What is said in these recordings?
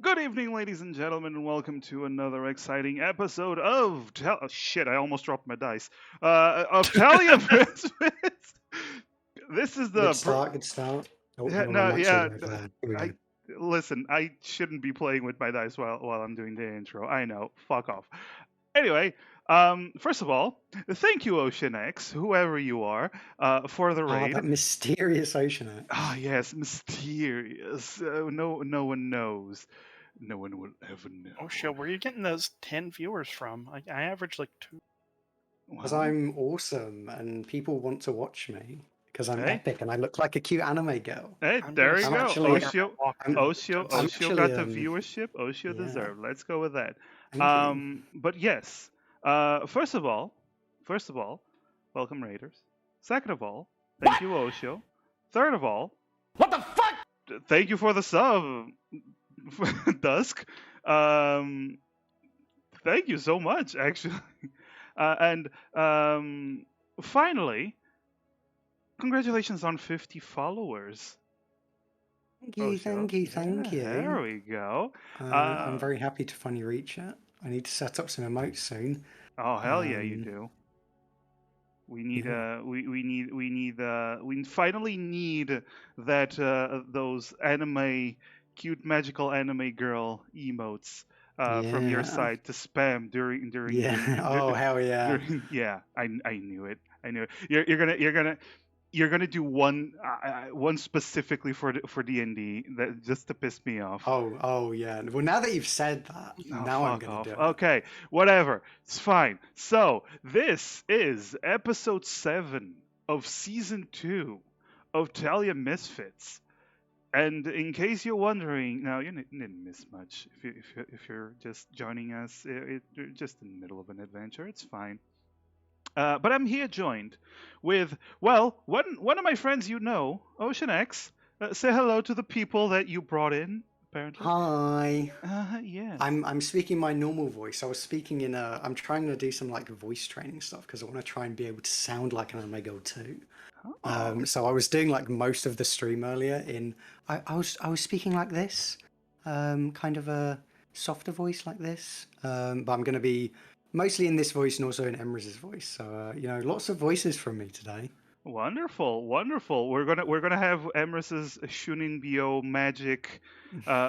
Good evening, ladies and gentlemen, and welcome to another exciting episode of oh shit! I almost dropped my dice. Of Telia Misfits. This is the Good start, good start. Oh, hang on, no, my mic's all yeah. the way over there. Here we I go. listen. I shouldn't be playing with my dice while I'm doing the intro. I know. Fuck off. Anyway, first of all, thank you, Ocean X, whoever you are, for the Ah, raid. that mysterious ocean X. Ah, yes, mysterious. No one knows. No one will ever know. Oh shit, where are you getting those 10 viewers from? I average like 2. Because Well, I'm awesome and people want to watch me. Because I'm Hey. epic and I look like a cute anime girl. hey, I'm there gonna you I'm go. actually- Oshio, I'm- Oshio got the actually, viewership. Oshio yeah. deserved. Let's go with that. Thank you. But yes, first of all, welcome Raiders. Second of all, thank you, Oshio. Third of all, What the fuck? thank you for the sub, Dusk. Thank you so much, actually. And finally, congratulations on 50 followers. Thank you, Oshio. thank you, thank Yeah, There you. we go. I'm very happy to finally reach it. I need to set up some emotes soon. Oh hell yeah, you Um, do. We need yeah. we finally need that those anime cute magical anime girl emotes from your Yeah. side to spam during Yeah. Oh, hell yeah. yeah, I knew it. I knew it. You're gonna do one specifically for D&D that just to piss me off. Oh, yeah. Well, now that you've said that, Oh, now I'm fuck going off. to do it. Okay, whatever. It's fine. So, this is episode 7 of season 2 of Telia Misfits. And in case you're wondering, now you didn't miss much if you're just joining us. You're just in the middle of an adventure. It's fine. But I'm here joined with, well, one of my friends you know, Ocean X. Say hello to the people that you brought in, apparently. Hi. Yes. I'm speaking my normal voice. I was speaking in a. I'm trying to do some like voice training stuff because I want to try and be able to sound like an anime girl too. Oh. So I was doing like most of the stream earlier in. I was speaking like this, kind of a softer voice like this. But I'm going to be mostly in this voice and also in Emrys's voice. So lots of voices from me today. Wonderful, wonderful. We're gonna have Emrys's Shunin Bio magic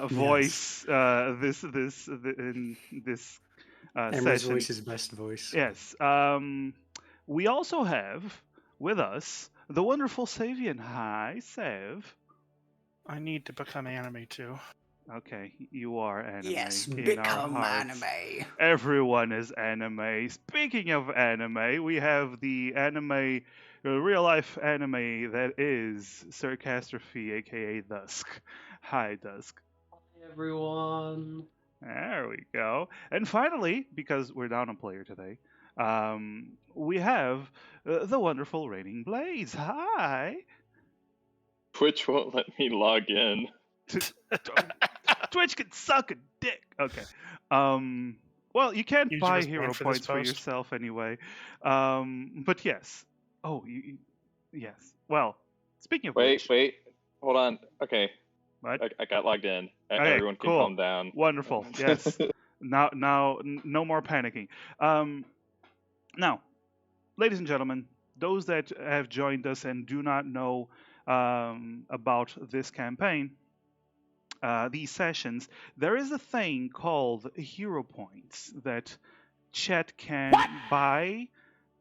voice in this Emrys' session. voice is best voice. Yes. We also have with us the wonderful Savian. Hi, Sav. I need to become anime too. Okay, you are anime. Yes, in become our hearts. anime. Everyone is anime. Speaking of anime, we have the anime, real life anime that is Sarcastrophe, aka Dusk. Hi, Dusk. Hi everyone. There we go. And finally, because we're down on player today, we have the wonderful Raining Blades. Hi. Twitch won't let me log in. Twitch can suck a dick. Okay. Well, you can't User buy was hero banned for this points for post. yourself anyway. But yes. Oh, yes. Well, speaking of which, Wait, hold on. Okay, what? I got logged in. Okay, Everyone can cool. calm down. Wonderful. Yes. Now, no more panicking. Now, ladies and gentlemen, those that have joined us and do not know about this campaign, these sessions, there is a thing called hero points that chat can buy.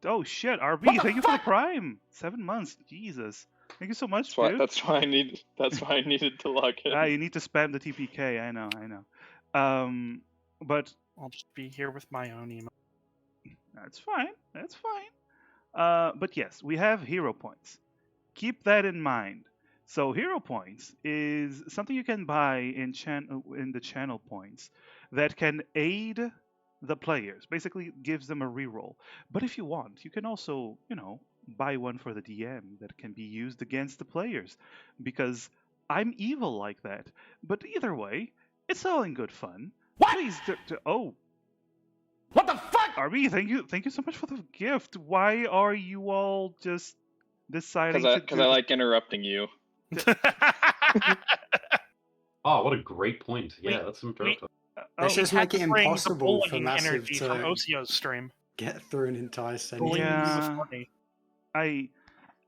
Oh shit, RB, thank you for the prime. 7 months, Jesus. Thank you so much, dude. That's why I needed to log in. You need to spam the TPK. I know. But I'll just be here with my own emo. that's fine. That's fine. But yes, we have hero points. Keep that in mind. So hero points is something you can buy in the channel points that can aid the players. Basically, gives them a reroll. But if you want, you can also, buy one for the DM that can be used against the players, because I'm evil like that. But either way, it's all in good fun. What? Please, oh, What the fuck? RB, thank you so much for the gift. Why are you all just deciding Because I like interrupting you. Oh, Oh, what a great point. Yeah, We- that's some we- Dota. Let's Oh, just had make to it bring the impossible for bullying Massive energy from to Ocio's stream. get through an entire Bullying sentence. was yeah. funny.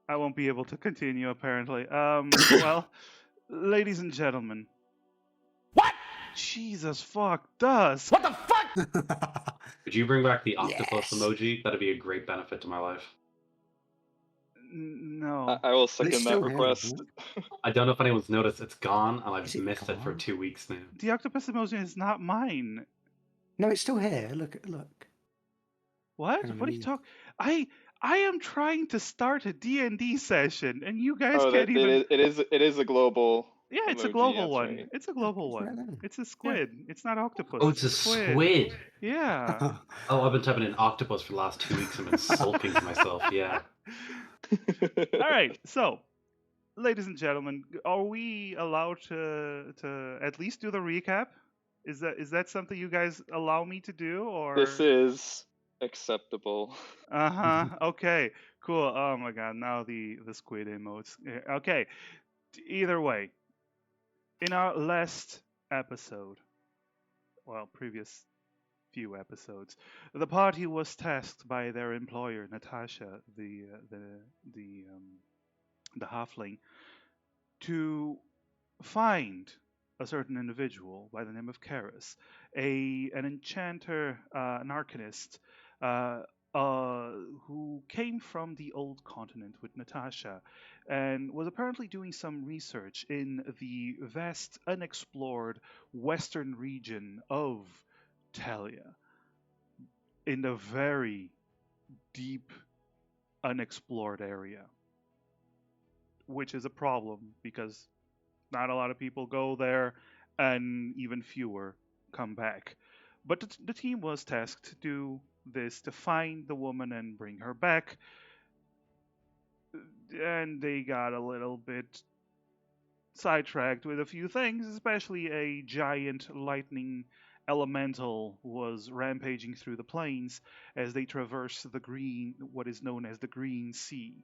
I won't be able to continue apparently. Well, ladies and gentlemen. What? Jesus fuck Dusk. What the fuck? Could you bring back the octopus Yes. emoji? That'd be a great benefit to my life. No. I will But it's second that still here, request. isn't it? I don't know if anyone's noticed. It's gone, and Is I've it missed it for gone? 2 weeks now. The octopus emoji is not mine. No, it's still here. Look. What? Hang on, What let are you me- talking? I am trying to start a D&D session and you guys Oh, can't even. it is a global. Yeah, it's a emoji, global that's one. right. It's a global Isn't it one. there? It's a squid. It's not octopus. Oh, it's a squid. Yeah. Oh, I've been typing in octopus for the last 2 weeks and been sulking to myself. Yeah. All right. So, ladies and gentlemen, are we allowed to at least do the recap? Is that something you guys allow me to do, or? This is acceptable. Uh-huh. Okay. Cool. Oh my god, now the squid emotes. Yeah, okay. Either way, in our last episode, well, previous few episodes, the party was tasked by their employer, Natasha, the halfling, to find a certain individual by the name of Karis, an enchanter, an arcanist, uh, who came from the old continent with Natasha and was apparently doing some research in the vast, unexplored western region of Telia, in the very deep, unexplored area, which is a problem because not a lot of people go there, and even fewer come back. But the team was tasked to do this, to find the woman and bring her back. And they got a little bit sidetracked with a few things, especially a giant lightning elemental was rampaging through the plains as they traversed what is known as the Green Sea.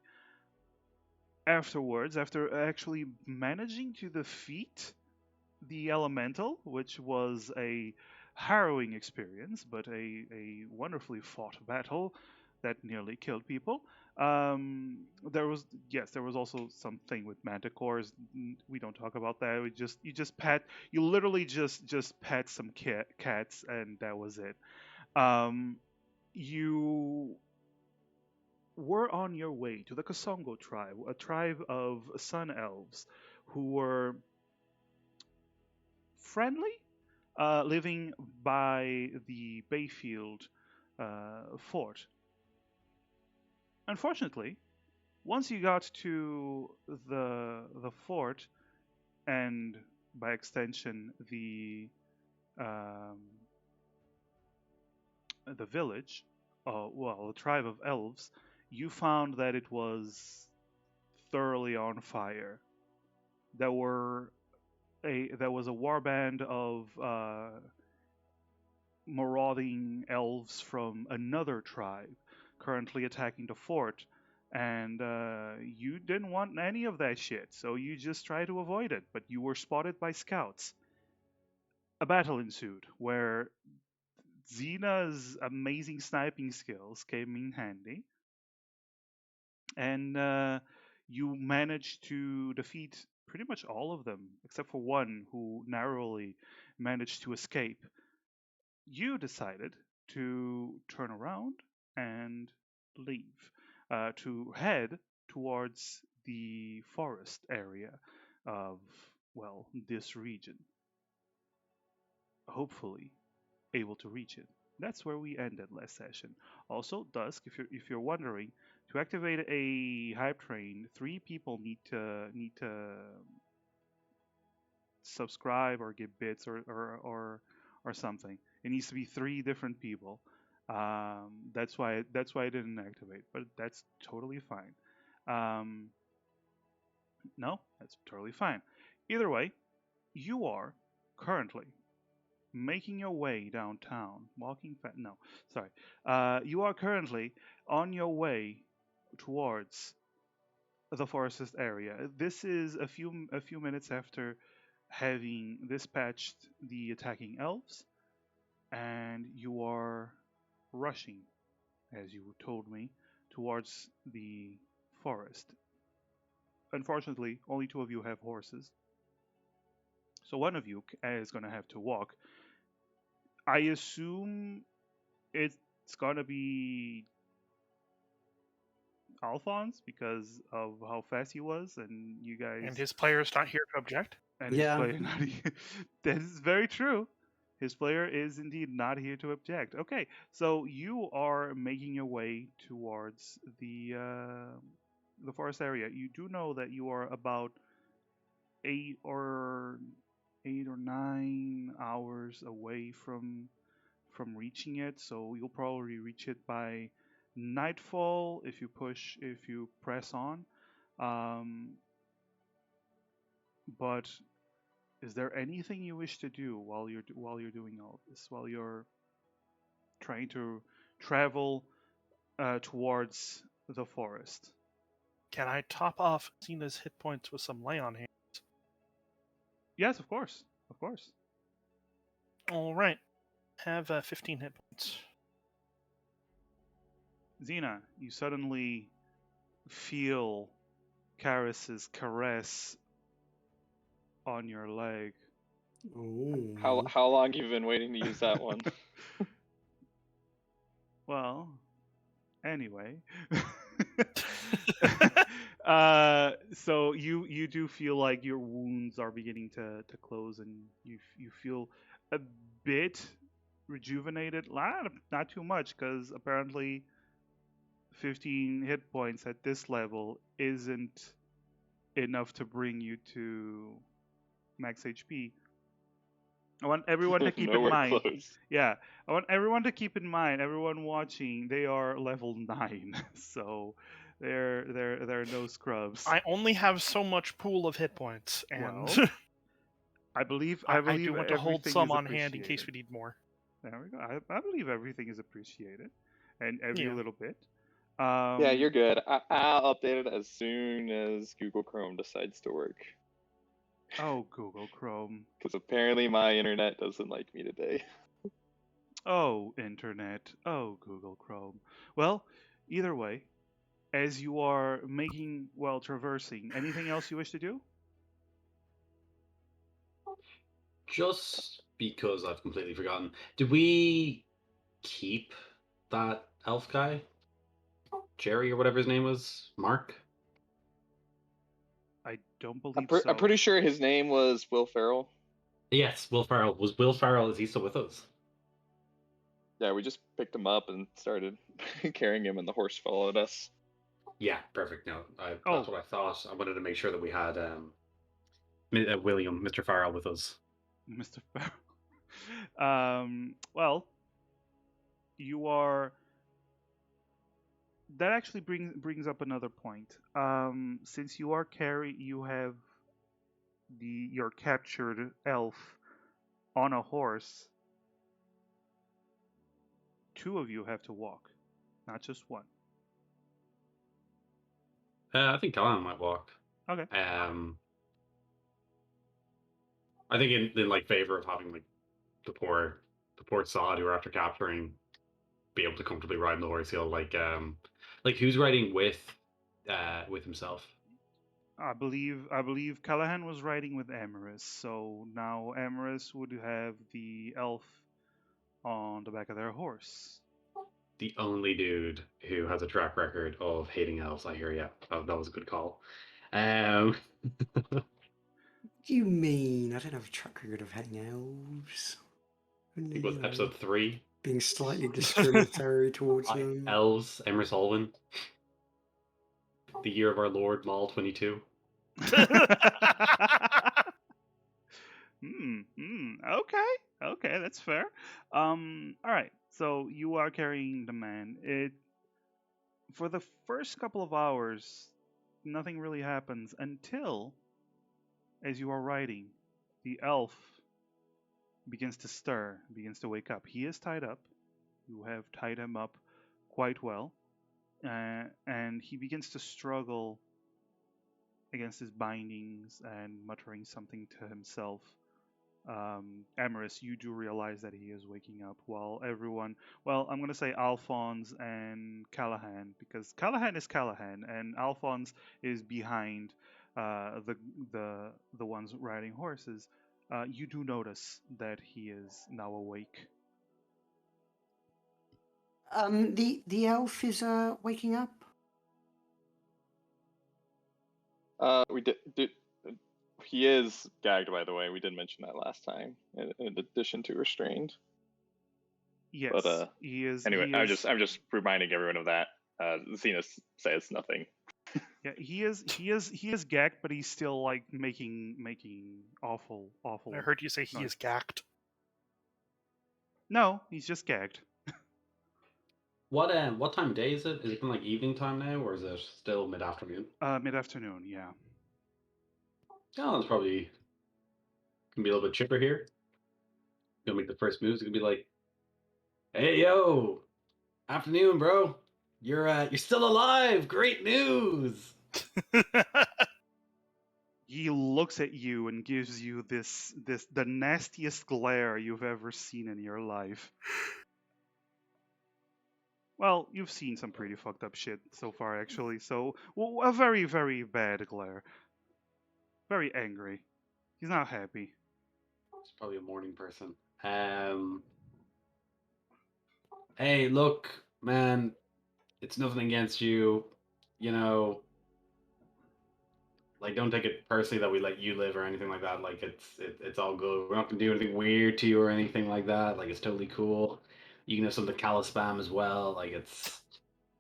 Afterwards, after actually managing to defeat the elemental, which was a harrowing experience, but a wonderfully fought battle that nearly killed people. There was also something with manticores. We don't talk about that. You literally just pet some cats, and that was it. You were on your way to the Kasongo tribe, a tribe of sun elves who were friendly, living by the Bayfield fort. Unfortunately, once you got to the fort, and by extension um, the village, well, the tribe of elves, you found that it was thoroughly on fire. There were there was a warband of marauding elves from another tribe currently attacking the fort, and you didn't want any of that shit, so you just tried to avoid it. But you were spotted by scouts. A battle ensued where Xena's amazing sniping skills came in handy, and you managed to defeat pretty much all of them except for one who narrowly managed to escape. You decided to turn around and leave, to head towards the forest area of, well, this region. Hopefully, able to reach it. That's where we ended last session. Also, Dusk, if you're wondering, to activate a hype train, 3 people need to subscribe or give bits or something. It needs to be 3 different people. That's why I didn't activate, but that's totally fine. Um, no, that's totally fine. Either way, you are currently making your way downtown, walking fast. No, sorry. You are currently on your way towards the forest area. This is a few minutes after having dispatched the attacking elves, and you are rushing, as you told me, towards the forest. Unfortunately, only two of you have horses, so one of you is going to have to walk. I assume it's going to be Alphonse because of how fast he was, and you guys And his player's not here to object. and his Yeah. player not here. That is very true. His player is indeed not here to object. Okay, so you are making your way towards the forest area. You do know that you are about 8 or 9 hours away from reaching it. So you'll probably reach it by nightfall if you press on. Um, but is there anything you wish to do while you're doing all this? While you're trying to travel towards the forest? Can I top off Xena's hit points with some lay on hands? Yes, of course, of course. All right. Have 15 hit points. Xena, you suddenly feel Karis's caress on your leg. Ooh. How long you been waiting to use that one? Well, anyway. So you do feel like your wounds are beginning to close, and you feel a bit rejuvenated. Not too much, because apparently 15 hit points at this level isn't enough to bring you to max HP. I want everyone to keep in Nowhere mind. close. Yeah, I want everyone to keep in mind. Everyone watching, they are level 9, so they're no scrubs. I only have so much pool of hit points, and Well, I believe I do want to hold everything some is on hand in case appreciated. we need more. There we go. I believe everything is appreciated, and every Yeah. little bit. Yeah, you're good. I'll update it as soon as Google Chrome decides to work. Oh, Google Chrome. Because apparently my internet doesn't like me today. Oh, Internet. Oh, Google Chrome. Well, either way, as you are traversing, anything else you wish to do? Just because I've completely forgotten, did we keep that elf guy? Jerry or whatever his name was? Mark? I don't I'm, believe I'm so. pretty sure his name was Will Ferrell. Yes, Will Farrell. Was Will Farrell, is he still with us? Yeah, we just picked him up and started carrying him, and the horse followed us. Yeah, perfect. No, Oh, that's what I thought. I wanted to make sure that we had William, Mr. Farrell with us. Mr. Farrell. Well, you are. That actually brings up another point. Since you have your captured elf on a horse. Two of you have to walk, not just one. I think Callahan might walk. Okay. I think in like favor of having like the poor sod who are after capturing be able to comfortably ride on the horse. He'll like who's riding with himself. I believe Callahan was riding with Amaris, so now Amaris would have the elf on the back of their horse. The only dude who has a track record of hating elves. I hear, yeah, that was a good call. What do you mean? I don't have a track record of hating elves. Only, It was episode 3. being slightly discriminatory towards them. Elves, Emrys Olwen. The year of our Lord, Mal 22. Okay, that's fair. All right. So you are carrying the man. For the first couple of hours, nothing really happens until, as you are riding, the elf begins to stir, begins to wake up. He is tied up. You have tied him up quite well, and he begins to struggle against his bindings and muttering something to himself. Amaris, you do realize that he is waking up while everyone, well, I'm going to say Alphonse and Callahan, because Callahan is Callahan and Alphonse is behind uh, the, the ones riding horses. You do notice that he is now awake. The elf is waking up. We did. He is gagged, by the way. We did mention that last time, in addition to restrained. Yes, But he is. anyway, He I'm is. just reminding everyone of that. Xena says nothing. Yeah, he is. He is gagged, but he's still like making awful. I heard you say he noise. is gacked. No, he's just gagged. What time of day is it? Is it like evening time now, or is it still mid afternoon? Mid afternoon. Yeah. Oh, it's probably gonna be a little bit chipper here. Gonna make the first moves. It's gonna be like, "Hey yo, afternoon, bro. You're still alive. Great news." He looks at you and gives you this the nastiest glare you've ever seen in your life. Well, you've seen some pretty fucked up shit so far, actually. So, a very, very bad glare. Very angry. He's not happy. It's probably a morning person. Hey, look, man. It's nothing against you. You know, like don't take it personally that we let you live or anything like that. Like it's all good. We're not gonna do anything weird to you or anything like that. Like it's totally cool. You can have some of the Calla spam as well. Like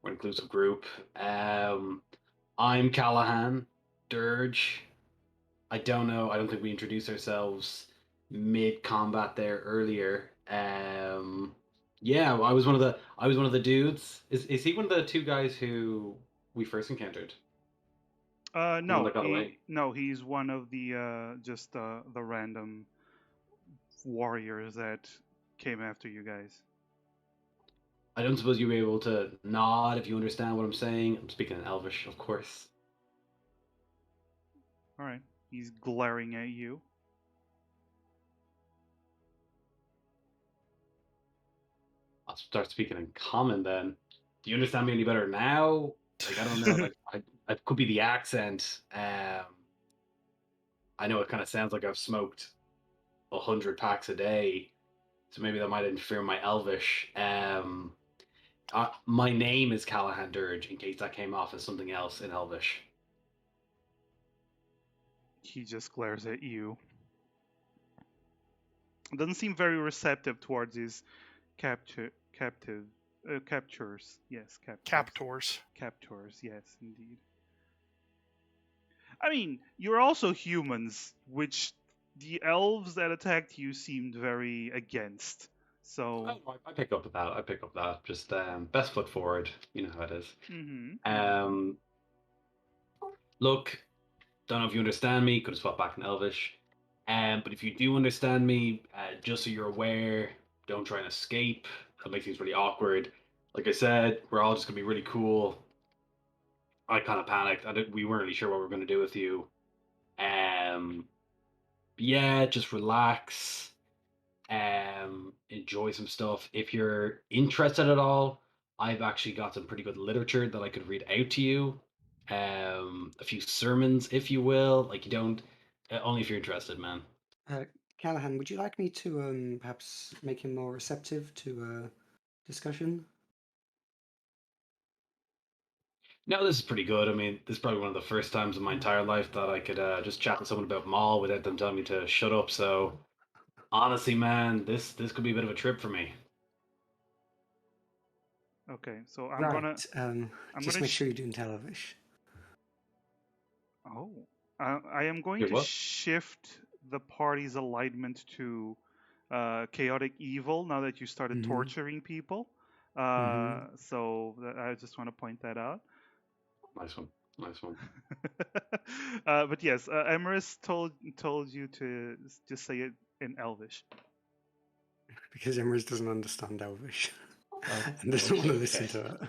we're an inclusive group. I'm Callahan, Dirge. I don't know. I don't think we introduced ourselves mid combat there earlier. Yeah, I was one of the dudes. Is he one of the two guys who we first encountered? The one No, that got away? he's one of the just the random warriors that came after you guys. I don't suppose you'll be able to nod if you understand what I'm saying. I'm speaking in Elvish, of course. All right. He's glaring at you. I'll start speaking in common then. Do you understand me any better now? Like I don't know. Like I could be the accent. I know it kind of sounds like I've smoked 100 packs a day, so maybe that might interfere with my Elvish. My name is Callahan Dirge, in case that came off as something else in Elvish. He just glares at you. Doesn't seem very receptive towards his captures. Yes, Captors. Captors. Yes, indeed. I mean, you're also humans, which the elves that attacked you seemed very against. So, I pick up that. I pick up that. Just best foot forward. You know how it is. mhm. Look, don't know if you understand me. Could have swapped back in Elvish. But if you do understand me, just so you're aware, don't try and escape. That makes things really awkward. Like I said, we're all just gonna be really cool. I kind of panicked. We weren't really sure what we were gonna do with you. Um, yeah, just relax. Enjoy some stuff. If you're interested at all, I've actually got some pretty good literature that I could read out to you. A few sermons, if you will. Like you don't, only if you're interested, man. Callahan, would you like me to perhaps make him more receptive to discussion? No, this is pretty good. I mean, this is probably one of the first times in my entire life that I could just chat to someone about Maul without them telling me to shut up. So, honestly, man, this could be a bit of a trip for me. Okay, so Right. I'm Just gonna make sure you do Televish. oh, I am going You're to what? shift the party's alignment to chaotic evil now that you started Mm-hmm. torturing people. So I just want to point that out. Nice one. Nice one. But yes, Emerus told you to just say it in Elvish. Because Emrys doesn't understand Elvish Oh, and doesn't want to okay. listen to it.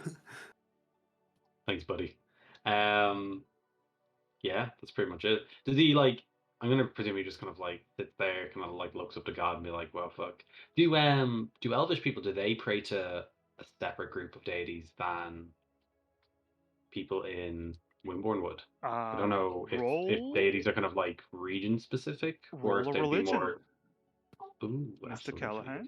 Thanks, buddy. Yeah, that's pretty much it. Does he like? I'm gonna presume he just kind of like sits there, kind of like looks up to God and be like, "Well, fuck." Do Elvish people, do they pray to a separate group of deities than people in Wimborne would? I don't know if Roll deities are kind of like region specific or roll if a they'd be religion, more. Ooh, Mr. absolutely. Callahan.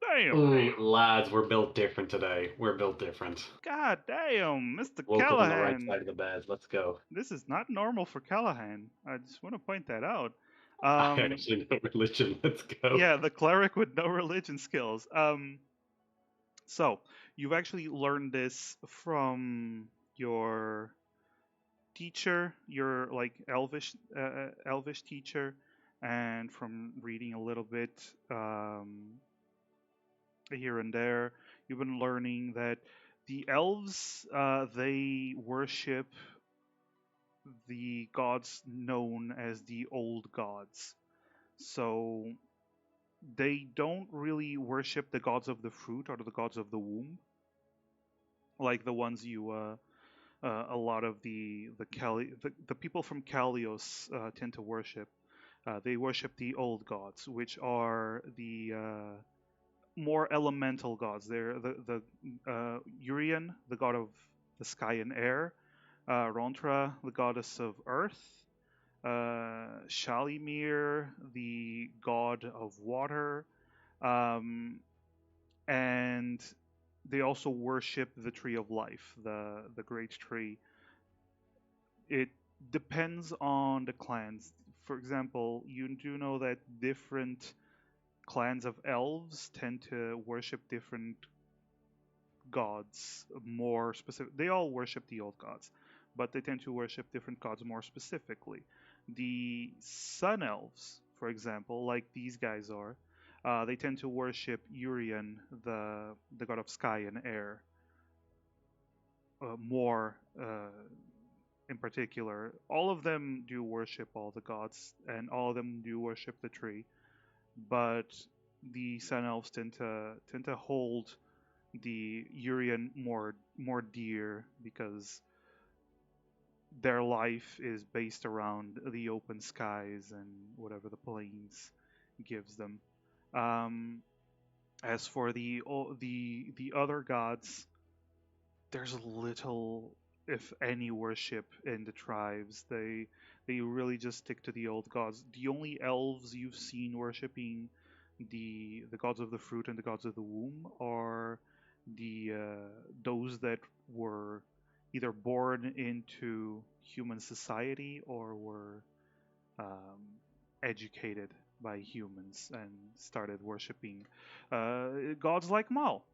Damn. Ooh, lads, we're built different today. We're built different. God damn, Mr. Woke up on the right Callahan. side of the bed. Let's go. This is not normal for Callahan. I just want to point that out. I actually know religion. Let's go. Yeah, the cleric with no religion skills. So you've actually learned this from your teacher, your like elvish teacher, and from reading a little bit here and there. You've been learning that the elves they worship the gods known as the old gods. So they don't really worship the gods of the fruit or the gods of the womb, like the ones you a lot of the people from Kalios tend to worship. They worship the old gods, which are the more elemental gods. They're the Urian, the god of the sky and air, Rontra, the goddess of earth, Shalimir, the god of water, um, and they also worship the tree of life, the great tree. It depends on the clans. For example, you do know that different clans of elves tend to worship different gods more specific. They all worship the old gods, but they tend to worship different gods more specifically. The sun elves, for example, like these guys are, they tend to worship Urian, the god of sky and air, more in particular. All of them do worship all the gods, and all of them do worship the tree. But the sun elves tend to hold the Urian more dear because their life is based around the open skies and whatever the plains gives them. Um, as for the other gods, there's little, if any, worship in the tribes. They really just stick to the old gods. The only elves you've seen worshiping the gods of the fruit and the gods of the womb are the those that were either born into human society or were educated by humans and started worshiping gods like Mal.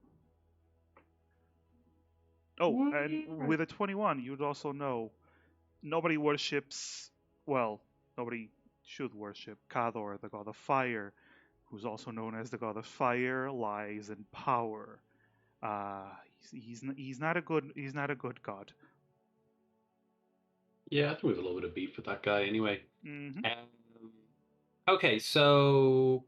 Oh, and with a 21, you'd also know nobody worships, well, nobody should worship Kador, the god of fire, who's also known as the god of fire, lies, and power. Uh, he's not a good god. Yeah, I think we have a little bit of beef with that guy anyway. Hmm. Okay, so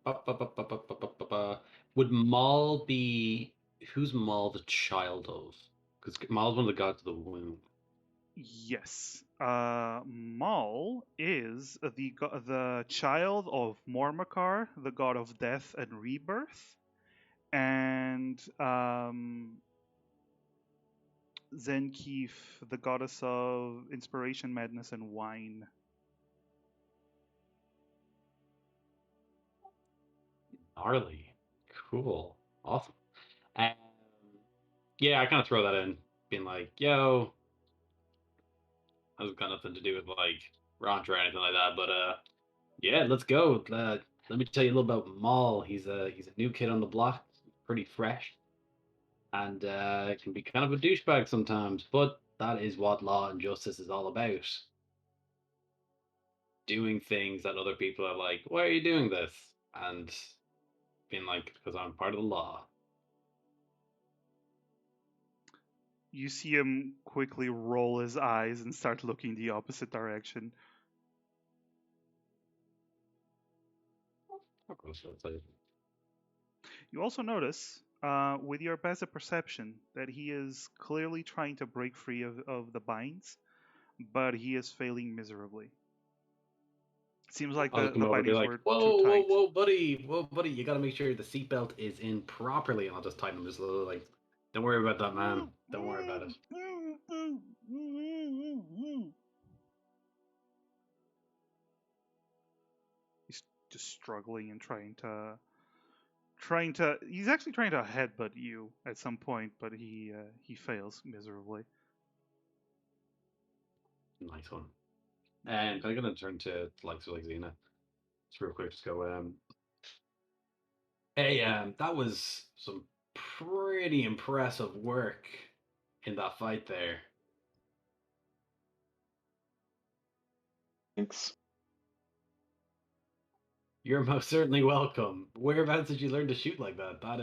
would Maul be who's Maul the child of? Because Maul's one of the gods of the womb. Yes. Maul is the child of Mormakar, the god of death and rebirth, and Zenkeef, the goddess of inspiration, madness, and wine. Gnarly, cool, awesome. Um, yeah, I kind of throw that in, being like, "Yo, that's got nothing to do with like Rontra or anything like that." But yeah, let's go. Let me tell you a little about Maul. He's a new kid on the block, pretty fresh, and can be kind of a douchebag sometimes. But that is what law and justice is all about. Doing things that other people are like, "Why are you doing this?" And being like, "Because I'm part of the law." You see him quickly roll his eyes and start looking the opposite direction. Of course, that's like, You also notice with your passive perception that he is clearly trying to break free of the binds, but he is failing miserably. Seems like I'll just come the over and be bindings like, were too "Whoa, whoa, tight. whoa, buddy! You gotta make sure the seatbelt is in properly." And I'll just tighten him just a little, like, "Don't worry about that, man. Don't worry about it." He's just struggling and trying to. He's actually trying to headbutt you at some point, but he fails miserably. Nice one. And I'm gonna turn to like Xena. Just real quick, just go. Hey, that was some pretty impressive work in that fight there. Thanks. You're most certainly welcome. Whereabouts did you learn to shoot like that? That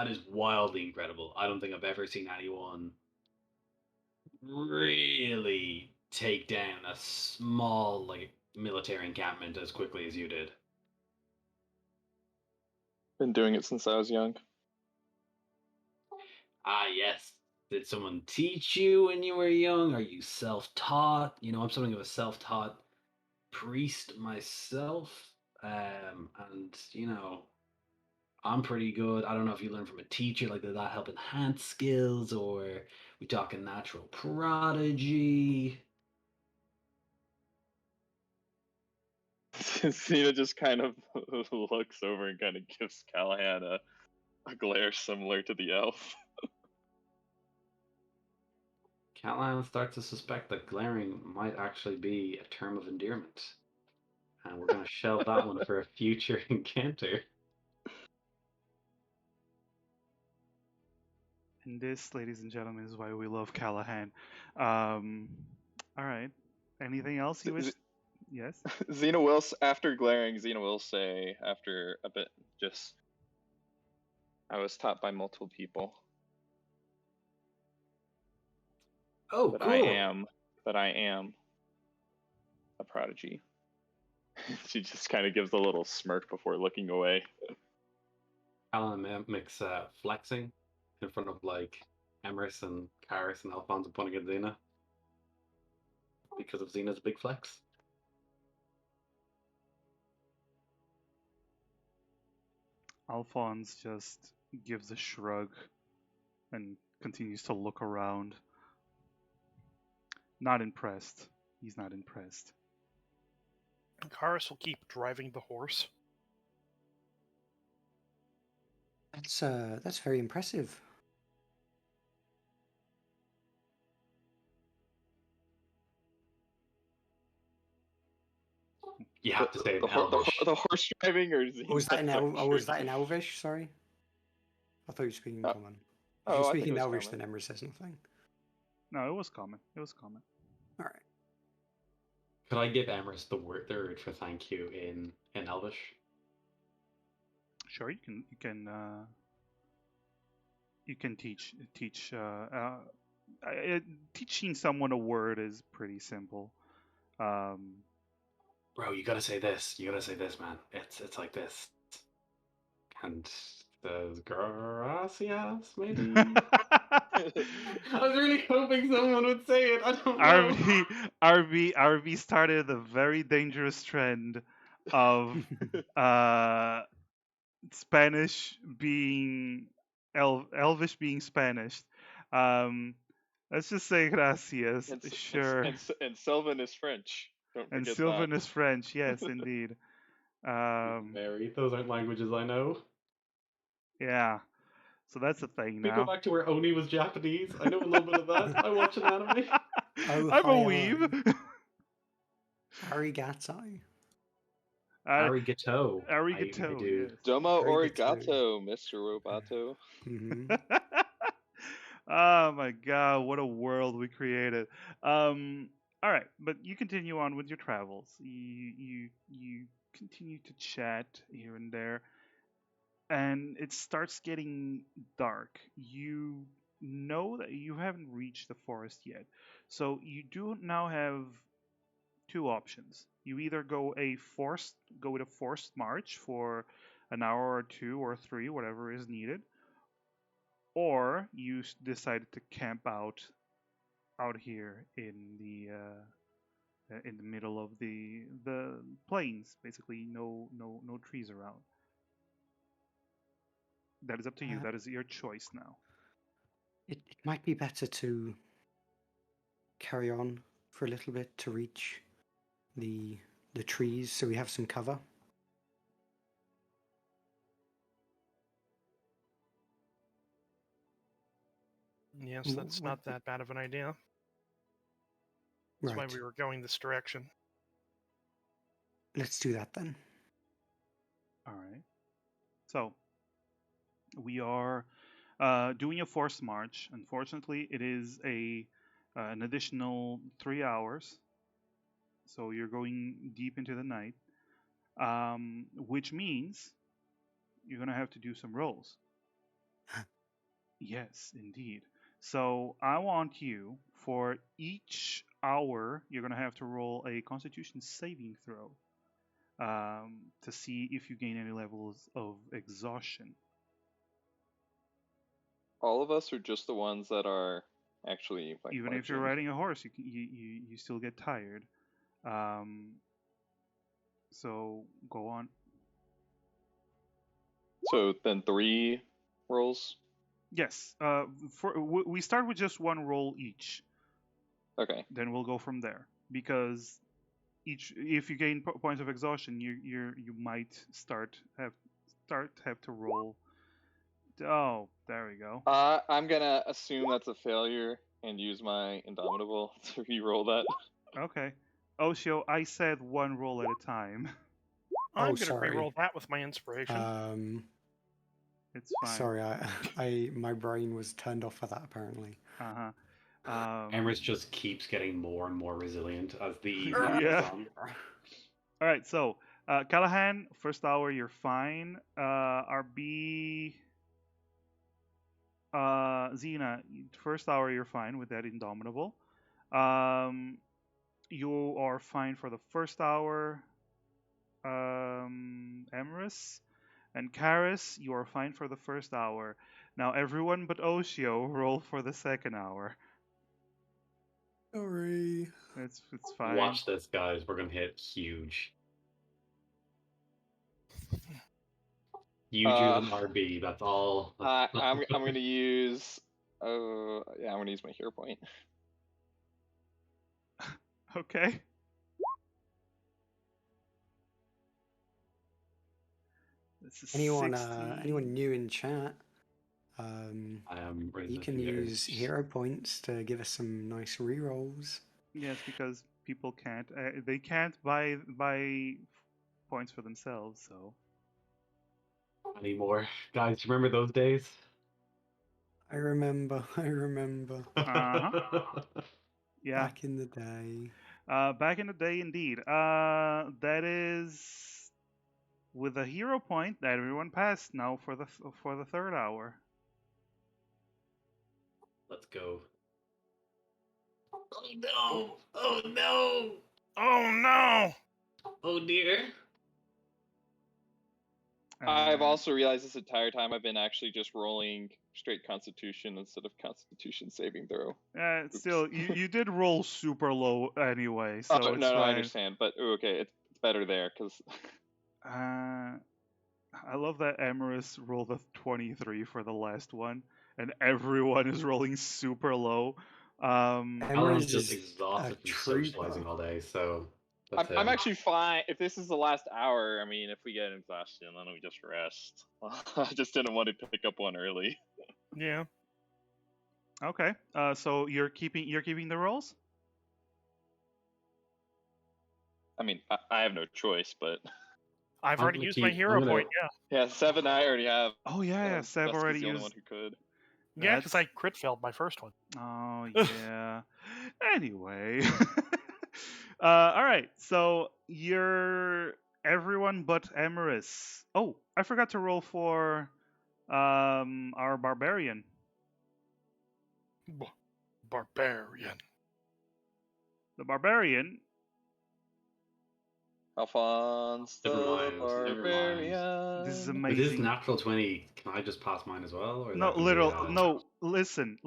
is wildly incredible. I don't think I've ever seen anyone really take down a small like military encampment as quickly as you did. Been doing it since I was young. Ah, yes. Did someone teach you when you were young? Are you self-taught? I'm something of a self-taught priest myself. And I'm pretty good. I don't know if you learn from a teacher, like did that help enhance skills, or we talking natural prodigy? Cena just kind of looks over and kind of gives Callahan a glare similar to the elf. Callahan starts to suspect that glaring might actually be a term of endearment. And we're going to shelve that one for a future encounter. And this, ladies and gentlemen, is why we love Callahan. Um, all right. Anything else you wish? Yes. Xena will, after glaring, Xena will say, after a bit, just, I was taught by multiple people, Oh, but cool. I am a prodigy. She just kind of gives a little smirk before looking away. Callahan mimics flexing in front of like Emerus and Karis and Alphonse pointing at Xena because of Xena's big flex. Alphonse just gives a shrug and continues to look around. Not impressed. He's not impressed. Karis will keep driving the horse. That's very impressive. You have to say it in The Elvish. horse driving, or Xena Was that in was that in butchering? Elvish? Sorry, I thought you were speaking Uh, common. If you're Oh, I think it speaking was Elvish, common. then Emrys says nothing. No, it was common. It was common. All right. Could I give Emerus the word for thank you in Elvish? Sure, you can teach. Teaching someone a word is pretty simple. Um, Bro, you gotta say this. You gotta say this, man. It's like this. And says gracias, maybe. I was really hoping someone would say it. I don't know. RV started a very dangerous trend of uh, Spanish being Elvish being Spanish. Um, let's just say gracias. Sure. And Sylvan is French. Don't And forget that. Sylvan is French. Yes, indeed. Mary, those aren't languages I know. Yeah. So that's the thing We go now. back to where Oni was Japanese. I know a little bit of that. I watch an anime. Oh, I'm a hi, weeb. Arigato. Arigato. I Arigato, do. yes. Domo Arigato. origato, Mr. Roboto. Hmm. Oh my god, what a world we created. All right, but you continue on with your travels. You continue to chat here and there, and it starts getting dark. You know that you haven't reached the forest yet, so you do now have two options. You either go with a forced march for an hour or two or three, whatever is needed, or you decided to camp out here in the middle of the plains. Basically, no trees around. That is up to you. Uh, That is your choice now. it might be better to carry on for a little bit to reach the trees so we have some cover. Yes, that's not that bad of an idea. That's why Right. we were going this direction. Let's do that then. All right. So we are doing a forced march. Unfortunately, it is an additional 3 hours. So you're going deep into the night, which means you're gonna have to do some rolls. Yes, indeed. So I want you, for each hour, you're gonna have to roll a Constitution saving throw to see if you gain any levels of exhaustion. All of us, or just the ones that are actually like Even if you're marching? riding a horse, you still get tired. Um, so go on. So then 3 rolls. Yes. We start with just one roll each. Okay. Then we'll go from there because if you gain points of exhaustion, you might have to roll. Oh, there we go. I'm gonna assume that's a failure and use my Indomitable to re-roll that. Okay. Oshio, I said one roll at a time. I'm going to sorry. re-roll that with my inspiration. It's fine. Sorry, I my brain was turned off for that apparently. Uh-huh. Emrys just keeps getting more and more resilient as the Yeah. goes on. All right, so Callahan, first hour you're fine. RB, Xena, first hour you're fine with that Indomitable. You are fine for the first hour. Emrys and Karis, you are fine for the first hour. Now everyone but Oshio roll for the second hour. Sorry. It's fine. Watch this, guys. We're gonna hit huge. Huge with an RB. That's all. I'm gonna use. Yeah, I'm gonna use my hero point. Okay. This is Anyone 60. anyone new in chat? I am You can use hero points to give us some nice rerolls. Yes, because people can't. They can't buy points for themselves. So anymore. Guys, do you remember those days? I remember. I remember. yeah, Back in the day. back in the day, indeed. That is with a hero point that everyone passed now for the third hour. Let's go. Oh no! Oh no! Oh no! Oh dear! I've also realized this entire time I've been actually just rolling straight Constitution instead of Constitution saving throw. Still, you did roll super low anyway, so it's no, fine. I understand, but okay, it's better there because. I love that Emrys rolled a 23 for the last one, and everyone is rolling super low. Alan's Emrys just is exhausted a from socializing trooper. all day, so. I'm actually fine. If this is the last hour, I mean, if we get exhaustion, then we just rest. I just didn't want to pick up one early. Yeah. Okay. So you're keeping the rolls? I mean, I have no choice, but I've I'm already gonna used my keep- hero I'm gonna- point, yeah. yeah, 7 I already have. Oh yeah, Seb Dusk already is the only used. one who could. Yeah, because I That's- crit failed my first one. Oh yeah. Anyway. All right. So you're everyone but Emrys. Oh, I forgot to roll for our barbarian. Barbarian. The barbarian. Alphonse Never the mind. Barbarian. This is With this amazing. natural 20, can I just pass mine as well? Or is No, that going to be literal. No, listen.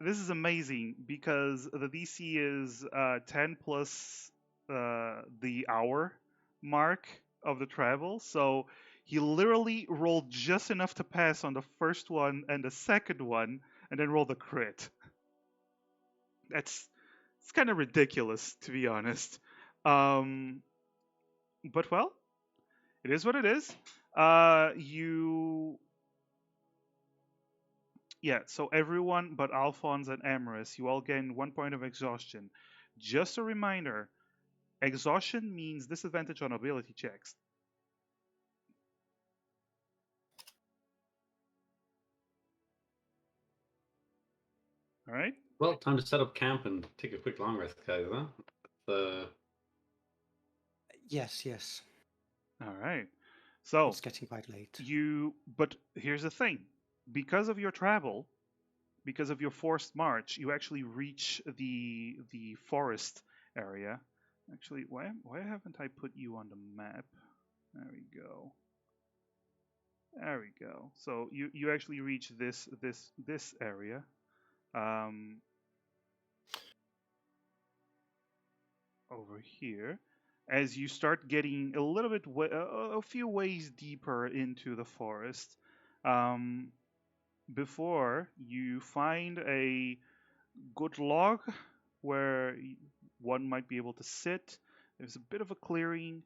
This is amazing because the DC is 10 plus the hour mark of the travel. So he literally rolled just enough to pass on the first one and the second one, and then rolled a crit. It's kind of ridiculous, to be honest. Um, but well, it is what it is. You Yeah, so everyone but Alphonse and Amaris, you all gain 1 point of exhaustion. Just a reminder, exhaustion means disadvantage on ability checks. All right? Well, time to set up camp and take a quick long rest, guys, huh? Yes. All right. So, It's getting quite late. but here's the thing. Because of your travel, because of your forced march, you actually reach the forest area. Actually, why haven't I put you on the map? There we go. There we go. So you actually reach this area. Over here, as you start getting a little bit a few ways deeper into the forest, before you find a good log where one might be able to sit. There's a bit of a clearing.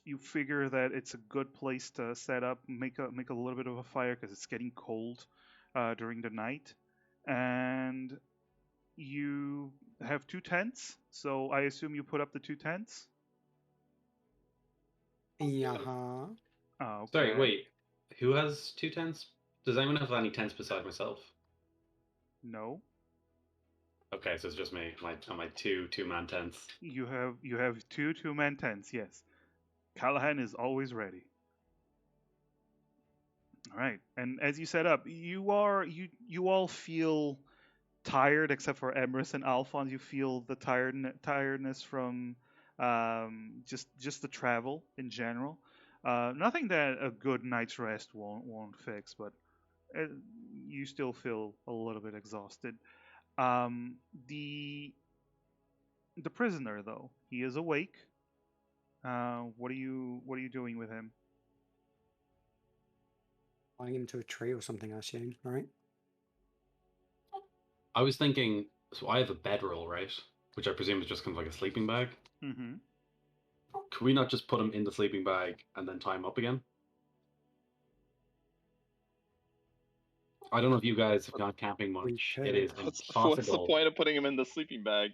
You figure that it's a good place to set up, make a little bit of a fire because it's getting cold during the night, and you have 2 tents. So I assume you put up the 2 tents. Yeah. Okay. Sorry, wait. Who has 2 tents? Does anyone have any tents beside myself? No. Okay, so it's just me. My 2-man tents. You have two 2-man tents. Yes. Callahan is always ready. All right. And as you set up, you all feel tired except for Emrys and Alphonse. You feel the tiredness from just the travel in general. Nothing that a good night's rest won't fix, but uh, you still feel a little bit exhausted. Um, the the prisoner though, he is awake. What are you doing with him? Tying him to a tree or something, I assume, right? I was thinking, so I have a bedroll, right? Which I presume is just kind of like a sleeping bag. Mm-hmm. Could we not just put him in the sleeping bag and then tie him up again? I don't know if you guys have gone camping We much. It could. is What's the impossible. point of putting him in the sleeping bag?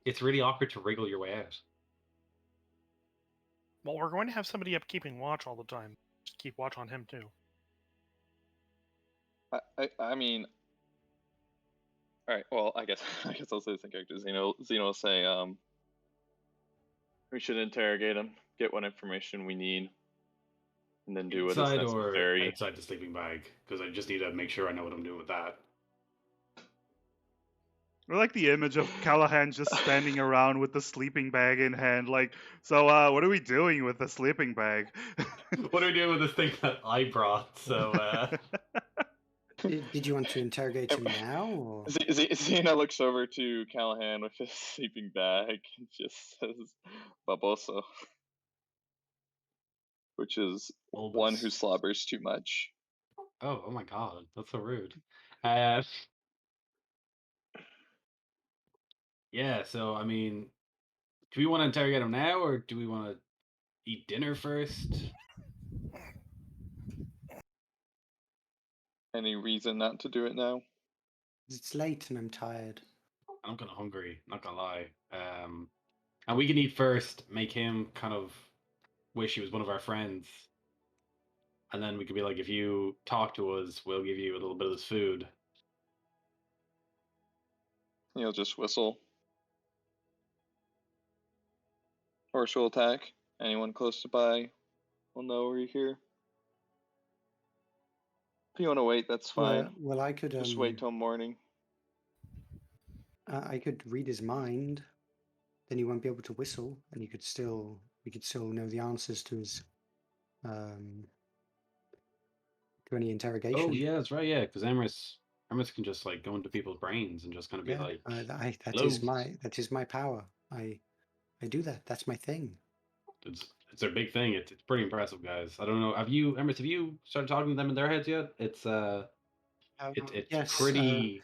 It's really awkward to wriggle your way out. Well, we're going to have somebody up keeping watch all the time. Just keep watch on him too. I mean, all right. Well, I guess I'll say this in character. Zeno will say, we should interrogate him, get what information we need, and then do what is Inside or necessary. outside the sleeping bag? Because I just need to make sure I know what I'm doing with that. I like the image of Callahan just standing around with the sleeping bag in hand, like, so what are we doing with the sleeping bag? What are we doing with this thing that I brought? So, Did you want to interrogate him now, or Zeno looks over to Callahan with his sleeping bag and just says, "Baboso," which is one who Bulbous. slobbers too much. Oh my god, that's so rude. Uh, yeah, so I mean, do we want to interrogate him now or do we want to eat dinner first? Any reason not to do it now? it's late and I'm tired? I'm kind of hungry, not gonna lie. And we can eat first, make him kind of wish he was one of our friends. And then we could be like, if you talk to us, we'll give you a little bit of this food. He'll just whistle. Horse will attack. Anyone close by will know we're here. If you want to wait, that's fine. Well, I could Just wait till morning. I could read his mind. then he won't be able to whistle, and we could still know the answers to his to any interrogation. Oh yeah, that's right. Yeah, because Emrys can just like go into people's brains and just kind of be Yeah, like, that "Hello." is my power. I do that. That's my thing. It's their big thing. It's pretty impressive, guys. I don't know. Emrys, have you started talking to them in their heads yet? It's Yes, pretty.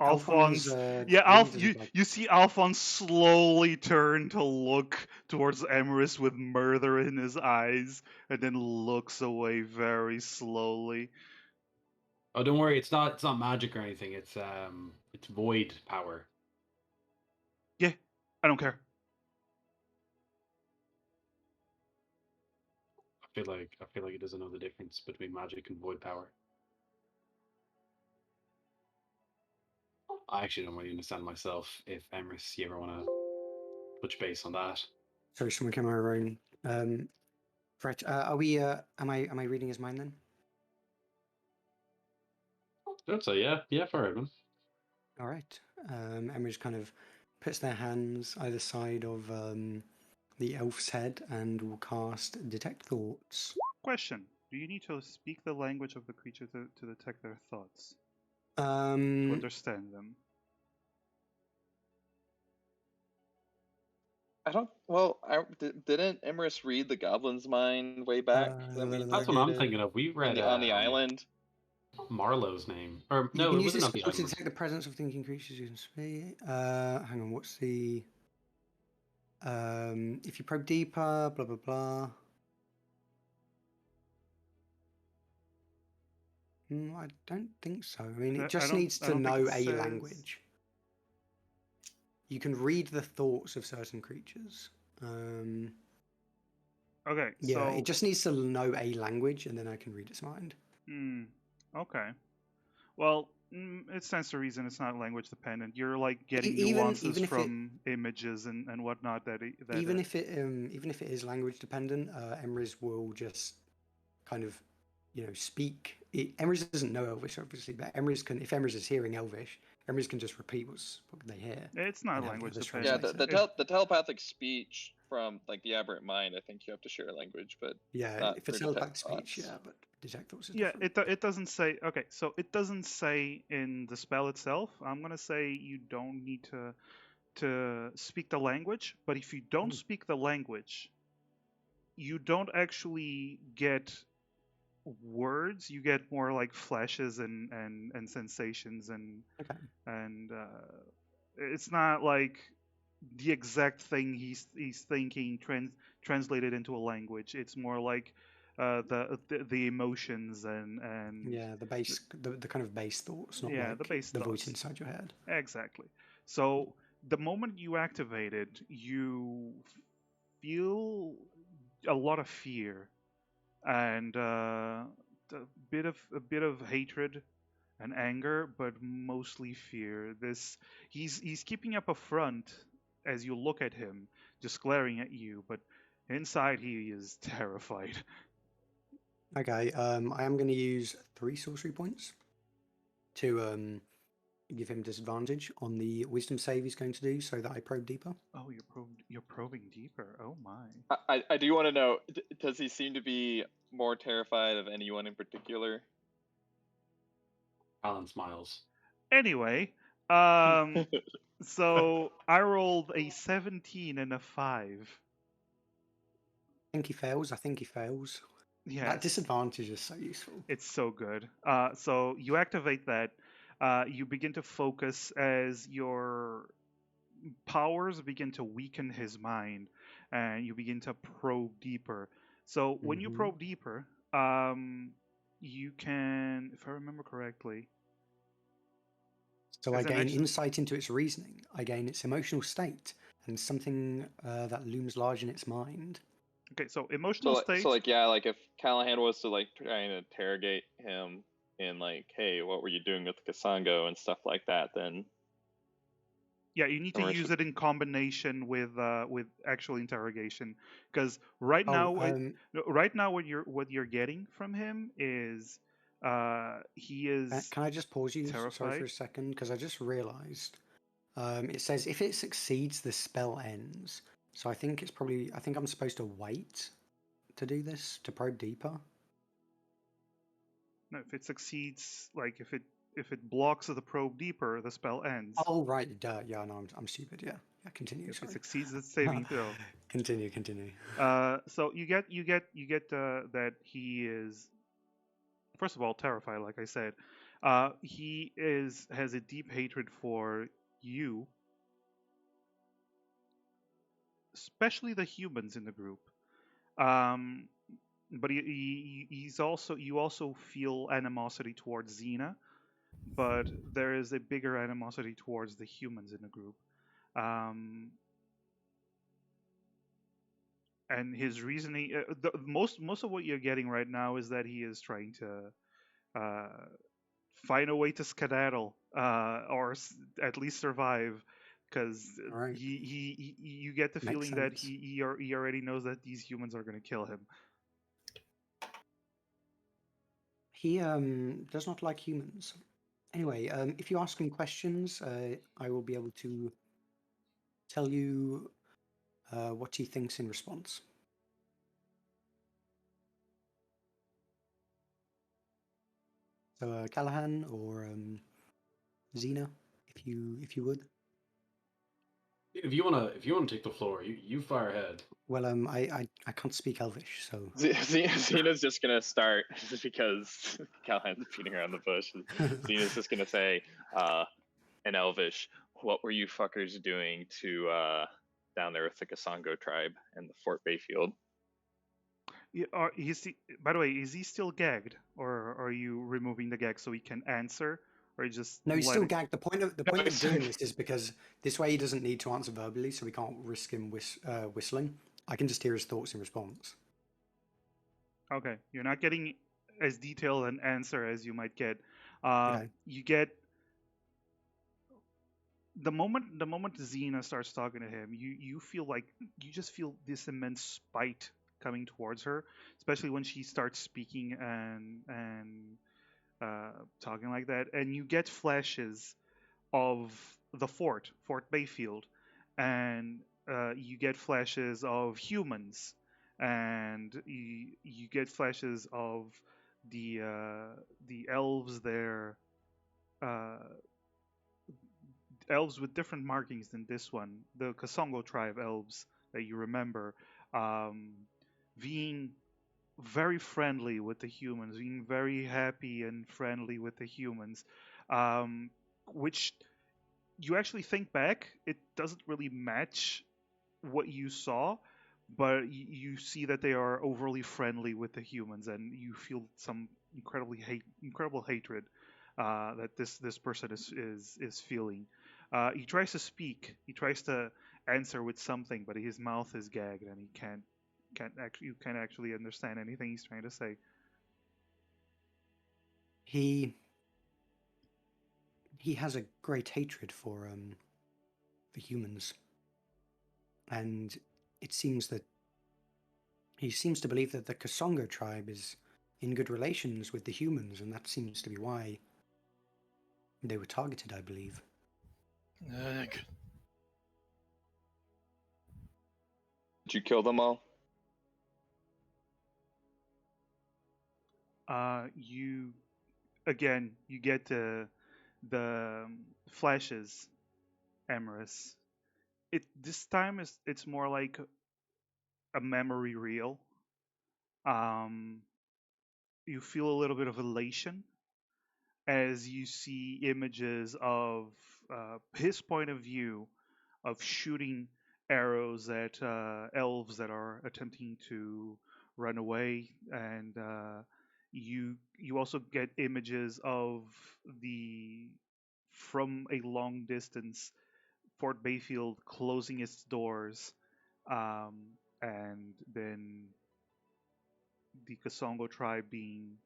Alphonse Alphonse, yeah, really doesn't like. you see Alphonse slowly turn to look towards Emerus with murder in his eyes, and then looks away very slowly. Oh, don't worry. It's not magic or anything. It's void power. Yeah, I don't care. I feel like he doesn't know the difference between magic and void power. I actually don't really understand myself. If Emrys, you ever want to touch base on that? Sorry, someone came over own. Right, are we? Am I reading his mind then? I'd say yeah, for everyone. All right. Emma just kind of puts their hands either side of the elf's head and will cast Detect Thoughts. Question: do you need to speak the language of the creature to detect their thoughts, to Um, understand them? I don't. Well, didn't Emerus read the Goblin's mind way back? That's what I'm thinking of. We read on the island. Marlowe's name, or you no, can it use wasn't this on the spell to island. detect the presence of thinking creatures you can see. Hang on, what's the? If you probe deeper, blah blah blah. I don't think so. I mean, it just needs I to don't think know it a says... language. You can read the thoughts of certain creatures. Okay, Yeah, so it just needs to know a language, and then I can read its mind. Okay. Well, it stands to reason it's not language dependent. You're like getting Even nuances if it from images and whatnot even if it is language dependent, Emrys will just kind of speak. Emrys doesn't know Elvish, obviously, but Emrys can. If Emrys is hearing Elvish, Emrys can just repeat what they hear. it's not and have the language others Yeah, dependent. translate it. the telepathic speech from like the aberrant mind. I think you have to share language, but Yeah, not if for it's detect telepathic speech, thoughts. yeah, but detect thoughts is Yeah, different. it doesn't say. Okay, so it doesn't say in the spell itself. I'm gonna say you don't need to speak the language, but if you don't speak the language, you don't actually get words. You get more like flashes and sensations Okay. and it's not like the exact thing he's thinking translated into a language. It's more like the emotions and Yeah, the kind of base thoughts, not yeah, the like base the voice thoughts. inside your head. Exactly. So the moment you activate it, you feel a lot of fear and a bit of hatred and anger, but mostly fear. He's keeping up a front as you look at him, just glaring at you, but inside he is terrified. Okay, I am going to use 3 sorcery points to give him disadvantage on the wisdom save he's going to do, so that I probe deeper. Oh, you're probing deeper. Oh my. I do want to know, does he seem to be more terrified of anyone in particular? Alan smiles. Anyway, so I rolled a 17 and a 5. I think he fails. That Yes, disadvantage is so useful. it's so good. So you activate that. You begin to focus as your powers begin to weaken his mind, and you begin to probe deeper. So when you probe deeper, you can, if I remember correctly, So I as an gain action. insight into its reasoning. I gain its emotional state and something that looms large in its mind. Okay, so emotional state. So like yeah, like if Callahan was to like try and interrogate him in like, hey, what were you doing with Kasango and stuff like that, then Yeah, you need to Emrys use would- it in combination with actual interrogation, because right now, what you're getting from him is he is can I just pause you? Sorry for terrified. a second, because I just realised It says if it succeeds, the spell ends. So I think it's probably. I think I'm supposed to wait to do this to probe deeper. No, if it succeeds, like if it blocks the probe deeper, the spell ends. Oh right, duh. Yeah, no, I'm stupid. Yeah, yeah. Continue. If it Sorry. succeeds the saving throw. Continue. So you get that he is, first of all, terrified. Like I said, he has a deep hatred for you, especially the humans in the group. Um, but he's also, you also feel animosity towards Xena, but there is a bigger animosity towards the humans in the group. And his reasoning, most of what you're getting right now is that he is trying to find a way to skedaddle, or at least survive, because All right. you get the Makes feeling that sense. he already knows that these humans are going to kill him. He does not like humans. Anyway, if you ask me questions, I will be able to tell you what he thinks in response. So Callahan or Xena, if you would. If you wanna take the floor, you fire ahead. Well, I can't speak Elvish, so. Xena's just gonna start just because Callahan's beating around the bush. Xena's just gonna say, in Elvish, "What were you fuckers doing to down there with the Kasongo tribe and the Fort Bayfield?" By the way, is he still gagged, or are you removing the gag so he can answer, or you just No, he's let still it? gagged. The point of it's- doing this is because this way he doesn't need to answer verbally, so we can't risk him whistling. I can just hear his thoughts in response. Okay, you're not getting as detailed an answer as you might get. Okay. You get the moment Xena starts talking to him, you feel like you just feel this immense spite coming towards her, especially when she starts speaking and talking like that, and you get flashes of the Fort Bayfield, and you get flashes of humans, and you get flashes of the elves there, uh, elves with different markings than this one, the Kasongo tribe elves that you remember, um, being very friendly with the humans, being very happy and friendly with the humans, um, which you actually think back, it doesn't really match what you saw, but you see that they are overly friendly with the humans, and you feel some incredible hatred that this person is feeling. He tries to speak, he tries to answer with something, but his mouth is gagged, and he can't actually understand anything he's trying to say. He has a great hatred for humans, and it seems that he seems to believe that the Kasongo tribe is in good relations with the humans, and that seems to be why they were targeted, I believe. Did you kill them all? You again, you get the flashes, Emerus. It this time it's more like a memory reel. Um, you feel a little bit of elation as you see images of his point of view of shooting arrows at elves that are attempting to run away, and you also get images of the from a long distance Fort Bayfield closing its doors, and then the Kasongo tribe being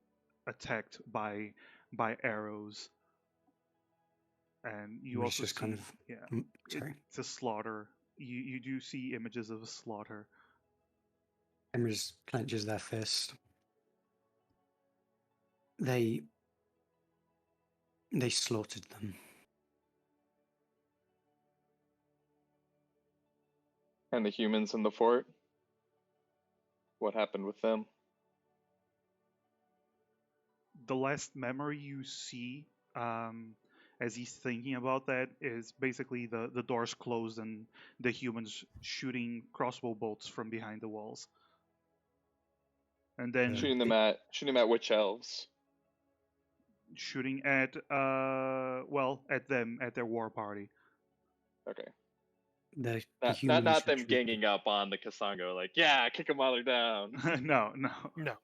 attacked by arrows, and you He's also just kind see, of. yeah, Sorry. it's a slaughter. You do see images of a slaughter. Emrys clenches their fist. They slaughtered them. And the humans in the fort? What happened with them? The last memory you see, as he's thinking about that, is basically the doors closed and the humans shooting crossbow bolts from behind the walls. And then Shooting them at witch elves. shooting at at them, at their war party. Okay. The Not humans them retreated. ganging up on the Kasango, like, yeah, kick them while they're down. No. No,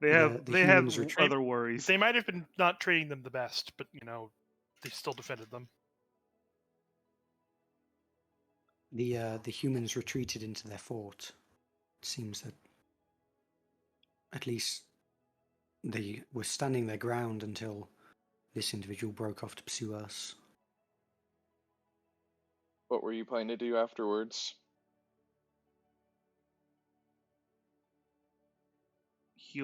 They The have humans retreat. other worries. they might have been not treating them the best, but they still defended them. The humans retreated into their fort. It seems that at least they were standing their ground until this individual broke off to pursue us. What were you planning to do afterwards? He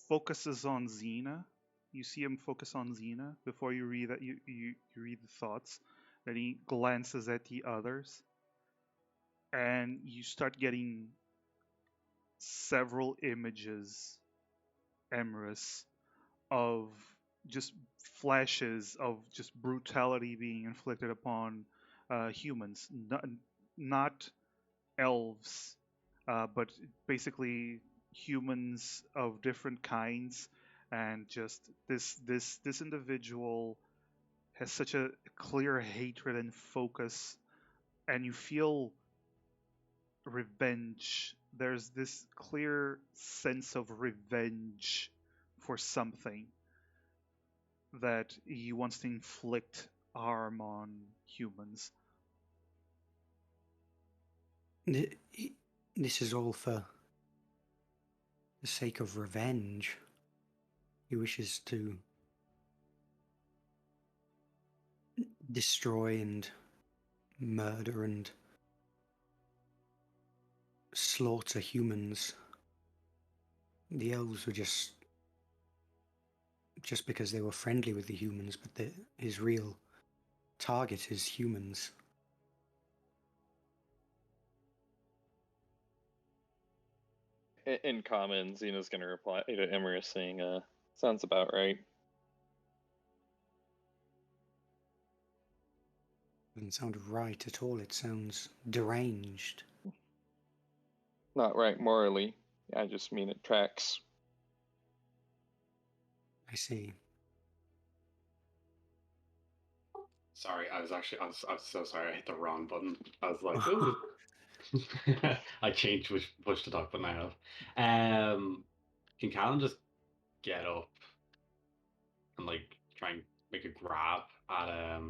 focuses on Xena. You see him focus on Xena before you read that. You read the thoughts. Then he glances at the others, and you start getting several images, Emrys, of just flashes of just brutality being inflicted upon humans, not elves, but basically humans of different kinds, and just this individual has such a clear hatred and focus, and you feel revenge. There's this clear sense of revenge for something that he wants to inflict harm on humans. This is all for the sake of revenge. He wishes to destroy and murder and slaughter humans. The elves were just because they were friendly with the humans, but his real target is humans. In common, Xena's gonna reply to Emrys saying, sounds about right. Doesn't sound right at all. It sounds deranged. Not right morally. I just mean it tracks. I see. Sorry, I was so sorry. I hit the wrong button. I was like, ooh. I changed which push to talk button I have. Can Callum just get up and like try and make a grab at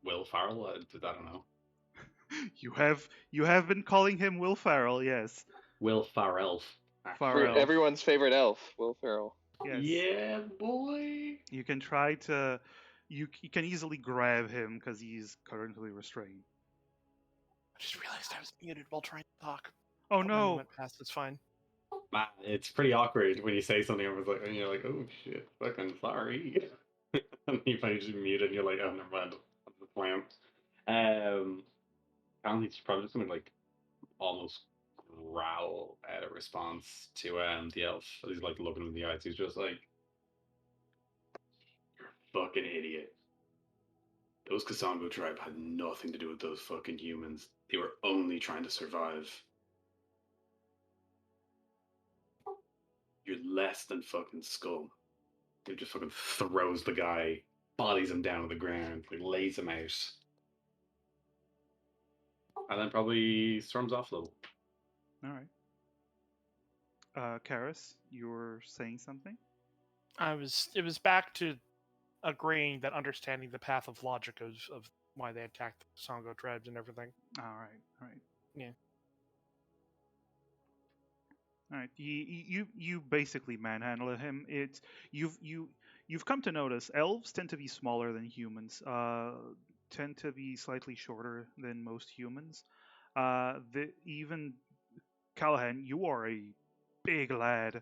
Will Farrell? I don't know. You have been calling him Will Farrell, yes. Will Farrell. Farrell. Everyone's favorite elf, Will Ferrell. Yes. Yeah, boy. You can try to. You can easily grab him because he's currently restrained. I just realized I was muted while trying to talk. Oh But my no! moment passed. It's fine. Man, it's pretty awkward when you say something and you're like, oh shit, fucking sorry. And you find you mute and you're like, oh, never mind. That's the plan. Apparently it's probably just gonna like almost growl at a response to the elf. He's like looking in the eyes. He's just like, you're a fucking idiot. Those Kasango tribe had nothing to do with those fucking humans. They were only trying to survive. You're less than fucking scum. He just fucking throws the guy, bodies him down to the ground, like lays him out. And then probably storms off a little. All right. Karis, you were saying something? It was back to agreeing that understanding the path of logic of why they attacked the Songo tribes and everything. All right. Yeah. All right. You basically manhandle him. It's you've come to notice elves tend to be smaller than humans. Tend to be slightly shorter than most humans. Even Callahan, you are a big lad.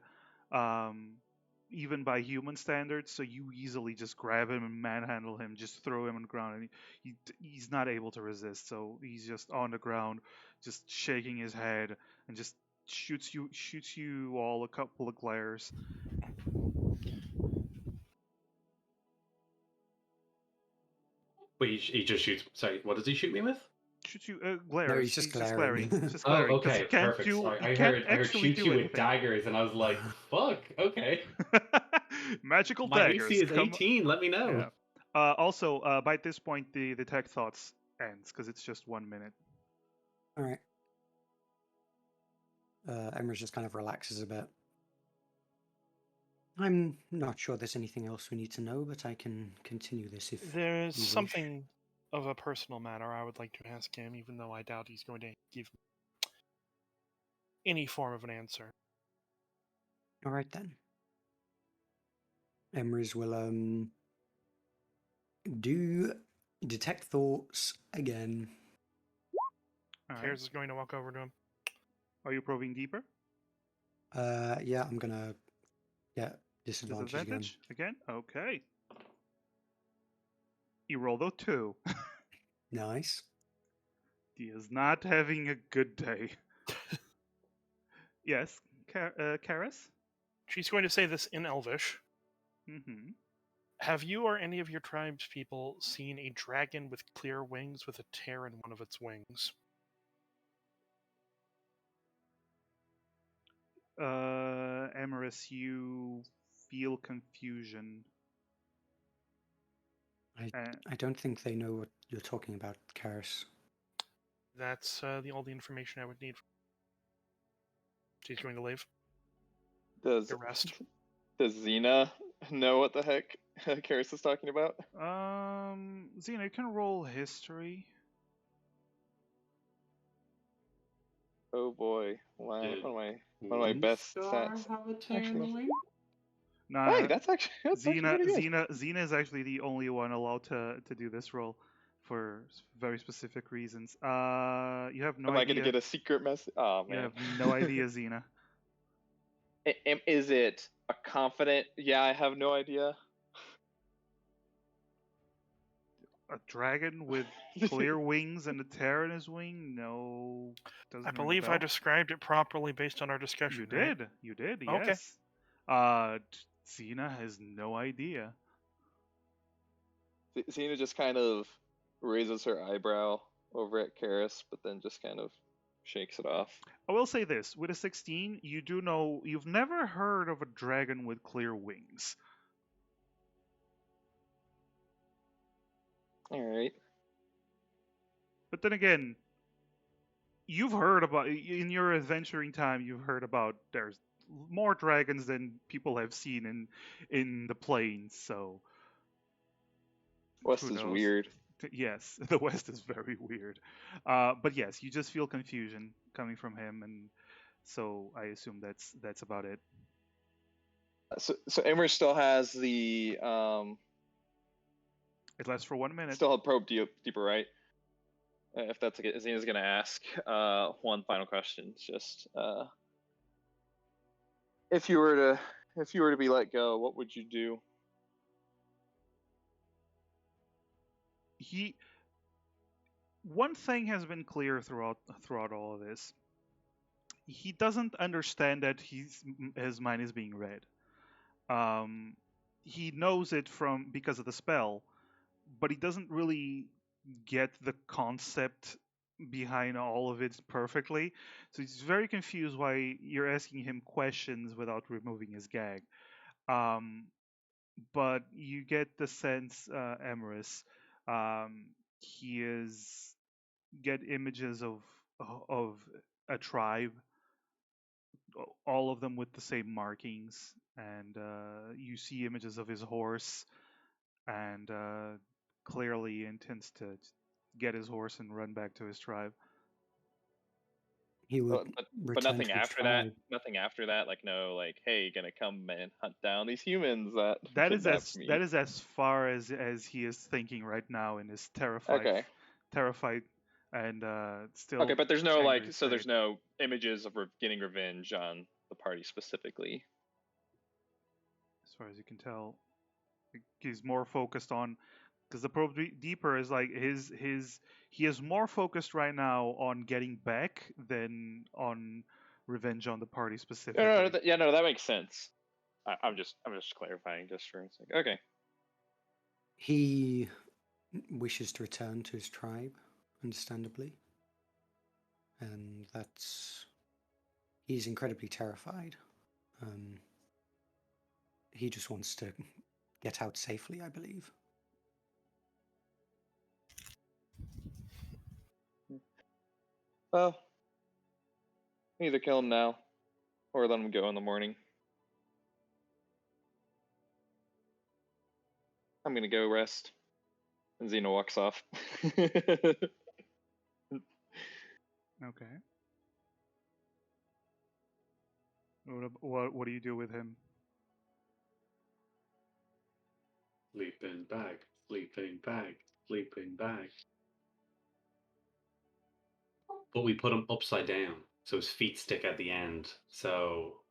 even by human standards. So you easily just grab him and manhandle him, just throw him on the ground, and he's not able to resist. So he's just on the ground, just shaking his head, and just shoots you all a couple of glares. Wait, he just shoots. Sorry, what does he shoot me with? Shoots you No, glares. he's just Just glaring. glaring. He's just Oh, glaring because okay, perfect. Sorry, he I can't heard actually shoot do you with anything. daggers, and I was like, fuck. Okay. Magical My daggers. AC is Come. 18. Let me know. Yeah. Also, by this point, the tech thoughts ends because it's just 1 minute. All right. Emrys just kind of relaxes a bit. I'm not sure there's anything else we need to know, but I can continue this if There's you wish. something of a personal matter I would like to ask him, even though I doubt he's going to give any form of an answer. All right then. Emrys will do detect thoughts again. All right. Karis is going to walk over to him. Are you probing deeper? Yeah, I'm gonna get disadvantage again. Disadvantage again? Okay. You rolled a 2. Nice. He is not having a good day. Yes, Karis? She's going to say this in Elvish. Mm-hmm. Have you or any of your tribe's people seen a dragon with clear wings with a tear in one of its wings? Emerus, you feel confusion. I don't think they know what you're talking about, Karis. That's all the information I would need. She's going to leave. Does Your rest. does Xena know what the heck Karis is talking about? Xena, you can roll history. Oh boy, Did one of my best Moonstar stats. have a tear in the Actually, wing? Nah, hey, that's actually pretty good. Xena is actually the only one allowed to do this roll for very specific reasons. You have no Am I gonna idea. get a secret message? Oh You man. have no idea, Xena. Is it a confident? Yeah, I have no idea. A dragon with clear wings and a tear in his wing? No, doesn't I ring a believe I bell. described it properly based on our discussion. You right? did. You did. Okay. Yes. Xena has no idea. Xena just kind of raises her eyebrow over at Karis, but then just kind of shakes it off. I will say this: with a 16, you do know you've never heard of a dragon with clear wings. All right. But then again, you've heard about in your adventuring time. You've heard about there's more dragons than people have seen in the plains. So West who is knows? weird. Yes, the West is very weird. But yes, you just feel confusion coming from him, and so I assume that's about it. So Emmer still has the It lasts for 1 minute. still have probe deeper, right? If that's okay, Xena's gonna ask one final question. Just if you were to be let go, what would you do? One thing has been clear throughout all of this. He doesn't understand that his mind is being read. He knows it because of the spell, but he doesn't really get the concept behind all of it perfectly. So he's very confused why you're asking him questions without removing his gag. But you get the sense, Emerus, he is get images of a tribe, all of them with the same markings, and you see images of his horse, and clearly intends to get his horse and run back to his tribe. He would But return nothing to the after tribe. that. Nothing after that. Like no, like hey, gonna come and hunt down these humans that That is kidnapped me. that is as far as he is thinking right now in his Okay. terrified, and still. Okay, but there's no angry like, so there's state. no images of getting revenge on the party specifically. far as you can tell. He's more focused on because the probe deeper is like his he is more focused right now on getting back than on revenge on the party specifically. No, that makes sense. I'm just clarifying just for a second. Okay. He wishes to return to his tribe, understandably, and he's incredibly terrified. He just wants to get out safely, I believe. Well, either kill him now or let him go in the morning. I'm gonna go rest. And Xena walks off. Okay. What do you do with him? Sleeping bag, sleeping bag, sleeping bag. But we put him upside down, so his feet stick at the end, so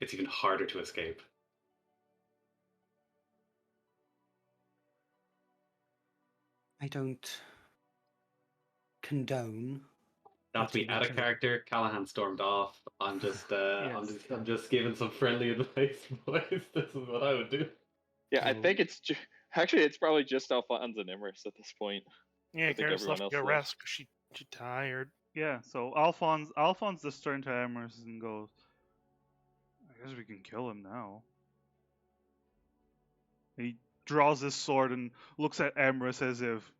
it's even harder to escape. I don't condone. That's me out of character. Callahan stormed off. I'm just, Yes. I'm just giving some friendly advice, boys. This is what I would do. Yeah, I think it's actually it's probably just Alphonse and Emrys at this point. Yeah, I think Garrett's everyone left to else go left. rest because she tired. Yeah. So Alphonse just turns to Emrys and goes, "I guess we can kill him now." He draws his sword and looks at Emrys as if,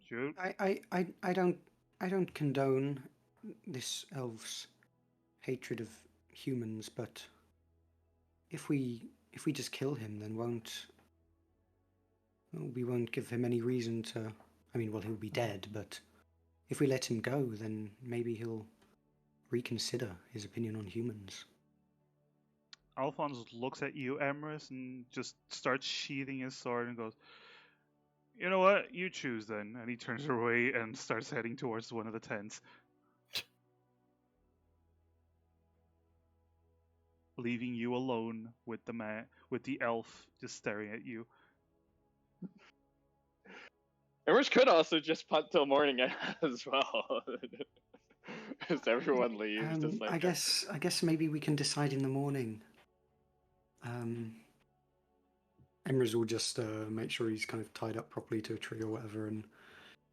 shoot. I don't condone this elf's hatred of humans, but if we just kill him, then we won't give him any reason to. I mean, well, he'll be dead, but if we let him go, then maybe he'll reconsider his opinion on humans. Alphonse looks at you, Emrys, and just starts sheathing his sword and goes, "You know what? You choose then." And he turns away and starts heading towards one of the tents, leaving you alone with the elf just staring at you. Emrys could also just punt till morning as well. As everyone leaves, just like I guess maybe we can decide in the morning. Emrys will just make sure he's kind of tied up properly to a tree or whatever, and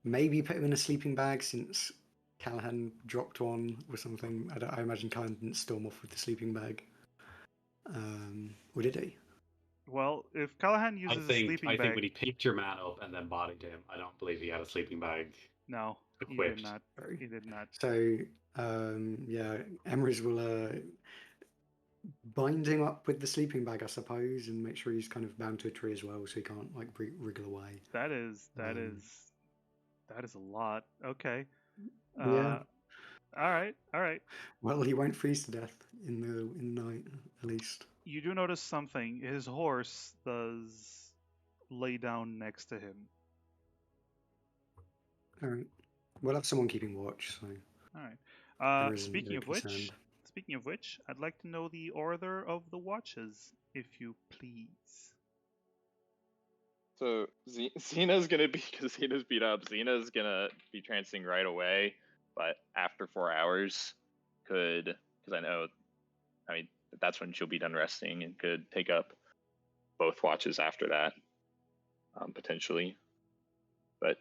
maybe put him in a sleeping bag since Callahan dropped one or something. I imagine Callahan didn't storm off with the sleeping bag. Or did he? Well, if Callahan uses a sleeping I bag, think when he picked your man up and then bodied him, I don't believe he had a sleeping bag no, he equipped. did not. He did not. So, yeah, Emrys will bind him up with the sleeping bag, I suppose, and make sure he's kind of bound to a tree as well, so he can't like wriggle away. That is a lot. Okay. Yeah. All right. Well, he won't freeze to death in the night, at least. You do notice something. His horse does lay down next to him. All right. We'll have someone keeping watch. So. All right. Emrys isn't Speaking very of which, concerned. I'd like to know the order of the watches, if you please. So Xena's gonna be, because Xena's beat up. Xena's gonna be trancing right away, but after 4 hours, because I mean that's when she'll be done resting and could take up both watches after that, potentially. But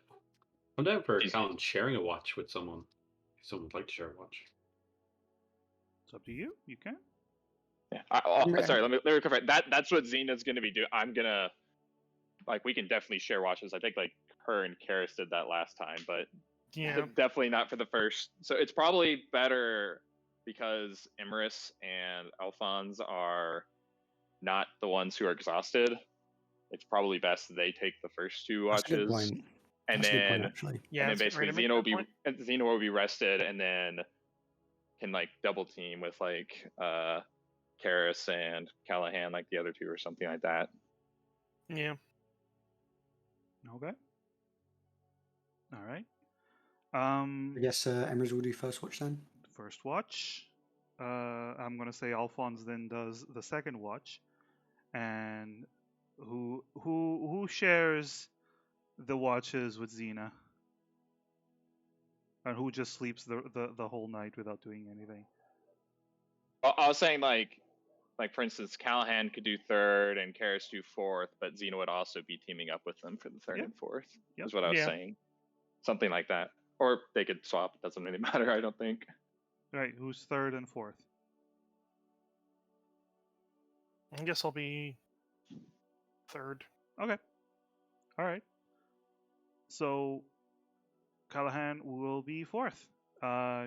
I'm down for sharing a watch with someone. If someone would like to share a watch. It's up to you. You can. Yeah. Sorry. Let me clarify. That's what Xena's gonna be doing. I'm gonna, like, we can definitely share watches. I think like her and Karis did that last time, but Yeah. definitely not for the first. So it's probably better because Emrys and Alphonse are not the ones who are exhausted. It's probably best they take the first 2 That's a good watches, point. and That's a good point, then actually. Yeah. and then that's basically great. Xena will be rested, and then can like double team with like Karis and Callahan, like the other 2 or something like that. Yeah. Okay. All right. I guess Emrys will do first watch then. First watch. I'm gonna say Alphonse then does the second watch. And who shares the watches with Xena? And who just sleeps the whole night without doing anything? I was saying like for instance, Callahan could do third and Karis do fourth, but Xena would also be teaming up with them for the third Yep. and fourth. Yep. Is what I was Yeah. saying. Something like that, or they could swap. It doesn't really matter. I don't think. Right. Who's third and fourth? I guess I'll be third. Okay. All right. So Callahan will be fourth,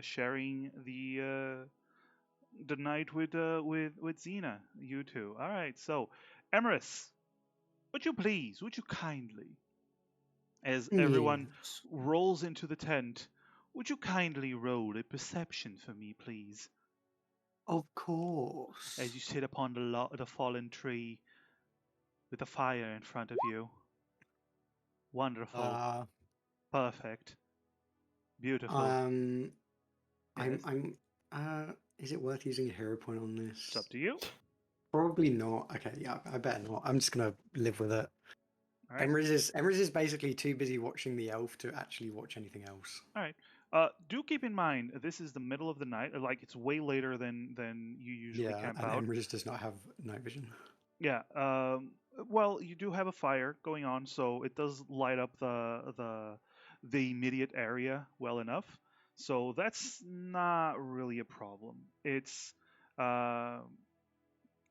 sharing the night with Xena. You two. All right. So, Emerus, would you kindly, as everyone Yes. rolls into the tent, would you kindly roll a perception for me, please, Of course. as you sit upon the fallen tree with the fire in front of you? Wonderful. Uh, Perfect. Beautiful. I'm Yes. is it worth using a hero point on this? It's up to you. Probably not. Okay, yeah, I better not. I'm just gonna live with it. All right. Emrys is basically too busy watching the elf to actually watch anything else. All right. Do keep in mind this is the middle of the night. Like it's way later than you usually Yeah, camp and out. Emrys does not have night vision. Yeah. Well, you do have a fire going on, so it does light up the immediate area well enough. So that's not really a problem. It's, uh,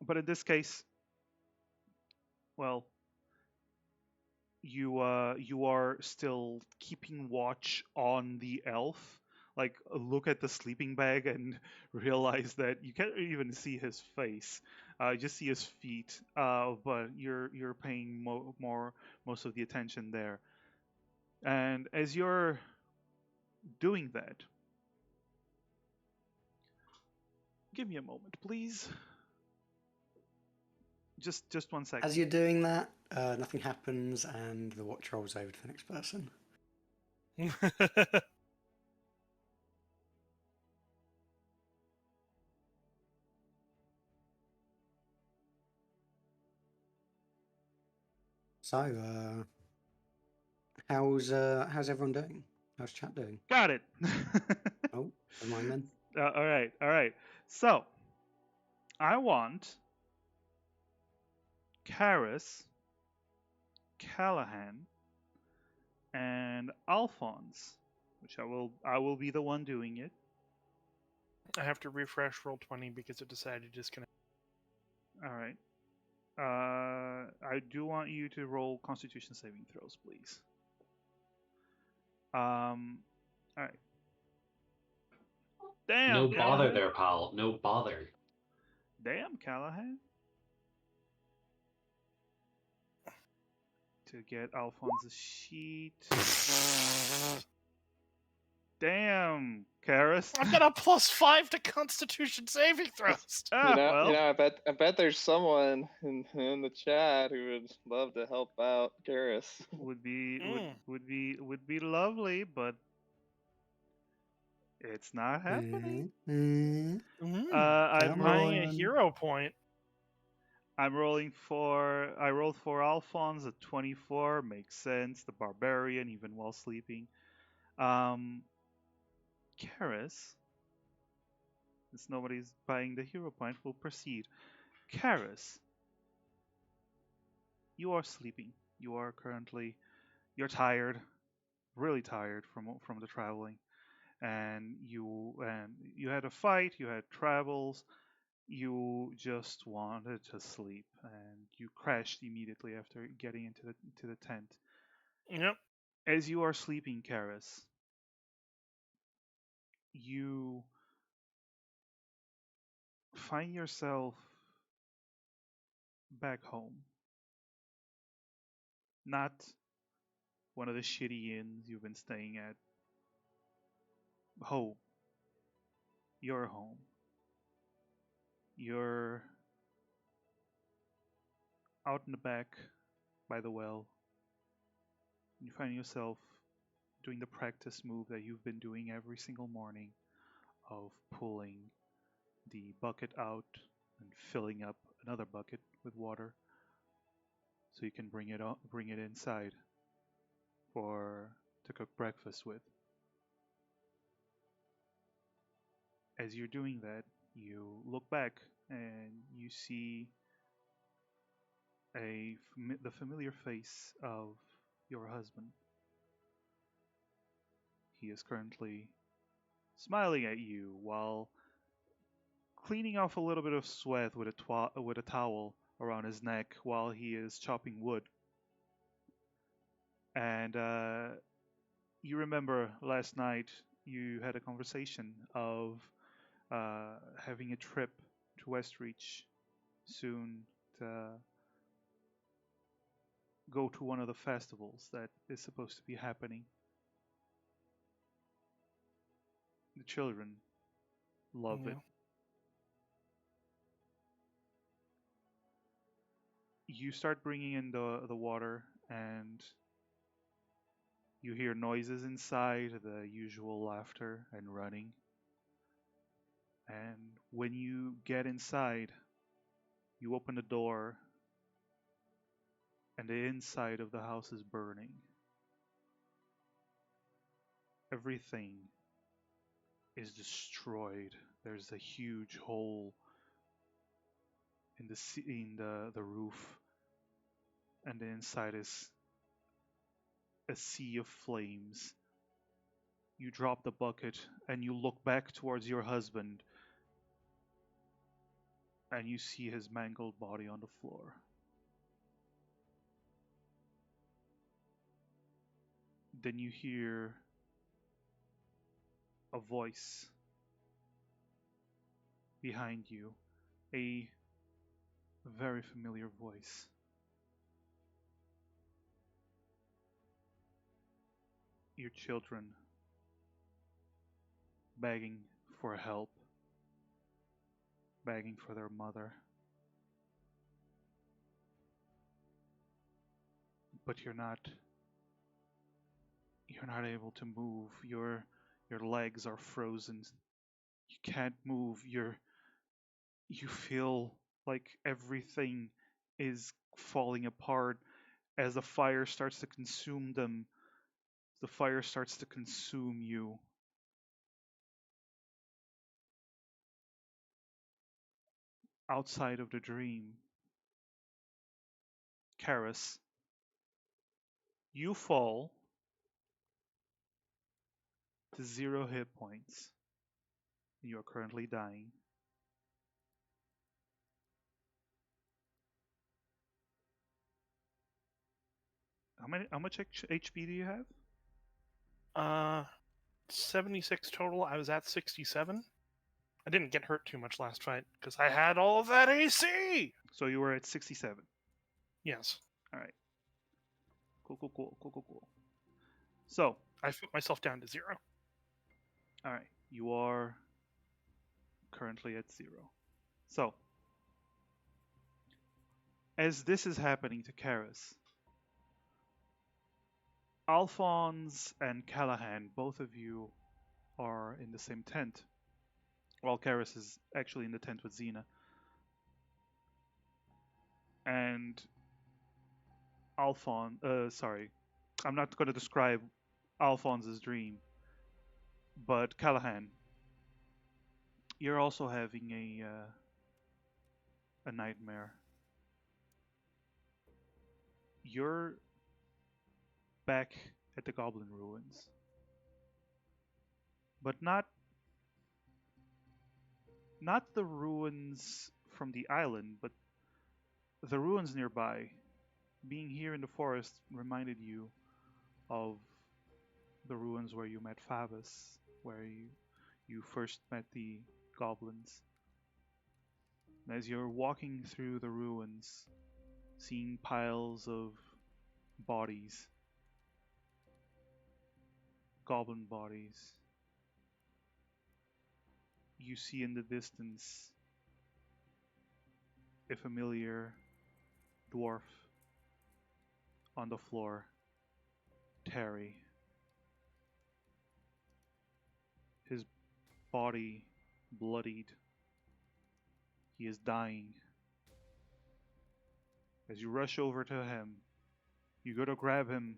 but in this case, well, you are still keeping watch on the elf. Like look at the sleeping bag and realize that you can't even see his face. You just see his feet. But you're paying most of the attention there. And as you're doing that, give me a moment, please. Just 1 second. As you're doing that, nothing happens, and the watch rolls over to the next person. So, how's everyone doing? How's chat doing? Got it. Oh, never mind then. All right, all right. So I want Karis, Callahan, and Alphonse, which I will be the one doing it. I have to refresh roll 20 because it decided to disconnect. All right. I do want you to roll Constitution saving throws, please. All right. Damn. No bother Callahan. there, pal. No bother. Damn, Callahan. To get Alphonse's sheet. Damn, Karis. I've got a +5 to Constitution saving throws. Well, I bet there's someone in the chat who would love to help out Garrus. would be Mm. would be lovely, but it's not happening. Mm. I'm Come Buying a on. hero point. I rolled for Alphonse at 24. Makes sense. The barbarian, even while sleeping. Karis, since nobody's buying the hero point, will proceed. Karis, you are sleeping. You're tired, really tired from the traveling, and you had a fight. You had travels. You just wanted to sleep, and you crashed immediately after getting into the tent. Yep. As you are sleeping, Karis, you find yourself back home. Not one of the shitty inns you've been staying at. Home. Your home. You're out in the back by the well. You find yourself doing the practice move that you've been doing every single morning of pulling the bucket out and filling up another bucket with water so you can bring it inside for to cook breakfast with. As you're doing that, you look back and you see the familiar face of your husband. He is currently smiling at you while cleaning off a little bit of sweat with with a towel around his neck while he is chopping wood. And you remember last night you had a conversation of having a trip to Westreach soon to go to one of the festivals that is supposed to be happening. The children love it. Yeah. You start bringing in the water, and you hear noises inside, the usual laughter and running. And when you get inside, you open the door, and the inside of the house is burning. Everything is destroyed. There's a huge hole in the roof, and the inside is a sea of flames. You drop the bucket and you look back towards your husband, and you see his mangled body on the floor. Then you hear a voice behind you, a very familiar voice. Your children begging for help, begging for their mother. But you're not able to move. Your legs are frozen. You can't move. You feel like everything is falling apart as the fire starts to consume them. The fire starts to consume you. Outside of the dream, Karis, you fall to 0 hit points. You are currently dying. How much HP do you have? Uh, 76 total. I was at 67. I didn't get hurt too much last fight because I had all of that AC. So you were at 67. Yes, All right. Cool. So, I put myself down to 0. all right, you are currently at 0. So, as this is happening to Karis, Alphonse and Callahan, both of you are in the same tent, while Karis is actually in the tent with Xena. And sorry, I'm not going to describe Alphonse's dream, but Callahan, you're also having a nightmare. You're back at the Goblin Ruins, but not the ruins from the island, but the ruins nearby. Being here in the forest reminded you of the ruins where you met Favis, where you first met the goblins. And as you're walking through the ruins, seeing piles of bodies, goblin bodies, you see in the distance a familiar dwarf on the floor, Terry. His body bloodied. He is dying. As you rush over to him, you go to grab him,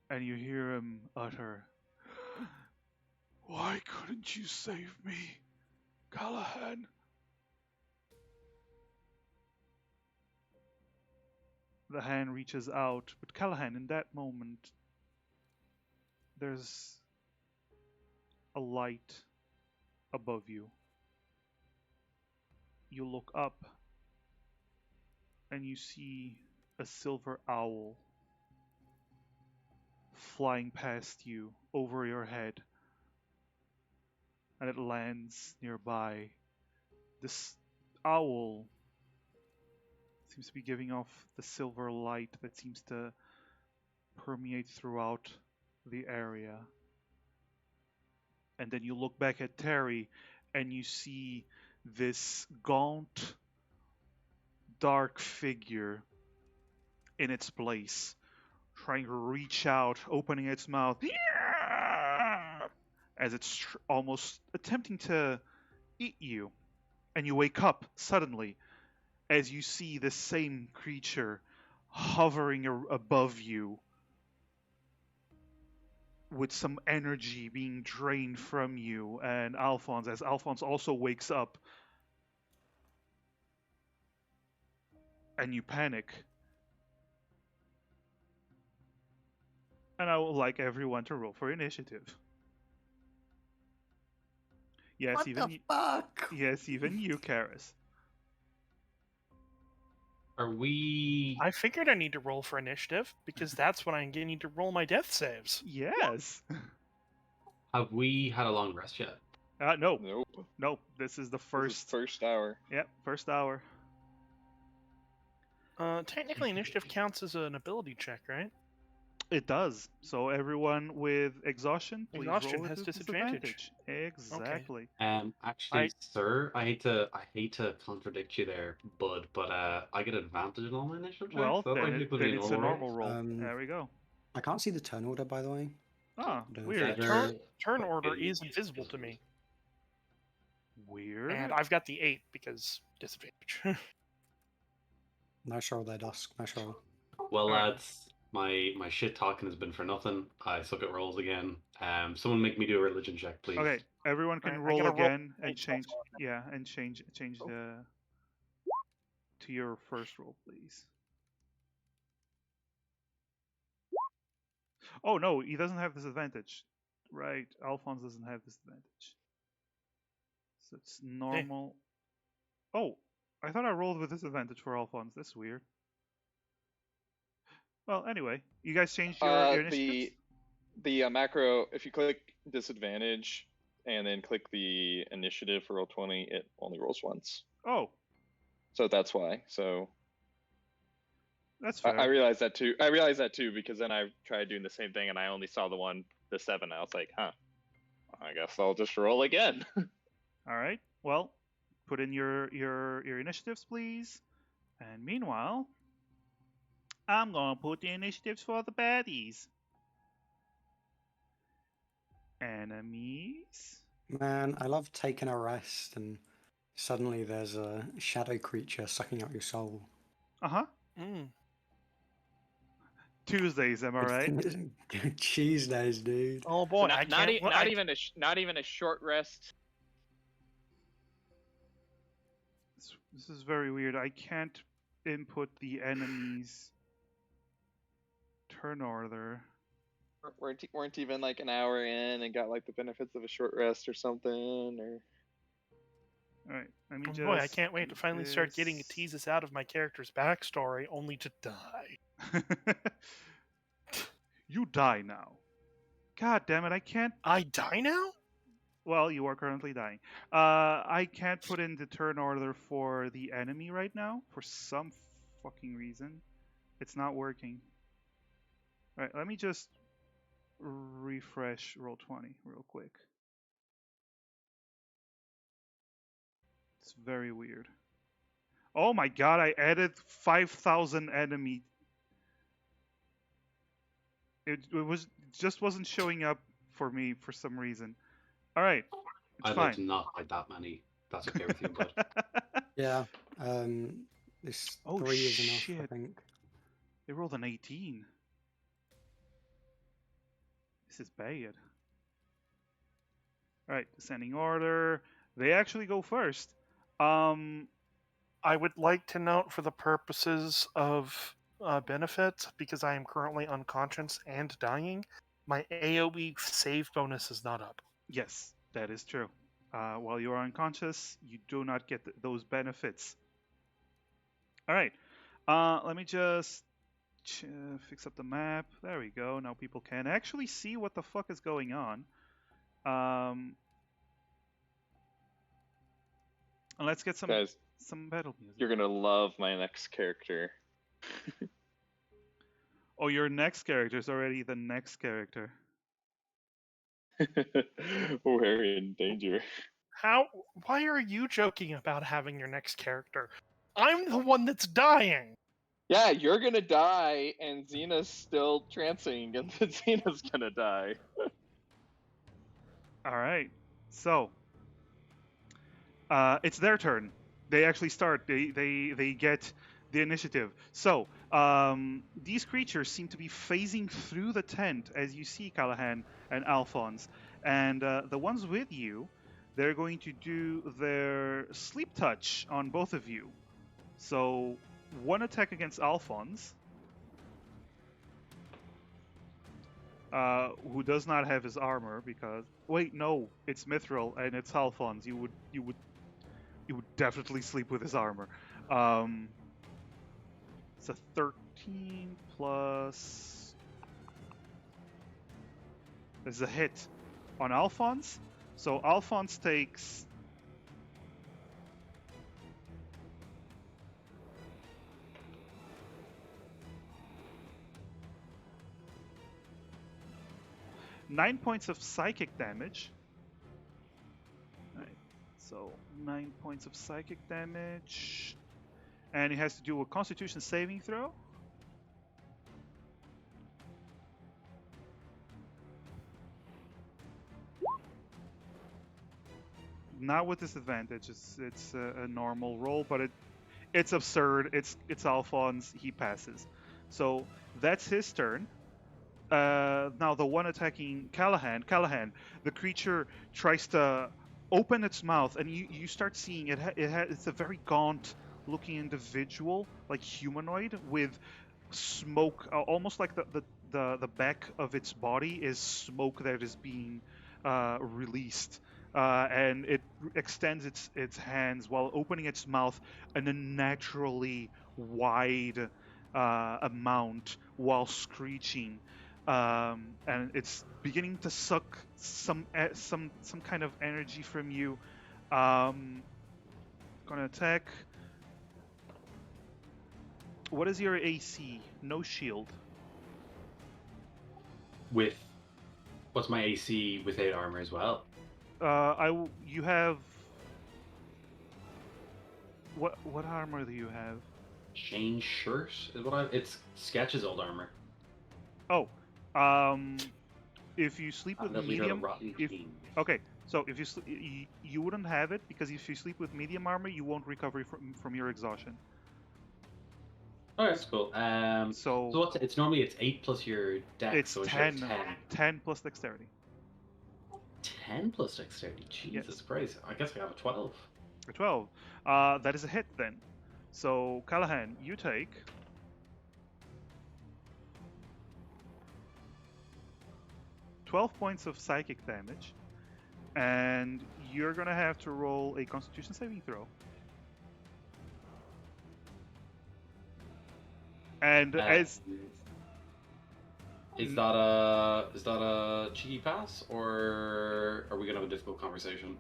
and you hear him utter, "Why couldn't you save me, Callahan?" The hand reaches out, but Callahan, in that moment, there's a light above you. You look up, and you see a silver owl flying past you over your head, and it lands nearby. This owl seems to be giving off the silver light that seems to permeate throughout the area. And then you look back at Terry and you see this gaunt, dark figure in its place, trying to reach out, opening its mouth, as it's almost attempting to eat you. And you wake up suddenly as you see the same creature hovering above you with some energy being drained from you. And Alphonse, as Alphonse also wakes up, and you panic. And I would like everyone to roll for initiative. Yes, What even the fuck? yes, even you, Karis. Are we? I figured I need to roll for initiative because that's when I need to roll my death saves. Yes. Have we had a long rest yet? No, Nope. no. This is the This is first. first hour. Yep, first hour. Technically, initiative counts as an ability check, right? It does. So everyone with exhaustion, please Exhaustion roll with has disadvantage. Exactly. Actually, sir, I hate to contradict you there, bud, but I get advantage in all my initial checks. Well, That's then, actually then pretty it's a normal. normal roll. Um, There we go. I can't see the turn order, by the way. Ah, Don't weird. Better Turn order fucking is invisible to me, Weird. and I've got the 8 because disadvantage. Nice roll there, Dusk. Nice roll. Well, Alright. lads, my shit talking has been for nothing. I suck at rolls again. Someone make me do a religion check, please. Okay, everyone can Alright, I roll gotta roll again and myself change. Yeah, and change Oh. the to your first roll, please. Oh no, he doesn't have disadvantage. Right, Alphonse doesn't have disadvantage. So it's normal. Oh, I thought I rolled with disadvantage for Alphonse. That's weird. Well, anyway, you guys changed your initiatives? The macro, if you click disadvantage and then click the initiative for roll 20, it only rolls once. Oh, So that's why. So that's I fair. realized that too. I realized that too because then I tried doing the same thing and I only saw the 7. I was like, huh. I guess I'll just roll again. All right. Well, put in your initiatives, please. And meanwhile, I'm gonna put the initiatives for the baddies. Enemies. Man, I love taking a rest and suddenly there's a shadow creature sucking out your soul. Uh-huh. Mm. Tuesdays, am I right? Cheese days, dude. Oh So boy, not, I can't. not even a short rest. This is very weird. I can't input the enemies turn order. Weren't even like an hour in and got like the benefits of a short rest or something or. All right, let me Oh just. boy, I can't wait to finally start getting this. to tease us out of my character's backstory, only to die. You die now. God damn it! I can't. I die now? Well, you are currently dying. I can't put in the turn order for the enemy right now for some fucking reason. It's not working. All right, let me just refresh Roll20 real quick. It's very weird. Oh my god, I added 5,000 enemy. It just wasn't showing up for me for some reason. All right, it's I'd fine. like to not fight that many. That's okay with you, bud. Yeah. This Oh 3 is enough, I shit! think. They rolled an 18. This is bad. All right, descending order. They actually go first. I would like to note, for the purposes of benefit, because I am currently unconscious and dying, my AoE save bonus is not up. Yes, that is true. While you are unconscious, you do not get those benefits. All right. Let me just fix up the map. There we go. Now people can actually see what the fuck is going on. And let's get Guys, some battle music. you're gonna love my next character. Oh, your next character is already the next character. We're in danger. Why are you joking about having your next character? I'm the one that's dying! Yeah, you're gonna die, and Xena's still trancing, and then Xena's gonna die. All right. So, it's their turn. They actually start. They get the initiative. So these creatures seem to be phasing through the tent, as you see, Callahan and Alphonse, and the ones with you, they're going to do their sleep touch on both of you. So one attack against Alphonse, who does not have his armor because wait, no, it's Mithril and it's Alphonse. You would definitely sleep with his armor. It's a 13 plus. There's a hit on Alphonse. So Alphonse takes 9 points of psychic damage. Right. So 9 points of psychic damage. And he has to do a Constitution saving throw. Not with disadvantage. It's a normal roll, but it's absurd. It's Alphonse. He passes. So that's his turn. Now the one attacking Callahan, the creature tries to open its mouth, and you start seeing it's a very gaunt looking individual, like humanoid, with smoke, almost like the back of its body is smoke that is being released. And it extends its hands while opening its mouth an unnaturally wide amount while screeching. And it's beginning to suck some kind of energy from you. Gonna attack. What is your AC? No shield. What's my AC with 8 armor as well? You have what armor do you have? Chain shirt is what it's Sketch's old armor. Oh, if you sleep with medium, okay, so if you wouldn't have it because if you sleep with medium armor, you won't recover from your exhaustion. Oh, that's cool. So what's it's normally 8 plus your dex. It's so 10, 10 plus dexterity. 10 plus dexterity. Jesus Christ! I guess I have a 12. A 12. That is a hit then. So Callahan, you take 12 points of psychic damage, and you're gonna have to roll a Constitution saving throw. And as is that a cheeky pass, or are we gonna have a difficult conversation?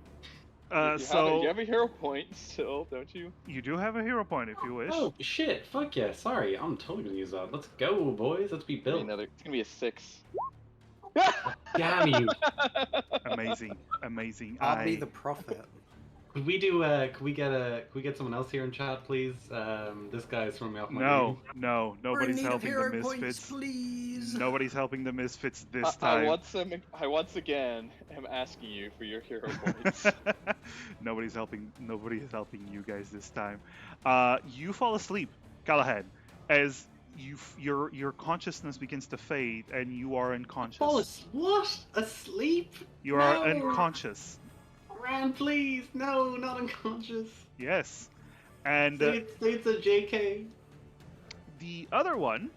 You have a hero point still, don't you? You do have a hero point if you wish. Oh shit! Fuck yeah! Sorry, I'm totally gonna use that. Let's go, boys. Let's be built. It's gonna be a 6. Damn you! Amazing. I'll be the prophet. Could we do? Could we get someone else here in chat, please? This guy's throwing me off my No, game. no, We're in nobody's need of helping the hero points, Misfits. please. Nobody's helping the Misfits this I time. once again am asking you for your hero points. Nobody's helping. Nobody is helping you guys this time. You fall asleep, Callahan, as your consciousness begins to fade, and you are unconscious. What? Asleep? You are No. unconscious. Ran, please. No, not unconscious. Yes, and Say it's a JK. the other one,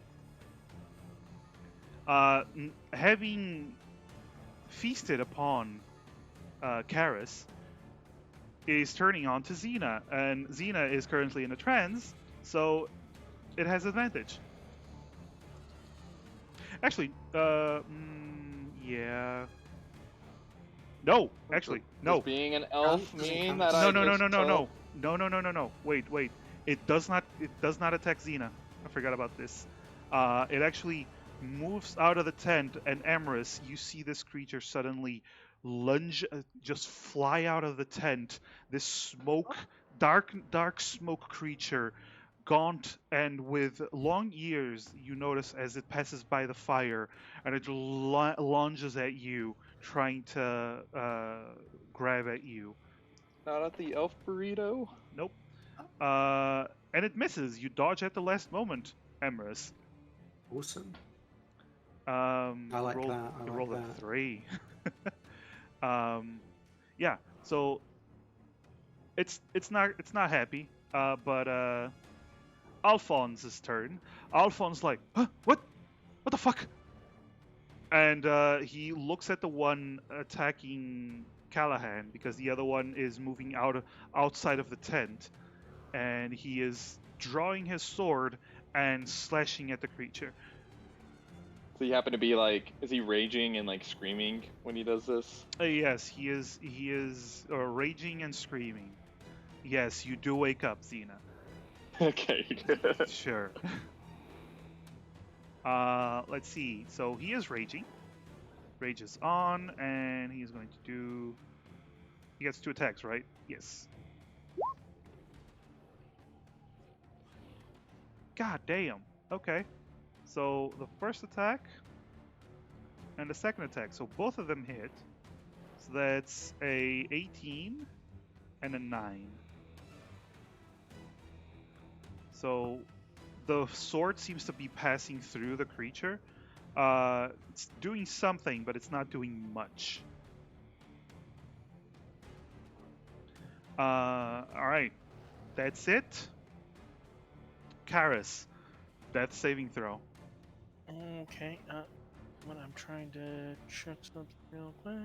having feasted upon Karis, is turning on to Xena, and Xena is currently in a trance, so it has advantage. Actually, yeah. No, actually, no. Does being an elf Doesn't mean count. that I No. just tell- No. Wait. It does not attack Xena. I forgot about this. It actually moves out of the tent, and Amorous, you see this creature suddenly lunge, just fly out of the tent. This smoke, dark smoke creature, gaunt and with long ears. You notice as it passes by the fire, and it lunges at you, trying to grab at you. Not at the elf burrito. Nope. And it misses. You dodge at the last moment, Emrys. Awesome. I like rolled, that, I you like rolled a that. 3. Yeah. So it's not happy. But Alphonse's turn. Alphonse like, huh? What the fuck? And he looks at the one attacking Callahan because the other one is moving outside of the tent, and he is drawing his sword and slashing at the creature. So you happen to be like, is he raging and like screaming when he does this? Yes, he is. He is raging and screaming. Yes, you do wake up, Xena. Okay. Sure. Let's see. So he is raging. Rage is on, and he's going to do. He gets 2 attacks, right? Yes. God damn. Okay. So the first attack and the second attack. So both of them hit. So that's a 18 and a 9. So the sword seems to be passing through the creature. It's doing something, but it's not doing much. Alright. That's it. Karis, death saving throw. Okay, when I'm trying to check something real quick.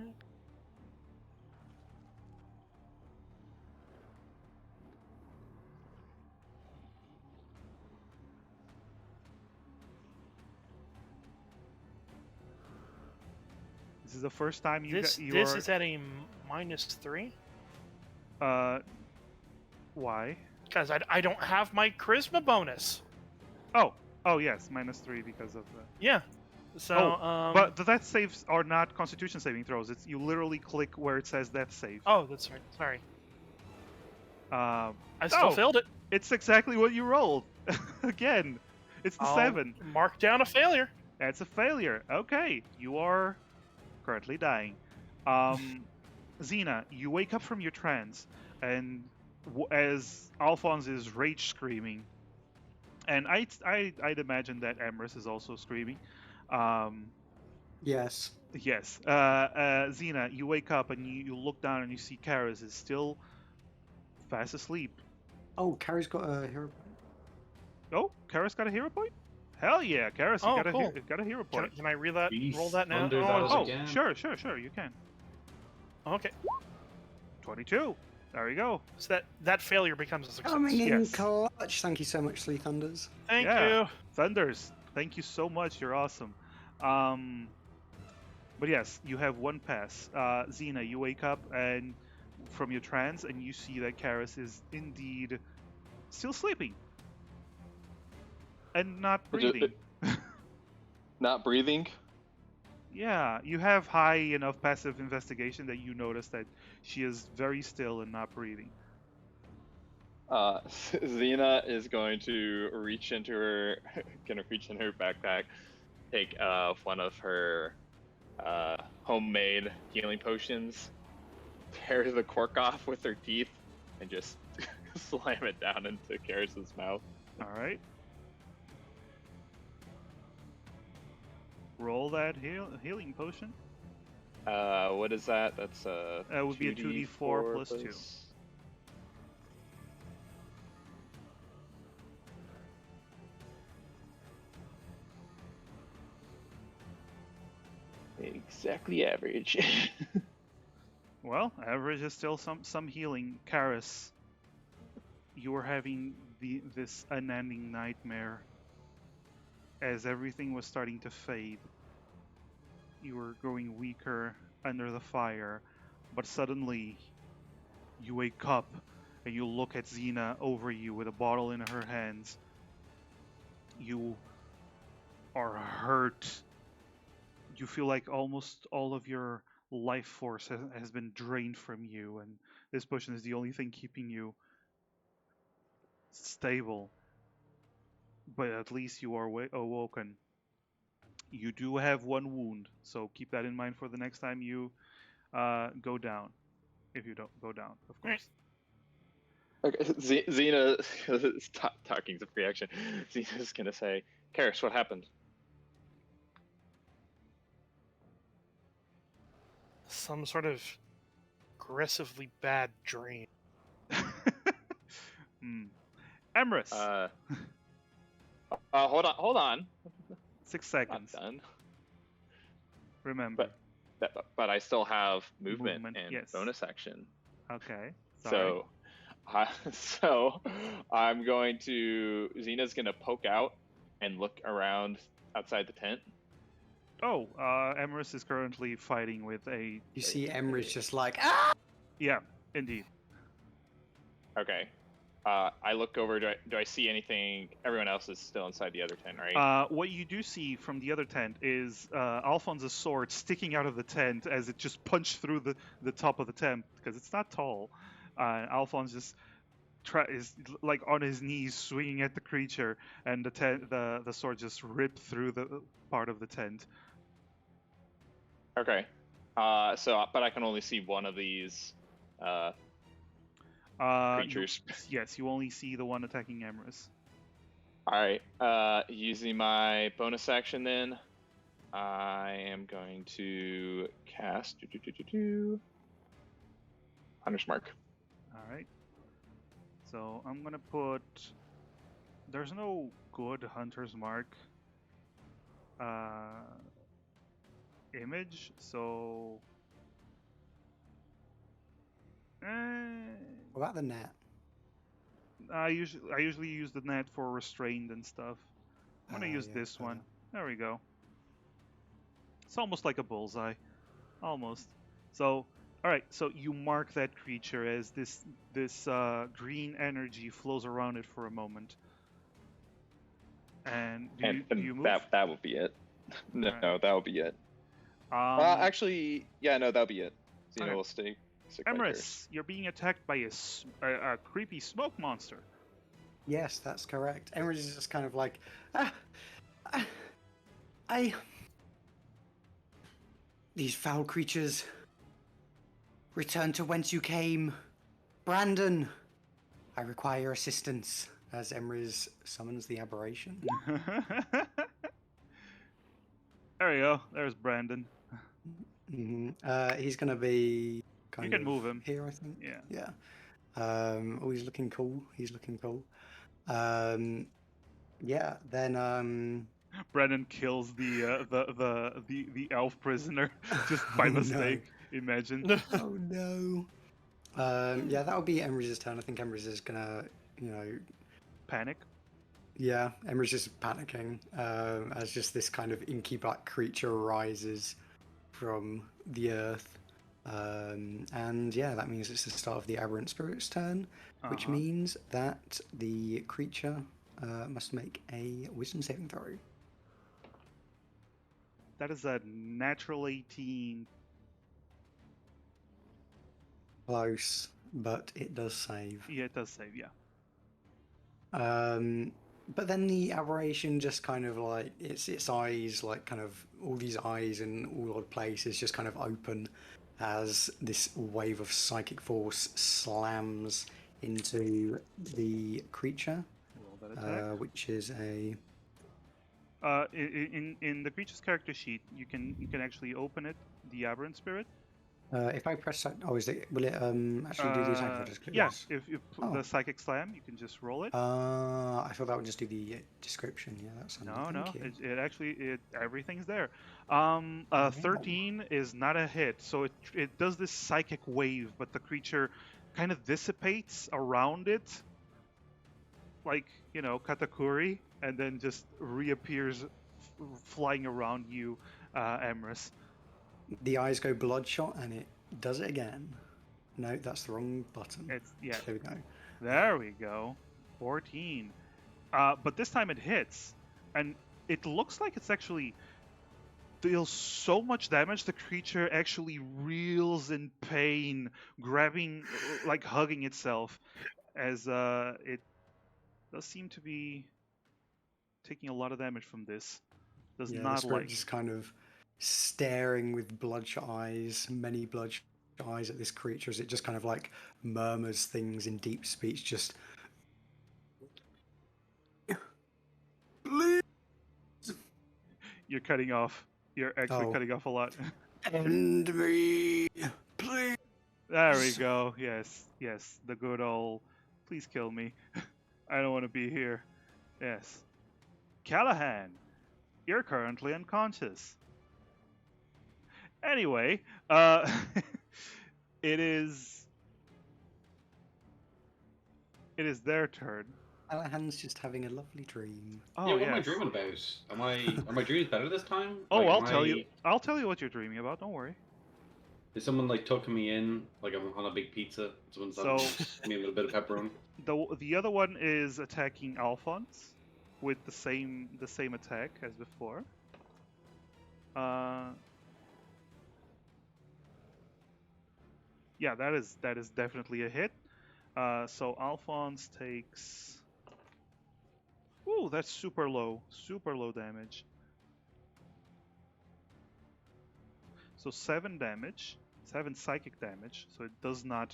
This is the first time This is at a -3 why? because I don't have my charisma bonus. Oh yes, -3 because of the. Yeah, so But the death saves are not Constitution saving throws. It's you literally click where it says death save. oh, that's right. Sorry, I I still failed it. It's exactly what you rolled. Again, it's the I'll 7. mark down a failure. That's a failure. Okay, you are currently dying. Xena, you wake up from your trance, and as Alphonse is rage screaming, and I'd imagine that Amorous is also screaming. Yes. Yes. Xena, you wake up and you look down and you see Karis is still fast asleep. Oh, Carrie's got a hero point. Oh, Karis got a hero point? Hell yeah, Karis, Oh, you got, cool. got a hero point. Can I roll that now? Thunder that Oh, again. sure, you can. Okay, 22. There you go. so that failure becomes a success. Coming in Yes. clutch. Thank you so much, Sleep Thunders. Thank Yeah. you. Thunders, thank you so much. You're awesome. But yes, you have 1 pass. Xena, you wake up and from your trance and you see that Karis is indeed still sleeping and not breathing. Not breathing. Yeah, you have high enough passive investigation that you notice that she is very still and not breathing. Xena is going to reach into her, backpack, take one of her homemade healing potions, tear the cork off with her teeth, and just slam it down into Karis's mouth. All right. Roll that healing potion. What is that? That's That would be a 2d4 plus 2. Exactly average. Well, average is still some healing. Karis, you were having this unending nightmare. As everything was starting to fade, you were growing weaker under the fire, but suddenly you wake up and you look at Xena over you with a bottle in her hands. You are hurt. You feel like almost all of your life force has been drained from you, and this potion is the only thing keeping you stable. But at least you are awoken. You do have one wound, so keep that in mind for the next time you go down. If you don't go down, of Right. course. Okay, Xena is talking to reaction. Xena's gonna say, Karis, what happened? Some sort of aggressively bad dream. Emrys, Hold on. 6 Not seconds. done. Remember. But I still have movement, and yes. bonus action. Okay. Sorry. So I'm going to. Xena's gonna poke out and look around outside the tent. Oh, Emrys is currently fighting with a. You see Emrys just like, ah! Yeah, indeed. Okay. I look over. Do I see anything? Everyone else is still inside the other tent, right? What you do see from the other tent is Alphonse's sword sticking out of the tent as it just punched through the top of the tent because it's not tall. Alphonse just is like on his knees swinging at the creature, and the sword just ripped through the part of the tent. Okay. But I can only see one of these creatures. Yes, you only see the one attacking Emrys. All right. Using my bonus action, then I am going to cast Hunter's Mark. All right. So I'm gonna put. There's no good Hunter's Mark image, so. What about the net? I usually use the net for restrained and stuff. I'm gonna use Yeah, this fair one. enough. There we go. It's almost like a bullseye, almost. So, all right. So you mark that creature as this green energy flows around it for a moment. And do you move? That will be it. No, Alright. that will be it. Actually, yeah, no, that'll be it. Xena Okay. will stick right here. Emrys, you're being attacked by a creepy smoke monster. Yes, that's correct. Emrys is just kind of like, these foul creatures. Return to whence you came. Brandon, I require your assistance. As Emrys summons the aberration. There we go. There's Brandon. He's gonna be kind You can of move him. here, I think. Yeah. Yeah. He's looking cool. Yeah. Then Brandon kills the elf prisoner just by Oh, no. mistake. Imagine. Oh no. Yeah, that'll be Emrys' turn. I think Emrys is gonna, Panic. yeah, Emrys is panicking as just this kind of inky black creature rises from the earth. And yeah, that means it's the start of the aberrant spirit's turn, which Uh-huh. means that the creature must make a wisdom saving throw. That is a natural 18. Close, but it does save. Yeah, it does save, yeah. But then the aberration just kind of like its eyes, like kind of all these eyes in all odd places, just kind of open as this wave of psychic force slams into the creature, Roll that attack. which is a In the creature's character sheet, you can actually open it, the aberrant spirit. if I press that, oh, is it? Will it actually do the attack if I just click Yeah, this? if Oh. the psychic slam, you can just roll it. I thought that would just do the description. Yeah, that's handy. No, Thank you. it actually everything's there. Wow. 13 is not a hit, so it does this psychic wave, but the creature kind of dissipates around it, like katakuri, and then just reappears, flying around you, Emrys. The eyes go bloodshot, and it does it again. No, that's the wrong button. Yeah. There we go. There we go. 14. But this time it hits, and it looks like it's actually deals so much damage. The creature actually reels in pain, grabbing, like hugging itself, as it does seem to be taking a lot of damage from this. Does Yeah, the not spirit like. just kind of staring with bloodshot eyes, many bloodshot eyes at this creature as it just kind of like murmurs things in deep speech, just. Please. You're cutting off. You're actually cutting off a lot. End me, please. There we go. Yes. The good old, please kill me. I don't want to be here. Yes. Callahan, you're currently unconscious. Anyway, it is their turn. Callahan's just having a lovely dream. Oh, yeah, what am I yes. dreaming about? Are my dreams better this time? Oh, Like, I'll am tell I- you. I'll tell you what you're dreaming about. Don't worry. Is someone like tucking me in, like I'm on a big pizza? Someone's So- me with a bit of pepperoni. The other one is attacking Alphonse with the same attack as before. Yeah, that is definitely a hit. So Alphonse takes. Ooh, that's super low damage. So 7 damage, 7 psychic damage. So it does not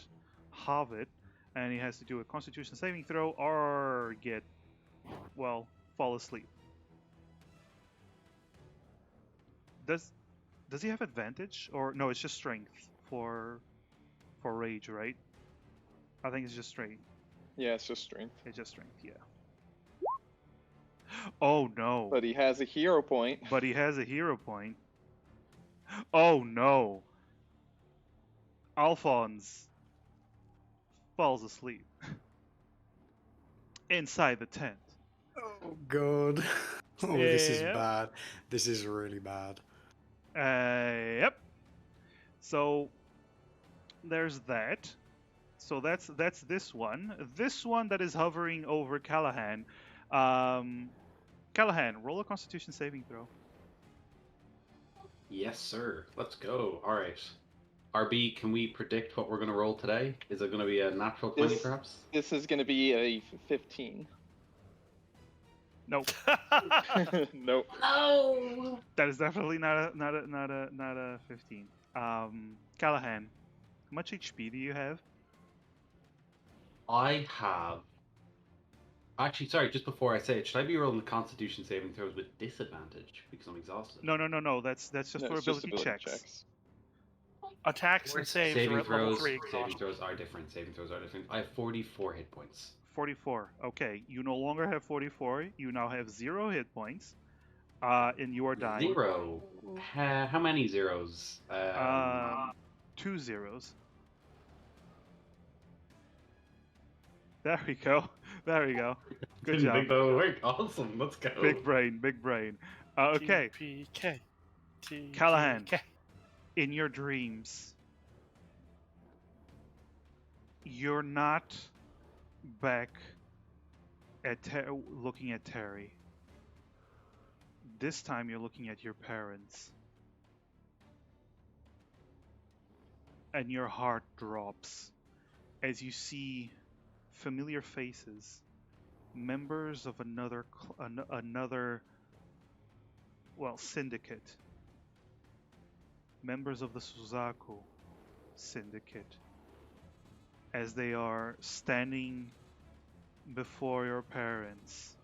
halve it, and he has to do a Constitution saving throw or fall asleep. Does he have advantage, or no? It's just strength for rage, right? I think it's just strength. Yeah, it's just strength. It's just strength, yeah. Oh no! But he has a hero point. But he has a hero point. Oh no! Alphonse falls asleep inside the tent. Oh god. Oh, this is Yep. bad. This is really bad. Yep. So there's that. So that's this one. This one that is hovering over Callahan. Callahan, roll a Constitution saving throw. Yes, sir. Let's go. All right. RB, can we predict what we're going to roll today? Is it going to be a natural 20, perhaps? This is going to be a 15. Nope. Nope. Oh. That is definitely not a 15. Callahan, how much HP do you have? I have. Actually, sorry, just before I say it, should I be rolling the Constitution saving throws with disadvantage because I'm exhausted? No. That's just No, for it's just ability checks. Attacks and saves are Saving at level throws, 3 saving exhaustion. throws are different. Saving throws are different. I have 44 hit points. 44. Okay, you no longer have 44. You now have 0 hit points. And you are dying. 0. How many zeros? 2 zeros. There we go. There we go. Good Didn't job. think that would work. Awesome. Let's go. Big brain. Okay, TPK. Callahan. TPK. in your dreams, you're not back at looking at Terry. This time you're looking at your parents. And your heart drops as you see familiar faces, members of another syndicate, members of the Suzaku syndicate, as they are standing before your parents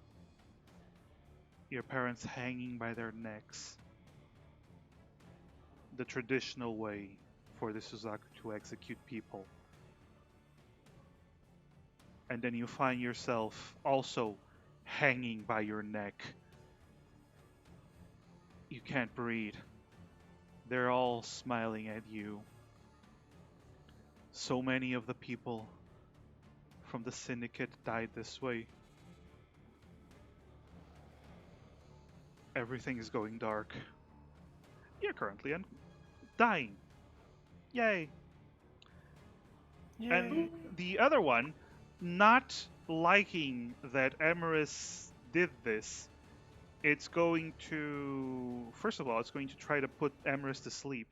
hanging by their necks, the traditional way for the Suzaku to execute people. And then you find yourself also hanging by your neck. You can't breathe. They're all smiling at you. So many of the people from the syndicate died this way. Everything is going dark. You're currently dying. Yay. Yay. And the other one, not liking that Emerus did this, it's going to, first of all, it's going to try to put Emerus to sleep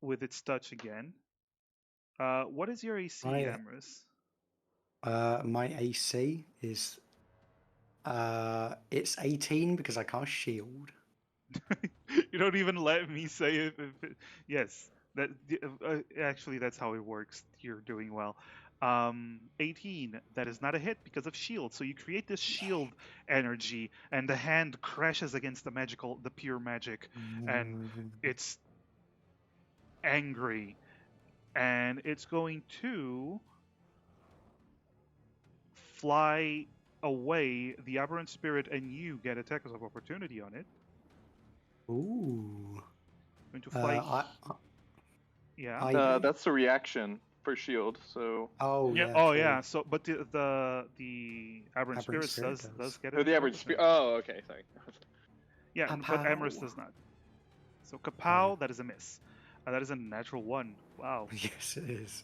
with its touch again. What is your AC, Emerus? My AC is it's 18 because I cast shield. You don't even let me say it. Yes, actually that's how it works. You're doing well. 18. That is not a hit because of shield. So you create this shield energy, and the hand crashes against the pure magic, and it's angry, and it's going to fly away. The aberrant spirit and you get attacks of opportunity on it. Ooh. Going to fly. Yeah. That's the reaction for shield. So. Oh Yep. yeah. Oh true. yeah. So, but the aberrant spirits does get it. Oh, the average spirit. Oh, okay. Sorry. Yeah, but Emerus does not. So Kapow, that is a miss. That is a natural 1. Wow. Yes, it is.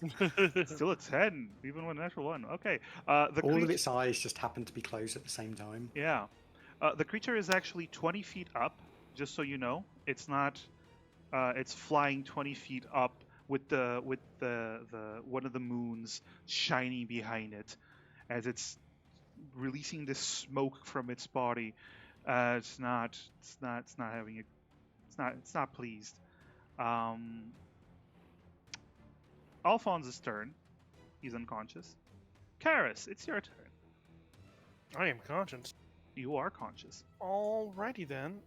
Still a 10, even with a natural 1. Okay. All of its eyes just happen to be closed at the same time. Yeah. The creature is actually 20 feet up, just so you know. It's not. It's flying 20 feet up with the one of the moons shining behind it, as it's releasing this smoke from its body. It's not having it. It's not pleased. Alphonse's turn. He's unconscious. Karis, it's your turn. I am conscious. You are conscious. Alrighty then.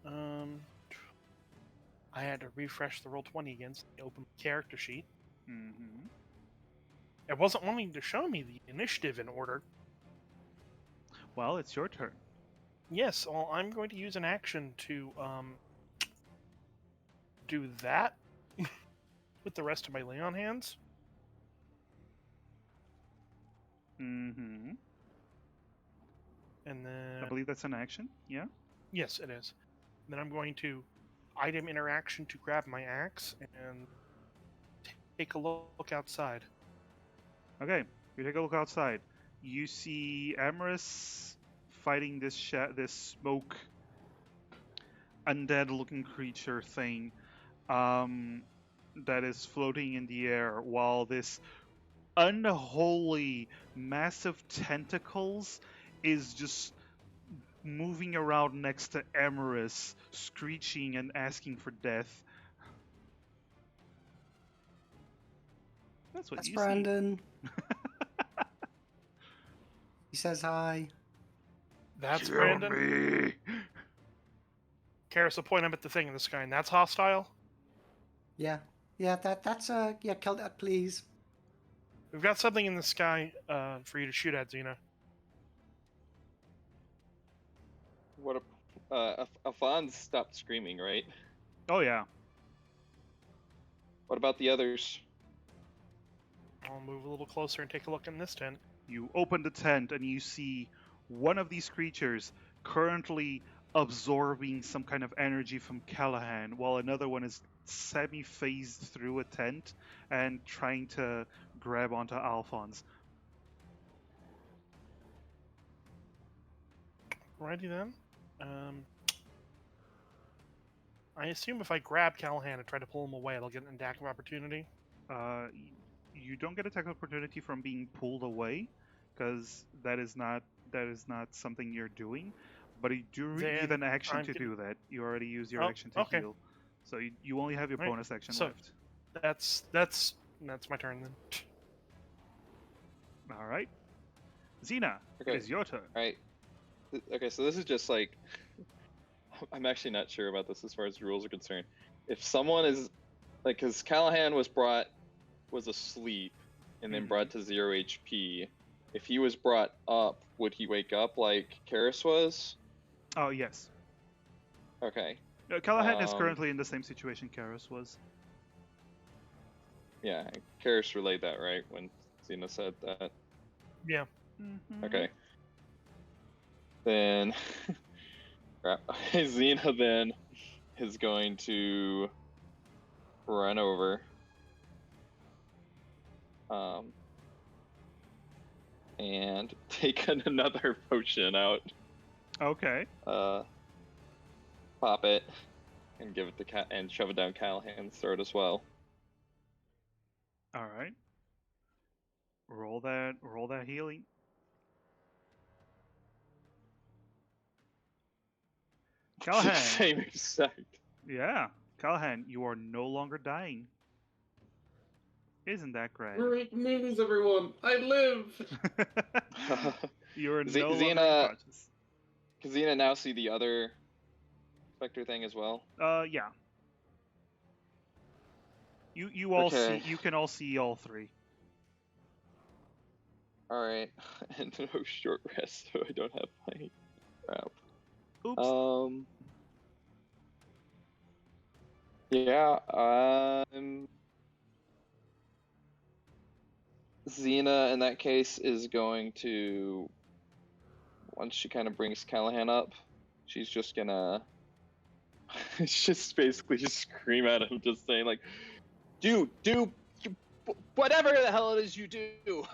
I had to refresh the Roll20 against the open character sheet. Mm-hmm. It wasn't wanting to show me the initiative in order. Well, it's your turn. Yes, well, I'm going to use an action to do that with the rest of my lay on hands. Mm-hmm. And then I believe that's an action. Yeah. yes, it is. And then I'm going to item interaction to grab my axe and take a look outside. Okay. You take a look outside. You see Amorous fighting this smoke undead-looking creature thing that is floating in the air, while this unholy, massive tentacles is just moving around next to Amorous, screeching and asking for death. That's what That's you Brandon. He says hi. That's Kill Brandon. me. Karis will point up at the thing in the sky, and that's hostile. Yeah. That's kill that please. We've got something in the sky for you to shoot at, Xena. What a Alphonse stopped screaming, right? Oh yeah. What about the others? I'll move a little closer and take a look in this tent. You open the tent and you see one of these creatures currently absorbing some kind of energy from Callahan, while another one is semi-phased through a tent and trying to grab onto Alphonse. Righty then. I assume if I grab Callahan and try to pull him away, I'll get an attack of opportunity. You don't get attack opportunity from being pulled away, because that is not something you're doing. But you do need Then an action I'm to gonna- do that. You already used your Oh, action to okay. heal, so you only have your Right, bonus action so- left. That's my turn then. All right, Xena, Okay. it is your turn. Right. Okay, so this is just like I'm actually not sure about this as far as the rules are concerned. If someone is like, because Callahan was asleep and then Mhm. brought to 0 HP. If he was brought up, would he wake up like Karis was? Oh yes, Okay. Callahan is Um, currently in the same situation Karis was. Yeah, Karis relayed that right when Xena said that. Yeah. Mhm. Okay. Then Xena then is going to run over. And take another potion out. Okay. Pop it, and give it to and shove it down Callahan's throat as well. All right. Roll that healing. Callahan. Same exact. Yeah, Callahan, you are no longer dying. Isn't that great? Great news, everyone! I live! You are Z- no longer Xena- unconscious. Can Xena now see the other Spectre thing as well? Yeah. You all Okay. see. You can all see all three. All right, and no short rest, so I don't have my crap. Oops. Yeah. Xena in that case is going to, once she kind of brings Callahan up, she's just gonna just basically just scream at him, just saying like, do whatever the hell it is you do.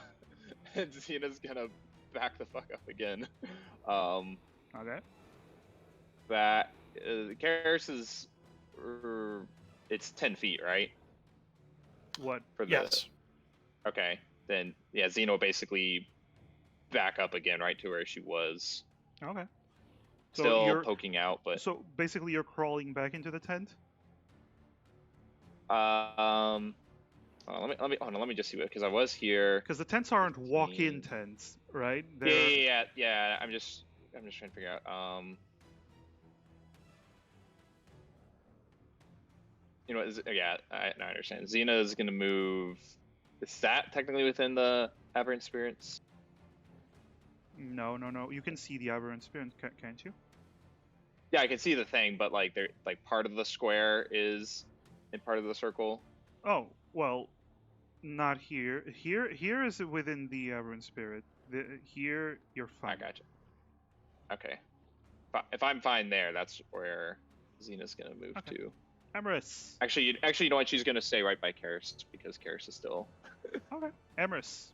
And Xena's gonna back the fuck up again. Okay. That Karis is it's 10 feet, right? What? For the Yes. Okay, then yeah, Xena will basically back up again, right to where she was. Okay. So Still you're poking out, but so basically you're crawling back into the tent. let me just see what, because I was here. Because the tents aren't walk-in 15. tents, right? Yeah. I'm just trying to figure out. You know what? I understand. Xena is gonna move. Is that technically within the aberrant spirits? No. You can see the aberrant spirit, can't you? Yeah, I can see the thing, but like they're like part of the square is in part of the circle. Oh well, not here. Here is within the aberrant spirit. Here you're I fine. gotcha. Okay. If I'm fine there, that's where Xena's gonna move Okay. to. Emerus. Actually, you know what? She's gonna stay right by Karis because Karis is still. Okay. Emerus.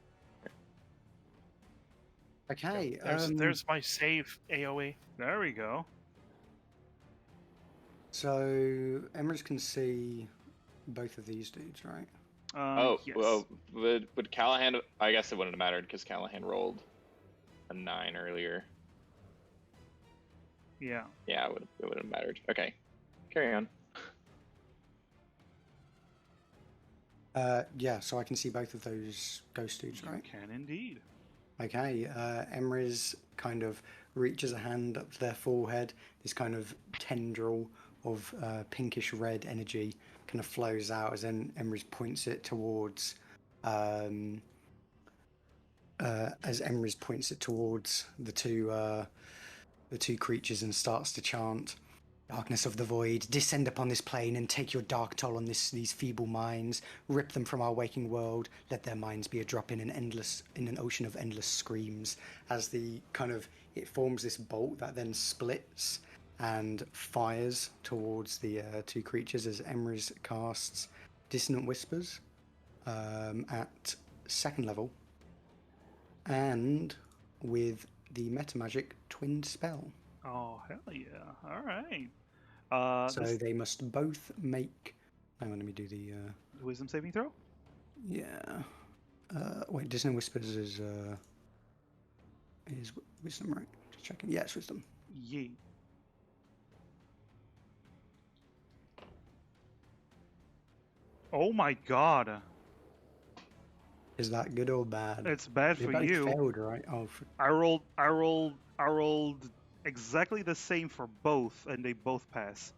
Okay. There's my save AOE. There we go. So Emrys can see both of these dudes, right? Yes. Well, would Callahan? I guess it wouldn't have mattered because Callahan rolled a 9 earlier. Yeah. Yeah, it would have mattered. Okay, carry on. Yeah, so I can see both of those ghost dudes, You right? can indeed. Okay, Emrys kind of reaches a hand up to their forehead. This kind of tendril of pinkish red energy kind of flows out as then Emrys points it towards the two creatures and starts to chant, "Darkness of the void, descend upon this plane and take your dark toll on these feeble minds. Rip them from our waking world. Let their minds be a drop in an ocean of endless screams." As it forms this bolt that then splits and fires towards the two creatures as Emrys casts Dissonant Whispers at 2nd level, and with the Metamagic Twinned Spell. Oh hell yeah! All right. So This they must both make. Hang on, let me do the. wisdom saving throw. Yeah. Wait, Disney Whispers is wisdom, right? Just checking. Yeah, it's wisdom. Yee. Oh my god. Is that good or bad? It's bad They for both you. failed, right? Oh, I rolled exactly the same for both, and they both pass.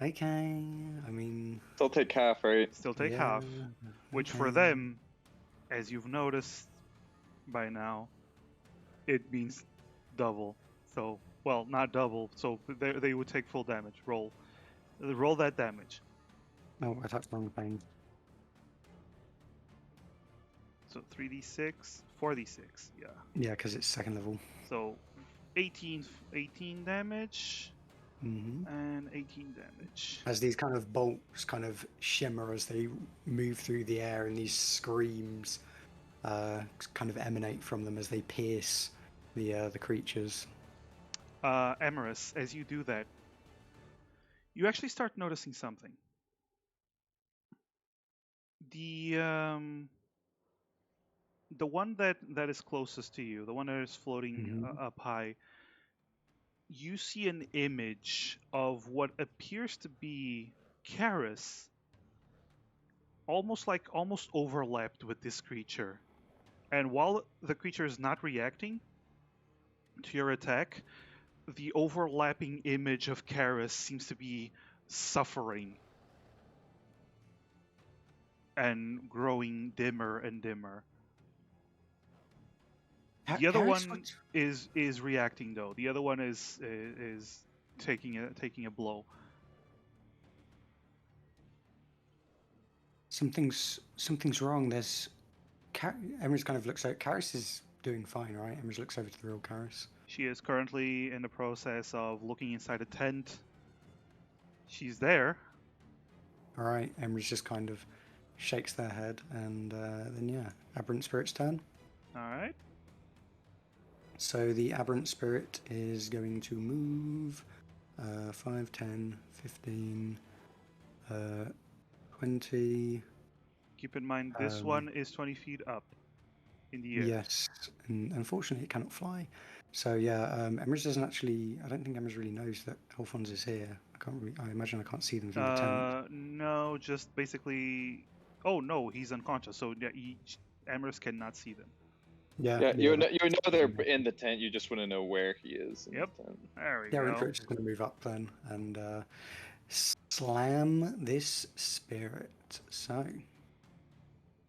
okay. I mean, Still take half, right? Still take yeah, half, which for okay. them, as you've noticed by now, it means double. So, well, not double. So they would take full damage. Roll that damage. Oh, I touched the wrong thing. So 3d6, 4d6. Yeah. Yeah, because it's second level. So 18 damage hmm and 18 damage. As these kind of bolts kind of shimmer as they move through the air, and these screams kind of emanate from them as they pierce the creatures. Emerus, as you do that, you actually start noticing something. The one that is closest to you, the one that is floating Mhm. up high, you see an image of what appears to be Karis, almost overlapped with this creature. And while the creature is not reacting to your attack, the overlapping image of Karis seems to be suffering and growing dimmer and dimmer. The other Karis one is reacting though. The other one is taking a blow. Something's wrong. There's Emrys kind of looks out. Karis is doing fine, right? Emrys looks over to the real Karis. She is currently in the process of looking inside a tent. She's there. All right, Emrys just kind of shakes their head, and then yeah, Aberrant Spirit's turn. All right. So the Aberrant Spirit is going to move 5, 10, 15, 20. Keep in mind this one is 20 feet up in the air. Yes, and unfortunately it cannot fly. So yeah, Emrys doesn't actually. I don't think Emrys really knows that Alphonse is here. I imagine I can't see them through the tent. No, just basically. Oh no, he's unconscious. So yeah, Amherst cannot see them. Yeah, you know they're in the tent. You just want to know where he is. In Yep. The tent. There we Yeah, go. Spirit's just going to move up then and slam this spirit. So,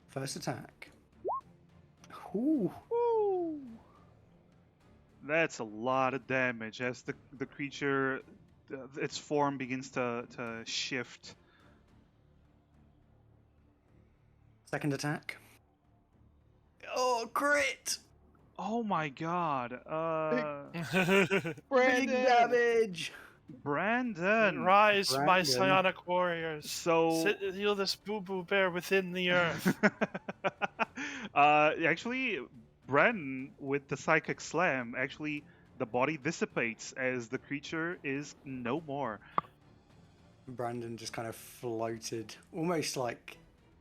first attack. Ooh. Woo! That's a lot of damage as the creature, its form begins to shift. Second attack. Oh, crit! Oh my god. Big damage! Brandon. Rise, my Brandon. psionic warriors. So Heal this boo-boo bear within the earth. actually, Brandon with the psychic slam, actually the body dissipates as the creature is no more. Brandon just kind of floated, almost like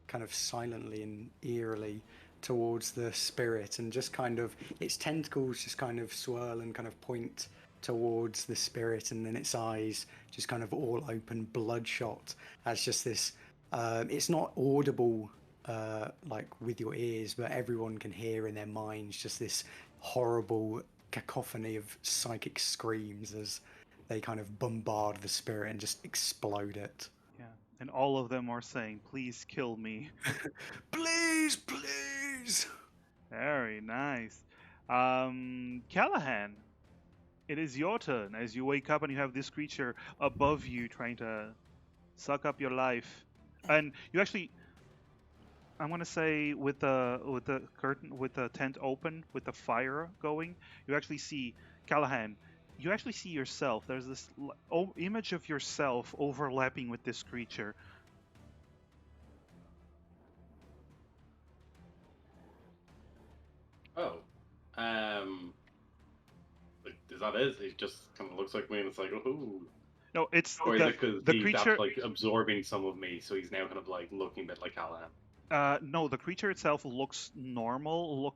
kind of silently and eerily towards the spirit, and just kind of its tentacles just kind of swirl and kind of point towards the spirit, and then its eyes just kind of all open, bloodshot, as just this it's not audible like with your ears, but everyone can hear in their minds just this horrible cacophony of psychic screams as they kind of bombard the spirit and just explode it. Yeah, and all of them are saying, "Please kill me." Please, please. Very nice. Callahan, it is your turn as you wake up and you have this creature above you trying to suck up your life, and you actually. I'm gonna say with the curtain, with the tent open, with the fire going, you actually see Callahan. You actually see yourself. There's this image of yourself overlapping with this creature. Oh, like, is that is. He just kind of looks like me, and it's like, ooh. No, it's Or is it because the he's creature. like absorbing some of me, so he's now kind of like looking a bit like Callahan? No, the creature itself looks normal.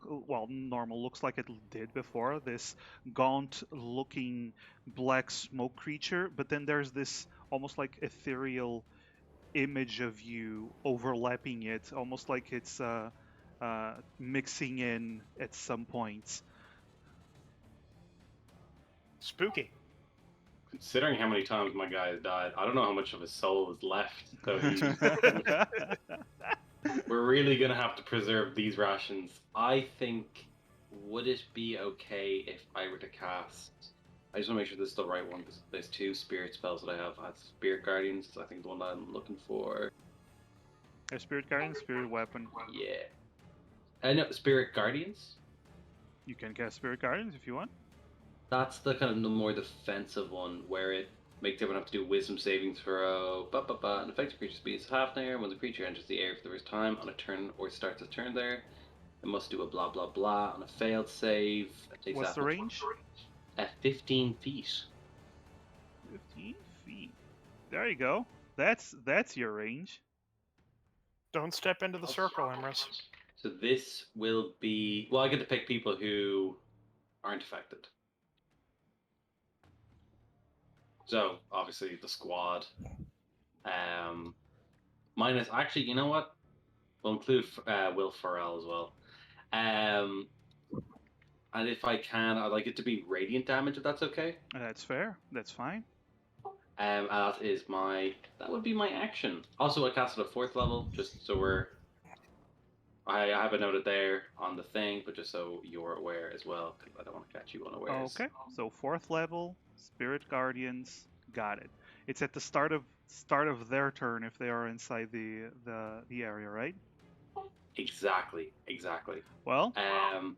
Normal looks like it did before. This gaunt-looking black smoke creature, but then there's this almost like ethereal image of you overlapping it, almost like it's mixing in at some points. Spooky. Considering how many times my guy has died, I don't know how much of his soul is left. So we're really gonna have to preserve these rations. I think. Would it be okay if I were to cast? I just want to make sure this is the right one because there's 2 spirit spells that I have. I have Spirit Guardians. I think the one that I'm looking for. A spirit guardian, spirit weapon. Yeah. No, Spirit Guardians. You can cast spirit guardians if you want. That's the kind of the more defensive one where it makes everyone have to do Wisdom saving throw. An effective creature speed is half an hour. When the creature enters the area for the first time on a turn or starts a turn there, it must do a blah blah blah on a failed save. It takes What's the range? At 15 feet. 15 feet. There you go. That's your range. Don't step into the circle, Emrys. So this will be... Well, I get to pick people who aren't affected. So, obviously, the squad. Minus... Actually, you know what? We'll include Will Ferrell as well. And if I can, I'd like it to be radiant damage, if that's okay. That's fair. That's fine. That would be my action. Also, I cast it at 4th level, just so we're... I have it noted there on the thing, but just so you're aware as well, because I don't want to catch you unawares. Okay. So 4th level, Spirit Guardians, got it. It's at the start of their turn if they are inside the area, right? Exactly. Well,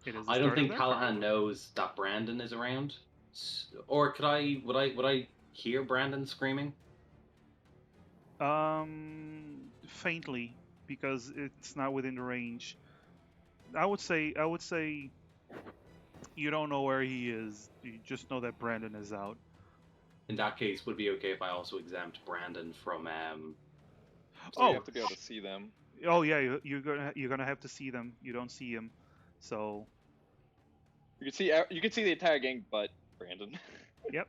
it is the I don't start think of their turn. Callahan knows that Brandon is around, or would I hear Brandon screaming? Faintly, because it's not within the range. I would say you don't know where he is. You just know that Brandon is out. In that case, would it be okay if I also exempt Brandon from So you have to be able to see them. Oh yeah, you're gonna have to see them. You don't see him, so You can see the entire gang, but Brandon. yep.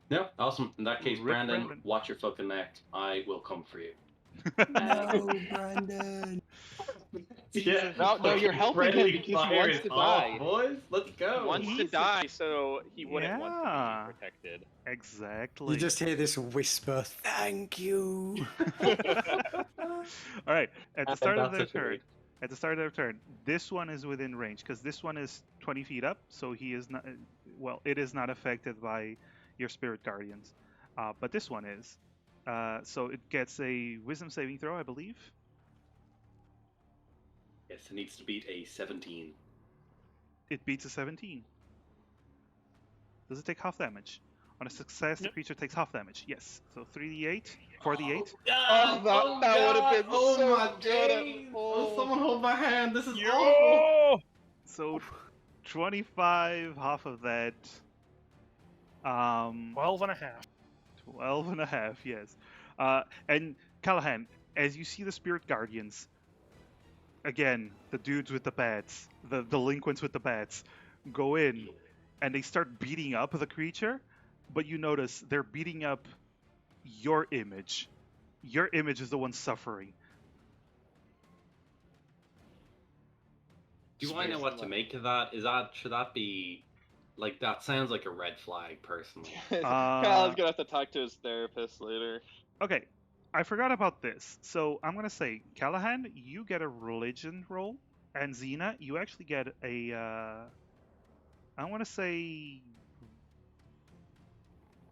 No, awesome. In that case, Rip Brandon, Brandon. watch your fucking neck. I will come for you. No, Brandon. Yeah. No, you're helping him because he Fire wants is to off, die. boys. Let's He go. wants to die, so he wouldn't want to Yeah. be protected. Exactly. You just hear this whisper, "Thank you." All right. At the start of That's their it for me. turn. At the start of their turn, this one is within range because this one is 20 feet up, so he is not. Well, it is not affected by your spirit guardians, but this one is. So it gets a wisdom saving throw, I believe. Yes, it needs to beat a 17. It beats a 17. Does it take half damage? On a success, the Yep. creature takes half damage. Yes. So 3d8, 4d8. Oh, that would have been Oh so my good. days! Oh. Someone hold my hand. This is awful. Yo! So 25, half of that. 12 and a half. 12 and a half, yes. And Callahan, as you see the spirit guardians, again, the dudes with the bats, the delinquents with the bats, go in and they start beating up the creature, but you notice they're beating up your image. Your image is the one suffering. Do I know what to make of that? Should that be like that? Sounds like a red flag, personally. Kyle's gonna have to talk to his therapist later. Okay, I forgot about this. So I'm gonna say, Callahan, you get a religion roll, and Xena, you actually get a. I want to say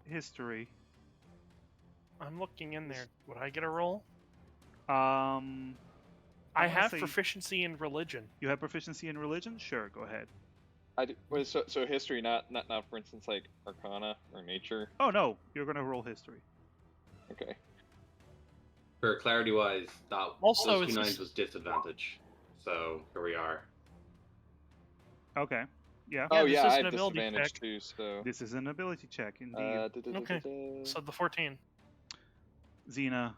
history. I'm looking in there. Would I get a roll? I I wanna have say- proficiency in religion. You have proficiency in religion? Sure, go ahead. I do, wait, so history, not for instance like Arcana or Nature. Oh no, you're gonna roll history. Okay. For clarity wise, that Also, those it's 2 just- 9s was disadvantage. So here we are. Okay. Yeah. Yeah, Oh this yeah, is I an have ability disadvantage check. too. So. This is an ability check, indeed. Okay. So the 14. Xena,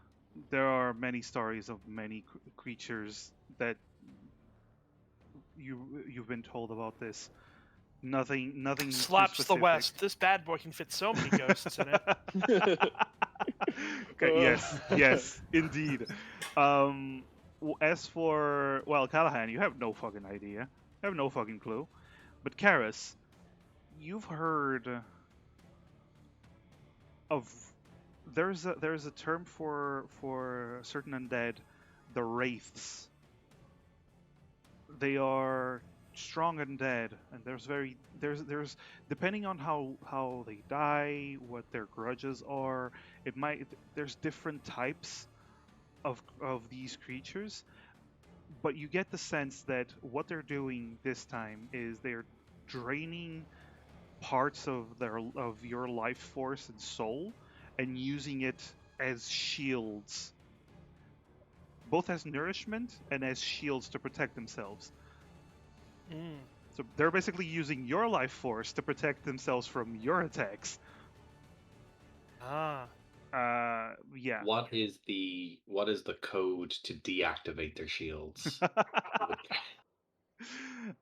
there are many stories of many creatures that you've been told about this. Nothing too Slaps the specific. West. This bad boy can fit so many ghosts in it. Okay, yes, indeed. As for Callahan, you have no fucking idea. You have no fucking clue. But Karis, you've heard of there's a term for certain undead, the wraiths. They are strong undead, and there's depending on how they die, what their grudges are. There's different types of these creatures, but you get the sense that what they're doing this time is they're draining parts of your life force and soul and using it as shields, both as nourishment and as shields to protect themselves. Mm. So they're basically using your life force to protect themselves from your attacks. Ah. Yeah. What is the code to deactivate their shields?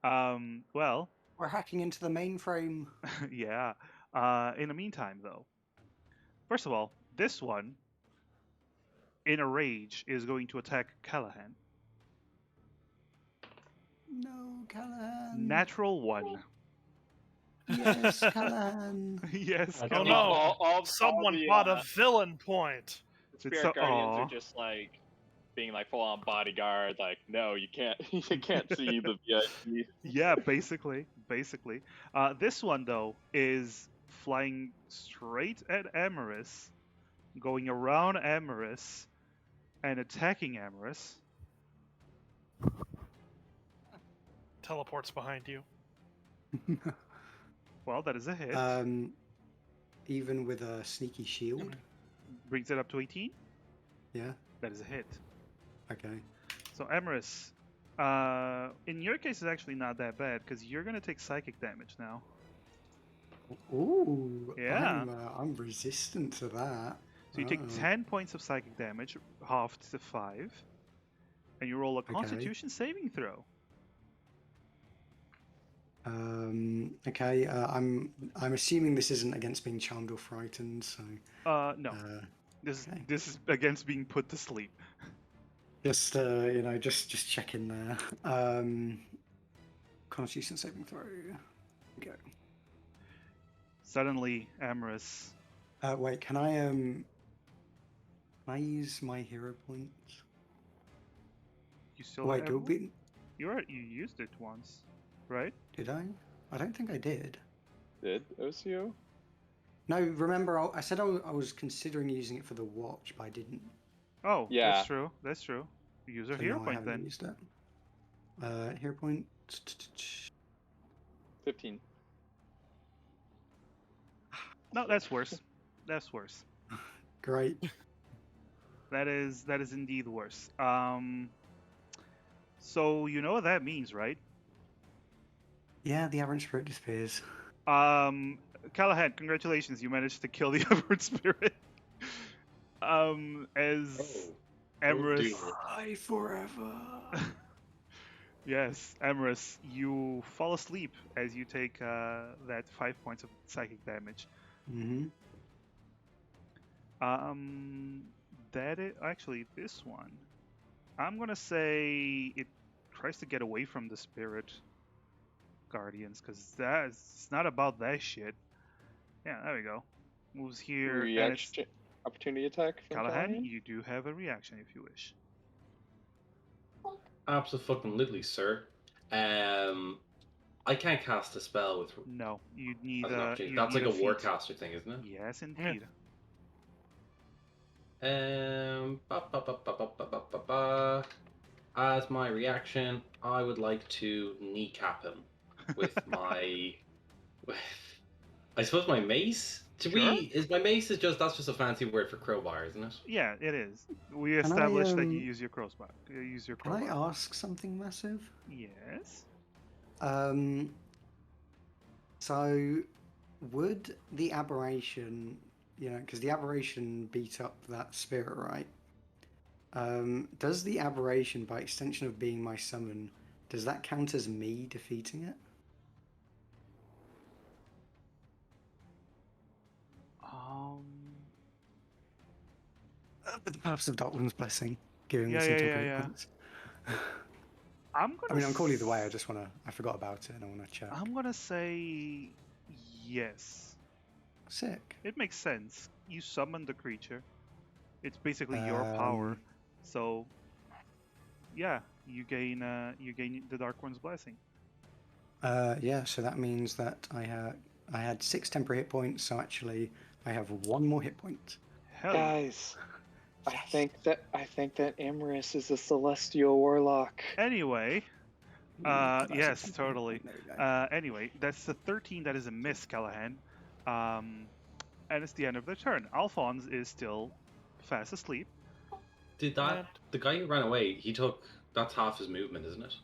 Well, We're hacking into the mainframe. yeah. In the meantime, though, first of all, this one, in a rage, is going to attack Callahan. No, Callahan. Natural 1. Yes, Callahan. Yes, Oh Callahan. no! all Someone the, bought a villain point. The It's spirit guardians aw. are just like being like full on bodyguard. Like, no, you can't. You can't see the VIP. Yeah, basically. This one, though, is flying straight at Amaris, going around Amaris, and attacking Amaris. Teleports behind you. Well, that is a hit. Even with a sneaky shield. Brings it up to 18. Yeah. That is a hit. Okay. So, Amaris, in your case, it's actually not that bad because you're going to take psychic damage now. Ooh. Yeah. I'm resistant to that. So, you take 10 points of psychic damage, halved to 5, and you roll a Constitution saving throw. Okay. I'm assuming this isn't against being charmed or frightened. So. No. This okay. this is against being put to sleep. Just just checking there. Constitution saving throw. Go. Suddenly, Amaris. Wait, can I use my hero points? You still Wait, have do one? we... You used it once, right? Did I? I don't think I did. Did OCO? No, remember I said I was considering using it for the watch, but I didn't. Oh, Yeah. That's true. That's true. Use a So hero no, I point haven't then. used it. Hero point. 15. No, that's worse. That's worse. Great. That is indeed worse. So you know what that means, right? Yeah, the average spirit disappears. Callahan, congratulations, you managed to kill the aberrant spirit. As Amaris. Die forever. Yes, Amaris, you fall asleep as you take that 5 points of psychic damage. Mm-hmm. That is actually this one. I'm gonna say it tries to get away from the spirit guardians because it's not about that shit. Yeah, there we go. Moves here. And it's Reaction, opportunity attack from Callahan. Callahan? You do have a reaction if you wish. Absolutely, sir. I can't cast a spell with. No, you need As an a. opportunity. You That's need like a feat. warcaster thing, isn't it? Yes, indeed. As my reaction, I would like to kneecap him with my. I suppose my mace. Is my mace that's just a fancy word for crowbar, isn't it? Yeah, it is. We Can I, established that you use your crowbar. Use your Can crowbar. I ask something massive? Yes. So, would the aberration, because the aberration beat up that spirit, right? Does the aberration, by extension of being my summon, does that count as me defeating it? Um. With the purpose of Doctrin's blessing, giving me Yeah, some yeah, yeah, temporary yeah. points. I'm I gonna. mean, I'm cool either way. I forgot about it and I want to check. I'm gonna say yes. Sick. It makes sense. You summon the creature. It's basically your power. Um, So yeah, you gain the Dark One's blessing. Yeah, so that means that I had 6 temporary hit points, so actually I have 1 more hit point. Hell yeah. Guys, I think that Imris is a celestial warlock. Anyway, That's a yes, 10 hit totally. point, there we go. Anyway, that's the 13. That is a miss, Callahan. And it's the end of their turn. Alphonse is still fast asleep. Did that the guy who ran away? That's half his movement, isn't it?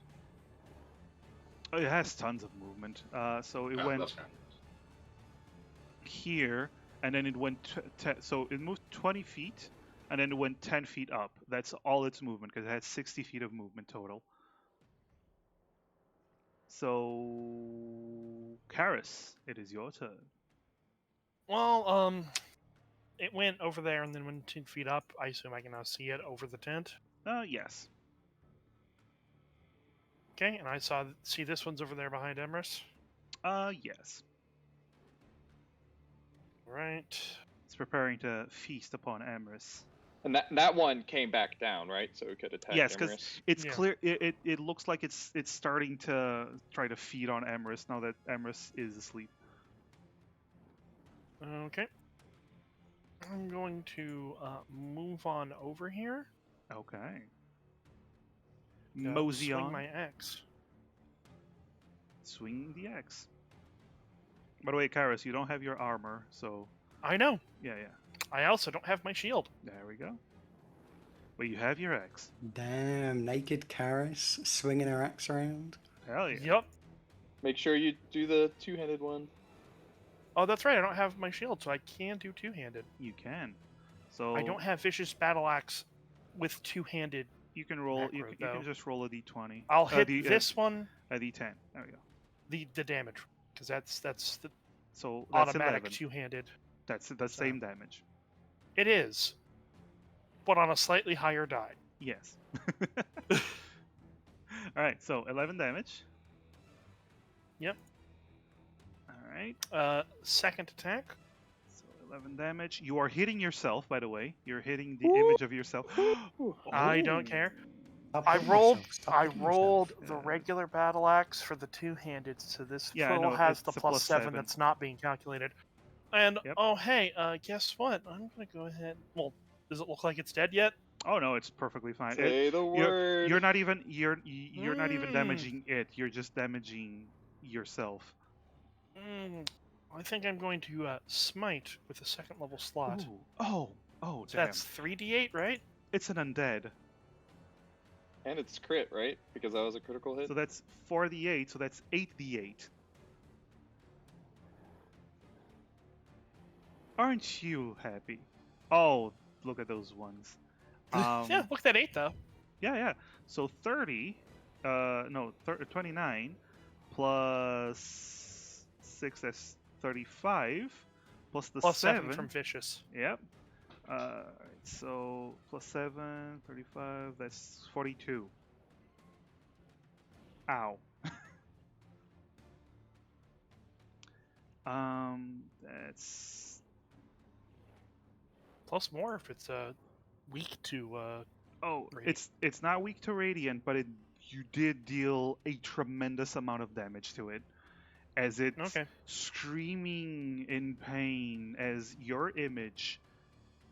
Oh, it has tons of movement. So it Oh, went that's fine. here, and then it went. So it moved 20 feet, and then it went 10 feet up. That's all its movement because it had 60 feet of movement total. So, Karis, it is your turn. Well, it went over there and then went 10 feet up. I assume I can now see it over the tent. Yes. Okay, and I see this one's over there behind Emrys. Yes. Right. It's preparing to feast upon Amorous. And that one came back down, right? So it could attack Yes, because Imris. it's Yeah. clear. It looks like it's starting to try to feed on Amorous now that Amorous is asleep. Okay. I'm going to move on over here. Okay. to Mosey swing on. my axe. Swing the axe. By the way, Kairos, you don't have your armor, so I know. yeah. I also don't have my shield. There we go. But you have your axe. Damn, naked Karis swinging her axe around. Hell yeah. Yep. Make sure you do the two-handed one. Oh, that's right. I don't have my shield, so I can do two-handed. You can. So I don't have vicious battle axe with two-handed. You can roll. You macro, can though. just roll a d20. I'll hit this one. A d10. There we go. The damage, because that's the So that's automatic 11. two-handed. That's the same damage. It is, but on a slightly higher die. Yes. All right. So 11 damage. Yep. All right. Second attack. So 11 damage. You are hitting yourself, by the way. You're hitting the image of yourself. I don't care. Stop I hitting rolled. yourself, stop I hitting rolled yourself. the Yeah. regular battle axe for the two-handed, so this Yeah, I still know, has it's the a plus seven +7. that's not being calculated. And Yep. oh hey, guess what? I'm gonna go ahead. Well, does it look like it's dead yet? Oh no, it's perfectly fine. Say the word. You're not even you're not even Mm. damaging it. You're just damaging yourself. I think I'm going to smite with a second level slot. Ooh. Oh. Oh, So damn. that's 3d8, right? It's an undead. And it's crit, right? Because that was a critical hit. So that's 4d8, so that's 8d8. Aren't you happy? Oh, look at those ones. Yeah, look at that 8 though. Yeah. So 30, 29 plus 6, that's 35, plus the Plus 7. 7 from vicious. Yep. So plus 7, 35, that's 42. Ow. That's Plus more if it's weak to. Radiant. it's not weak to radiant, but you did deal a tremendous amount of damage to it, as it's Okay. screaming in pain as your image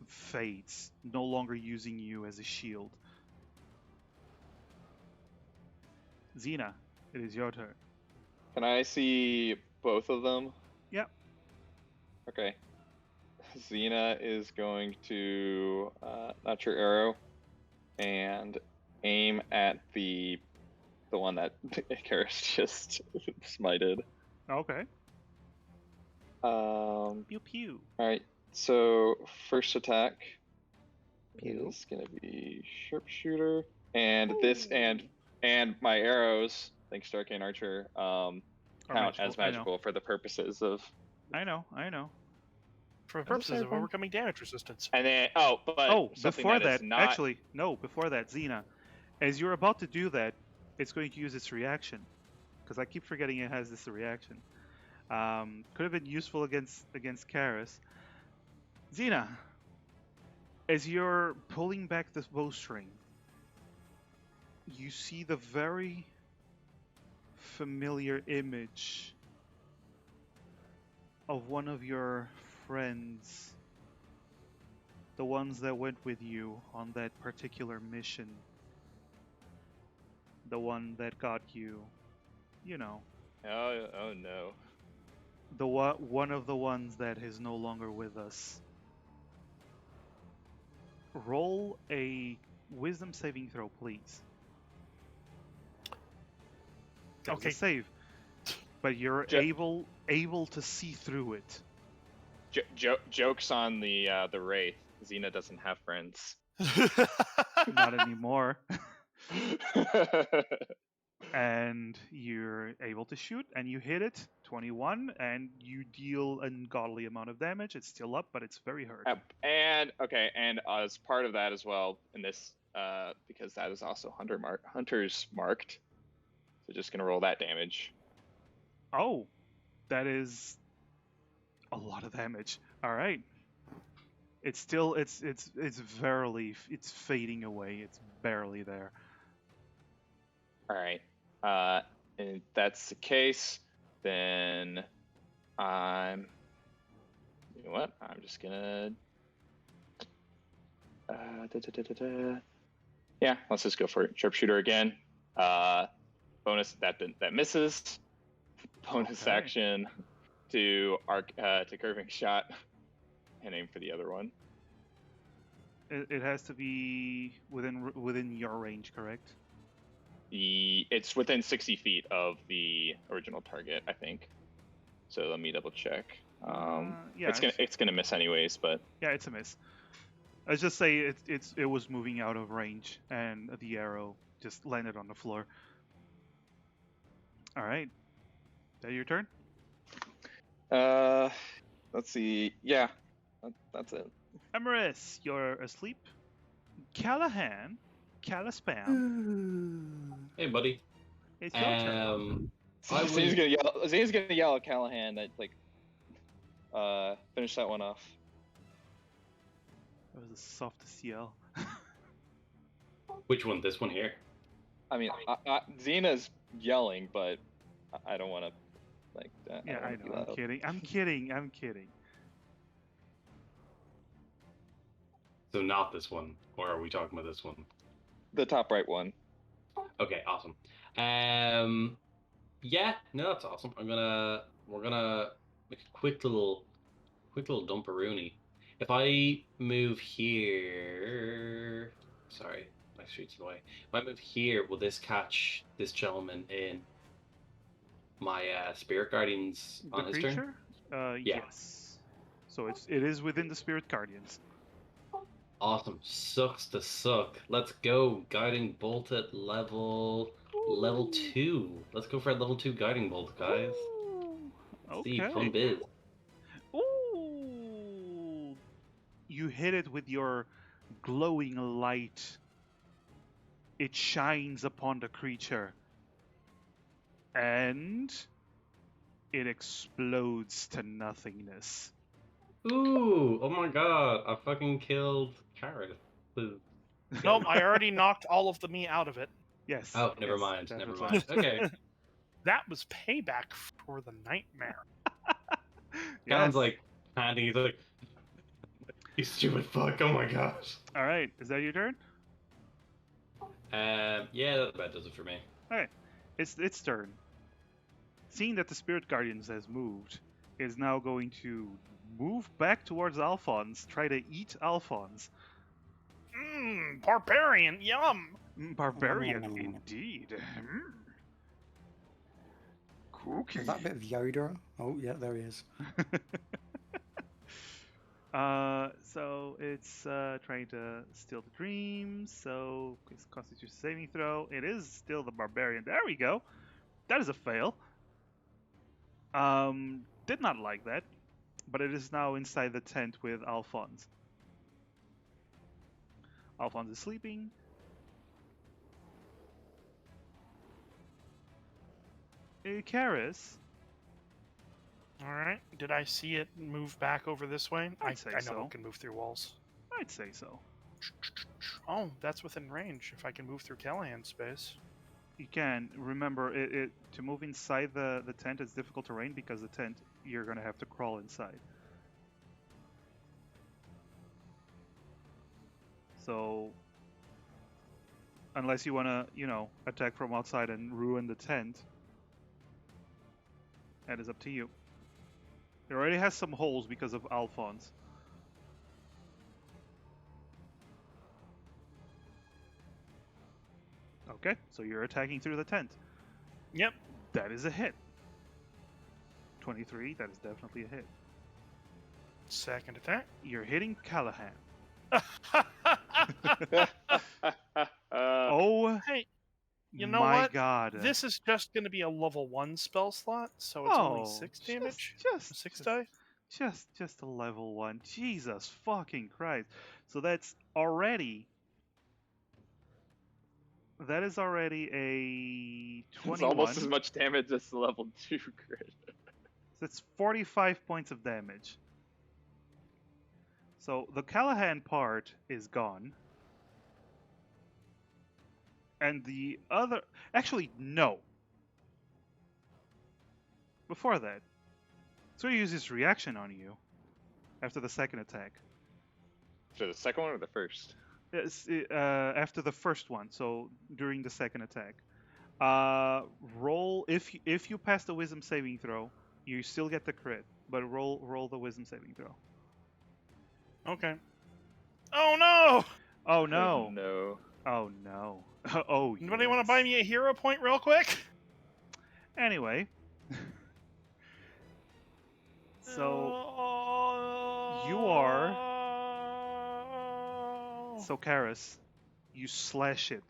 fades, no longer using you as a shield. Xena, it is your turn. Can I see both of them? Yep. Okay. Xena is going to notch her arrow and aim at the one that Karis just smited. Okay. Pew pew. All right. So first attack Pew. is gonna be sharpshooter, and this and my arrows, thanks to Arcane Archer, count magical, as I know. magical for the purposes of. I know. For the As a purposes of save one. overcoming damage resistance. And then but Oh, something before that is that, not. actually, no, before that, Xena, as you're about to do that, it's going to use its reaction, because I keep forgetting it has this reaction. Could have been useful against Karis. Xena, as you're pulling back this bowstring, you see the very familiar image of one of your friends, the ones that went with you on that particular mission, the one that got you, you know, Oh no. one of the ones that is no longer with us. Roll a wisdom saving throw, please. That was a Okay. save, but you're able to see through it. Jokes on the wraith. Xena doesn't have friends. Not anymore. And you're able to shoot, and you hit it, 21, and you deal an ungodly amount of damage. It's still up, but it's very hurt. And as part of that as well, in this, because that is also hunters marked, so just gonna roll that damage. Oh, that is a lot of damage. All right. It's still it's it's fading away. It's barely there. All right. And if that's the case, then I'm. You know what? I'm just gonna. Yeah, let's just go for it. Sharpshooter again. Bonus that misses. Bonus Okay. action to curving shot and aim for the other one. It has to be within your range, correct? It's within 60 feet of the original target, I think. So let me double check. Yeah, it's gonna miss anyways, but yeah, it's a miss. Let's just say it was moving out of range, and the arrow just landed on the floor. All right, is that your turn? let's see. Yeah, that's it. Emerus, you're asleep. Callahan, Callaspam, Hey, buddy. it's your turn. I Zane's would- gonna yell. Zane's gonna yell at Callahan that finish that one off. That was the softest yell. Which one? This one here? I mean, Xena's yelling, but I don't want to like. Yeah, I don't know. wanna be I'm loud. kidding. I'm kidding. So not this one, or are we talking about this one? The top right one. Okay, awesome. Yeah, no, that's awesome. We're gonna make a quick little dumperoonie. If I move here, sorry, my street's in the way. If I move here, will this catch this gentleman in my spirit guardians The on his turn? creature? Yeah. Yes. So it is within the spirit guardians. Awesome. Sucks to suck. Let's go. Guiding bolt at level 2. Let's go for a level 2 guiding bolt, guys. Ooh, See, okay. fun biz. Ooh. You hit it with your glowing light. It shines upon the creature. And it explodes to nothingness. Ooh, oh my god, I fucking killed Carrot. Nope, I already knocked all of the me out of it. Yes. Oh, never yes, mind, that never was mind. last. Okay. That was payback for the nightmare. Sounds Yes. like panting. He's like, you stupid fuck, oh my gosh. All right. Is that your turn? Yeah, that about does it for me. All right. It's its turn. Seeing that the spirit guardians has moved, is now going to move back towards Alphonse, try to eat Alphonse. Barbarian, yum! Barbarian, indeed. Okay. Was that a bit of Yoda? Oh, yeah, there he is. So it's trying to steal the dreams. So it's Constitution saving throw. It is still the barbarian. There we go. That is a fail. Did not like that, but it is now inside the tent with Alphonse. Alphonse is sleeping. Karis, All right. Did I see it move back over this way? I'd say I know so. it can move through walls. I'd say so. Oh, that's within range. If I can move through Callahan's space. You can remember it to move inside the tent. It's difficult terrain because the tent you're gonna have to crawl inside. So unless you wanna, attack from outside and ruin the tent, that is up to you. It already has some holes because of Alphonse. Okay, so you're attacking through the tent. Yep. That is a hit. 23, that is definitely a hit. Second attack. You're hitting Callahan. Uh, Oh, Hey, you know my what? god. This is just going to be a level 1 spell slot, so it's only 6 damage. Just, 6 just, die. just a level 1. Jesus fucking Christ. So that's already... That is already a it's 21. almost as much damage as the level 2 crit. That's 45 points of damage. So the Callahan part is gone. And the other... Actually, no. Before that. So he uses reaction on you. After the second attack. For the second one or the first? After the first one, so during the second attack. Roll... If you pass the wisdom saving throw, you still get the crit. But roll the wisdom saving throw. Okay. Oh no! Oh no! No. Oh no! Oh, Anybody want to buy me a hero point real quick? Anyway. So you are... So Karis, you slash it.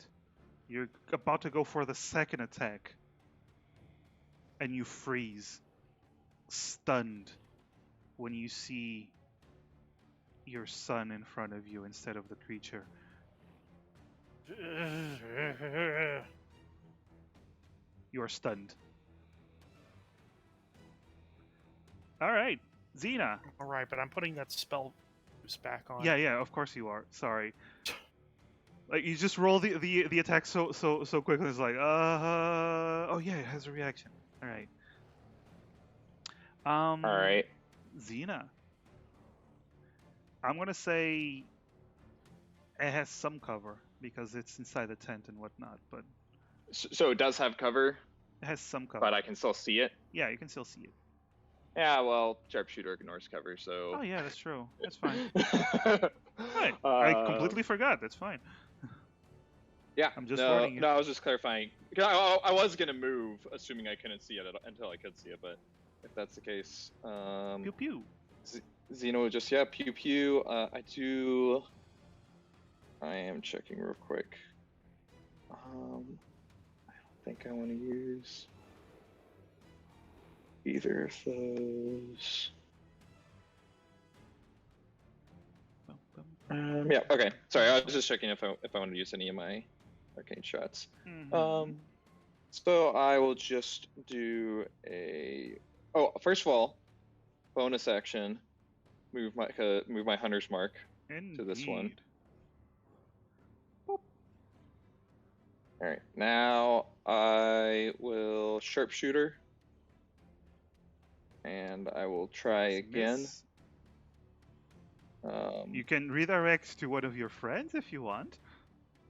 You're about to go for the second attack. And you freeze. Stunned. When you see your son in front of you instead of the creature. You are stunned. Alright, Xena. All right, but I'm putting that spell boost back on. Yeah, of course you are. Sorry. Like you just roll the attack so quickly. It's like, oh yeah, it has a reaction. All right. All right. Xena. I'm gonna say it has some cover because it's inside the tent and whatnot, but So it does have cover, it has some cover. but I can still see it. Yeah, you can still see it. Yeah, well, sharpshooter ignores cover, so. Oh yeah, that's true. That's fine. Right. I completely forgot. That's fine. Yeah, I'm just no, warning you. no, I was just clarifying. 'Cause I was gonna move, assuming I couldn't see it until I could see it, but if that's the case, Pew pew. Xeno just pew pew. I am checking real quick. I don't think I want to use either of those. Yeah. Okay. Sorry, I was just checking if I want to use any of my arcane shots. Mhm. So I will just do a. Oh, first of all, bonus action. Move my hunter's mark to this one. Indeed. All right. Now I will sharpshooter, and I will try again. Miss. You can redirect to one of your friends if you want.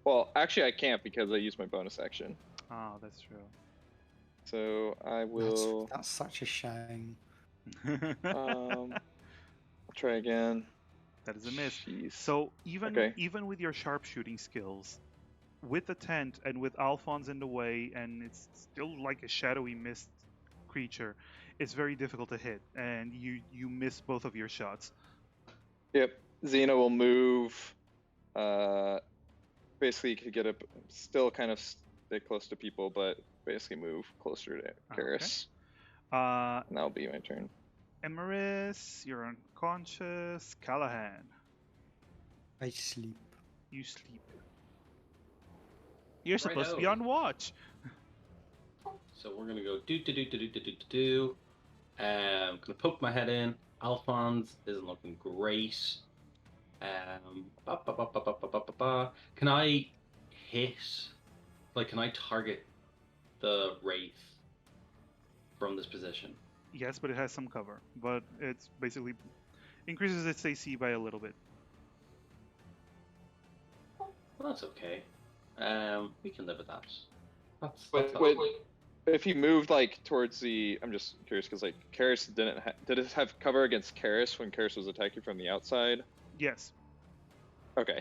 Well, actually, I can't because I used my bonus action. Oh, that's true. So I will That's such a shame. I'll try again. That is a miss. Jeez. So even Okay. even with your sharpshooting skills, with the tent and with Alphonse in the way, and it's still like a shadowy mist creature, it's very difficult to hit, and you miss both of your shots. Yep. Xena will move. Basically, you could get up, still kind of stay close to people, but basically move closer to Karis. Uh, And that'll be my turn. Emeris, you're unconscious. Callahan, I sleep. you sleep. You're supposed to be Righto. on watch. So we're gonna go do. Gonna poke my head in. Alphonse isn't looking great. Can I hit? Like, can I target the wraith from this position? Yes, but it has some cover. But it's basically increases its AC by a little bit. Well, that's okay. We can live with that. That's Wait, if he moved like towards the, I'm just curious because like Karis did it have cover against Karis when Karis was attacking from the outside? Yes, Okay.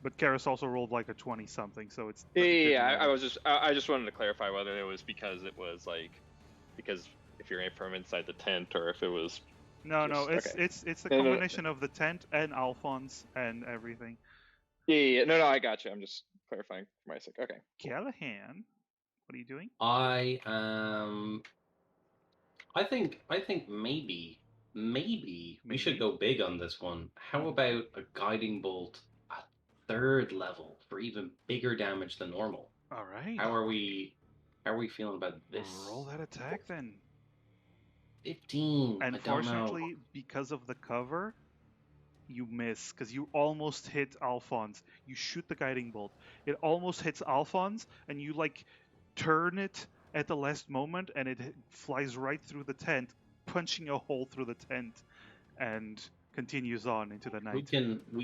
but Karis also rolled like a 20 something, so it's Yeah. I just wanted to clarify whether it was because if you're from inside the tent or if it was. No, Just- okay. it's a No, no, no. combination of the tent and Alphonse and everything. Yeah. No, I got you. I'm just clarifying for my sake. Okay. Callahan, what are you doing? I think maybe we should Maybe. go big on this one. How about a guiding bolt at 3rd level for even bigger damage than normal? All right. How are we feeling about this? Roll that attack then. 15. I don't know. Unfortunately, because of the cover, you miss because you almost hit Alphonse. You shoot the guiding bolt. It almost hits Alphonse, and you like turn it at the last moment, and it flies right through the tent, punching a hole through the tent, and continues on into the night. We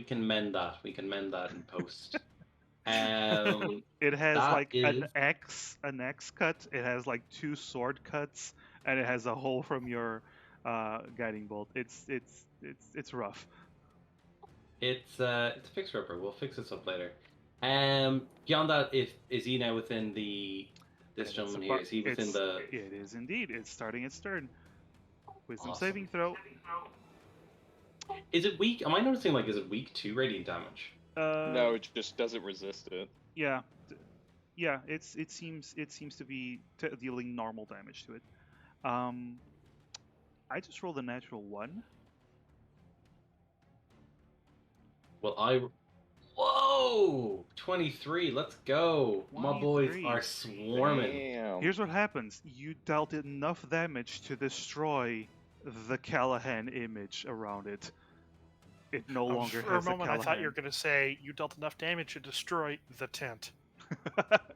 can mend that. We can mend that in post. It has that like is- an X cut. It has like 2 sword cuts, and it has a hole from your guiding bolt. It's rough. It's a fix ripper. We'll fix this up later. Beyond that, is he now within this And it's gentleman about- here? Is he within it's- the? It is indeed. It's starting its turn. Wisdom Awesome. saving throw. Is it weak? Am I noticing like is it weak to radiant damage? No, it just doesn't resist it. Yeah, yeah. It seems to be dealing normal damage to it. I just rolled a natural 1. Well, whoa, 23. Let's go. My boys 23. are swarming. Damn. Here's what happens. You dealt enough damage to destroy the Callahan image around it. It no longer For a has moment, a I thought you Callahan. were going to say you dealt enough damage to destroy the tent.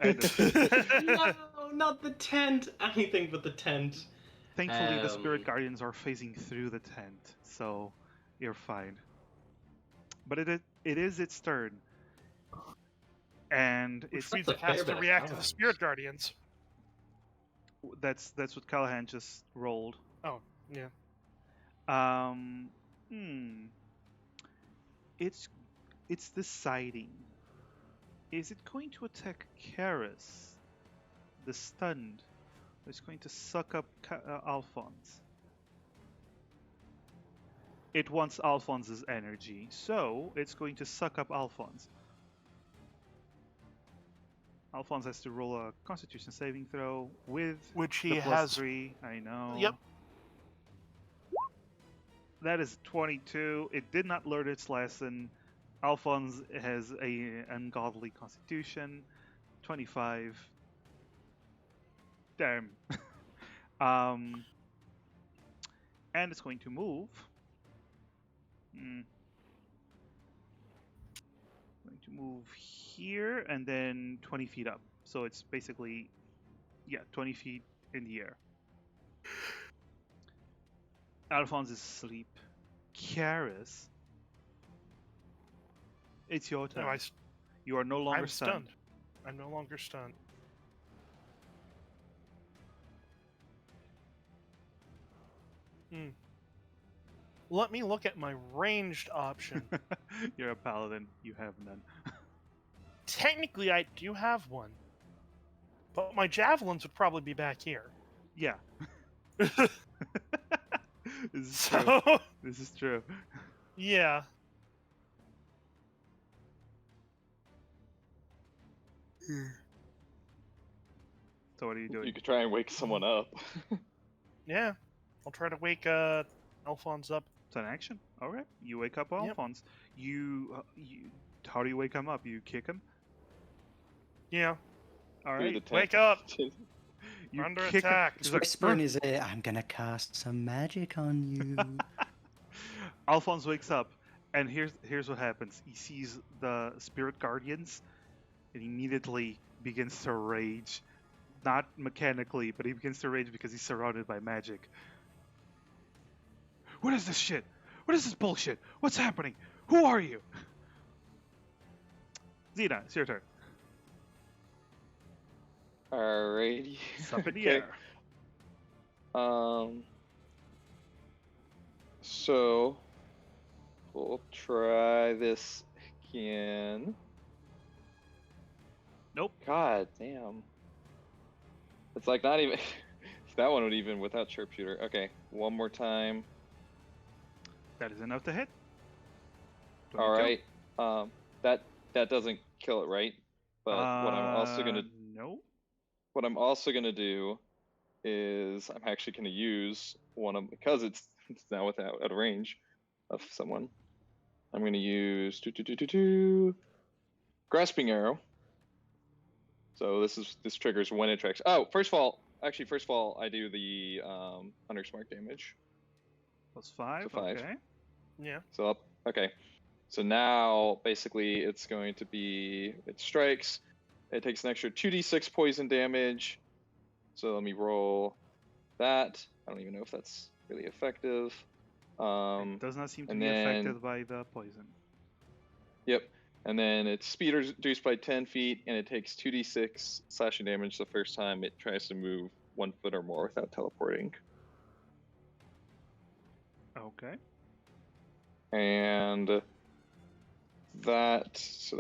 And No, not the tent. Anything but the tent. thankfully, the Spirit Um, Guardians are phasing through the tent, so you're fine. But it is its turn. And Which it's means That's it a has fair to bit of react to the damage. Spirit Guardians. that's what Callahan just rolled. Oh, yeah. It's deciding. Is it going to attack Karis, the stunned? Or it's going to suck up Alphonse? It wants Alphonse's energy, so it's going to suck up Alphonse. Alphonse has to roll a Constitution saving throw with Which the he plus has. 3. I know. Yep. That is 22. It did not learn its lesson. Alphonse has a ungodly constitution. 25. Damn. And it's going to move. Going to move here and then 20 feet up. So it's basically, 20 feet in the air. Alphonse is asleep. Karis, it's your turn. No, You are no longer I'm stunned. stunned. I'm no longer stunned. Let me look at my ranged option. You're a paladin. You have none. Technically, I do have one. But my javelins would probably be back here. Yeah. This is true. So This is true. yeah. So what are you doing? You could try and wake someone up. Yeah. I'll try to wake Alphonse up. It's an action. All right. You wake up Yep. Alphonse. You. How do you wake him up? You kick him. Yeah. All Through the right. tent. Wake up! You Under kick him. attack. He's Just like, whisper in his ear, I'm gonna cast some magic on you. Alphonse wakes up, and here's what happens. He sees the spirit guardians, and immediately begins to rage. Not mechanically, but he begins to rage because he's surrounded by magic. What is this shit? What is this bullshit? What's happening? Who are you? Xena, it's your turn. Alrighty. It's up in the Okay. air. So we'll try this again. Nope. God damn. It's like not even. That one would even without sharpshooter. Okay, one more time. That is enough to hit. All 22. right. That doesn't kill it, right? But what I'm also gonna do is I'm actually gonna use one of because it's now without out of range of someone. I'm gonna use grasping arrow. So this triggers when it tracks. Oh, first of all, I do the Hunter's Mark damage. Plus 5. So 5. Okay. Yeah. So up. Okay. So now basically it's going to be it strikes. It takes an extra 2d6 poison damage. So let me roll that. I don't even know if that's really effective. It does not seem to and be then- affected by the poison. Yep. And then its speed is reduced by 10 feet, and it takes 2d6 slashing damage the first time it tries to move 1 foot or more without teleporting. Okay. And that's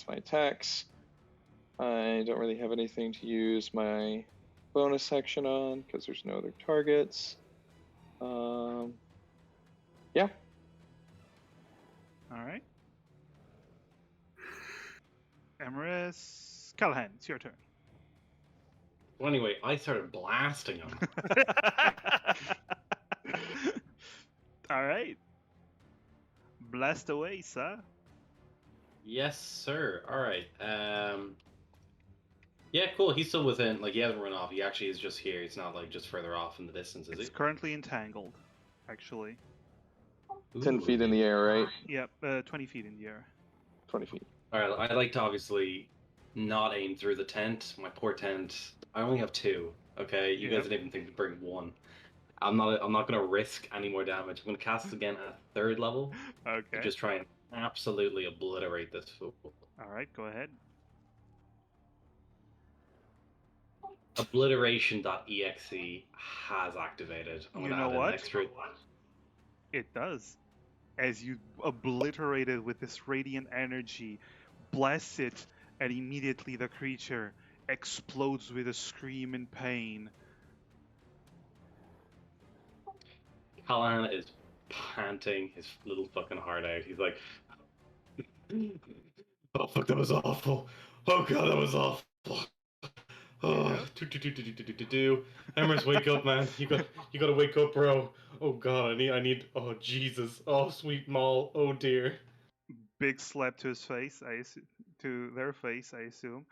my attacks. I don't really have anything to use my bonus action on because there's no other targets. Yeah. All right. Emrys, Callahan, it's your turn. Well, anyway, I started blasting him. All right. Blast away, sir. Yes, sir. All right. Yeah, cool. He's still within. Like, he hasn't run off. He actually is just here. He's not like just further off in the distance, is It's he? currently entangled, actually. 10 feet in the air, right? Yep, 20 feet in the air. 20 feet. All right. I'd like to obviously not aim through the tent. My poor tent. I only have 2. Okay, you guys Yep. didn't even think to bring 1. I'm not gonna risk any more damage. I'm gonna cast again at 3rd level. Okay. To just try and absolutely obliterate this fool. All right, go ahead. Obliteration.exe has activated. I'm You gonna know add what? an extra. It does. As you obliterate it with this radiant energy, bless it, and immediately the creature explodes with a scream in pain. Callahan is panting his little fucking heart out. He's like, "Oh fuck, that was awful. Oh god, that was awful. Oh, do. Emrys, wake up, man. You gotta wake up, bro. Oh god, I need. Oh Jesus. Oh sweet Maul. Oh dear." Big slap to his face, to their face, I assume.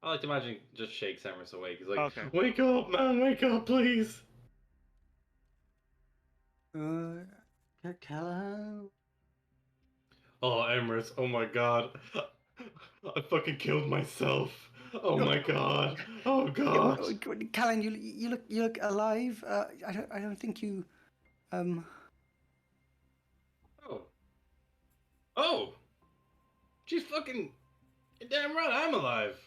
I like to imagine he just shakes Emrys awake. He's like, Okay. "Wake up, man. Wake up, please." Callahan? Oh, Emrys, oh my god. I fucking killed myself. Oh my god. Oh god. Callahan, you look alive. I don't think you. Oh. Oh. She's fucking. You're damn right, I'm alive.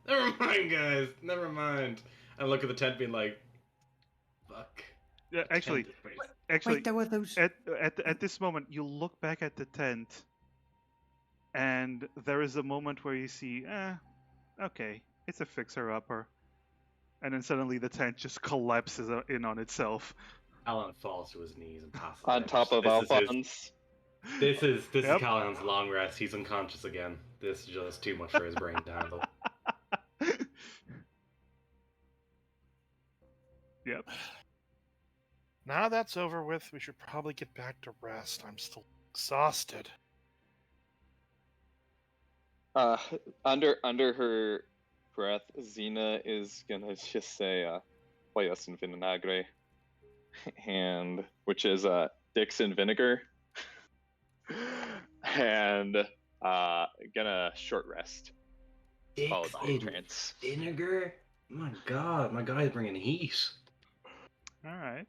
Never mind, guys. Never mind. I look at the tent being like, fuck. Yeah, actually, Wait, there were those. at this moment, you look back at the tent, and there is a moment where you see, Okay, it's a fixer-upper. And then suddenly the tent just collapses in on itself. Alan falls to his knees and passes On out. top of This is his. Alphonse. This is Yep. Callahan's long rest. He's unconscious again. This is just too much for his brain to handle. Yep. Now that's over with, we should probably get back to rest. I'm still exhausted. Under her breath, Xena is gonna just say, "Pollas en vinagre," and which is dicks in vinegar, and gonna short rest followed by a trance. Vinegar? My God, my guy's bringing heat. All right.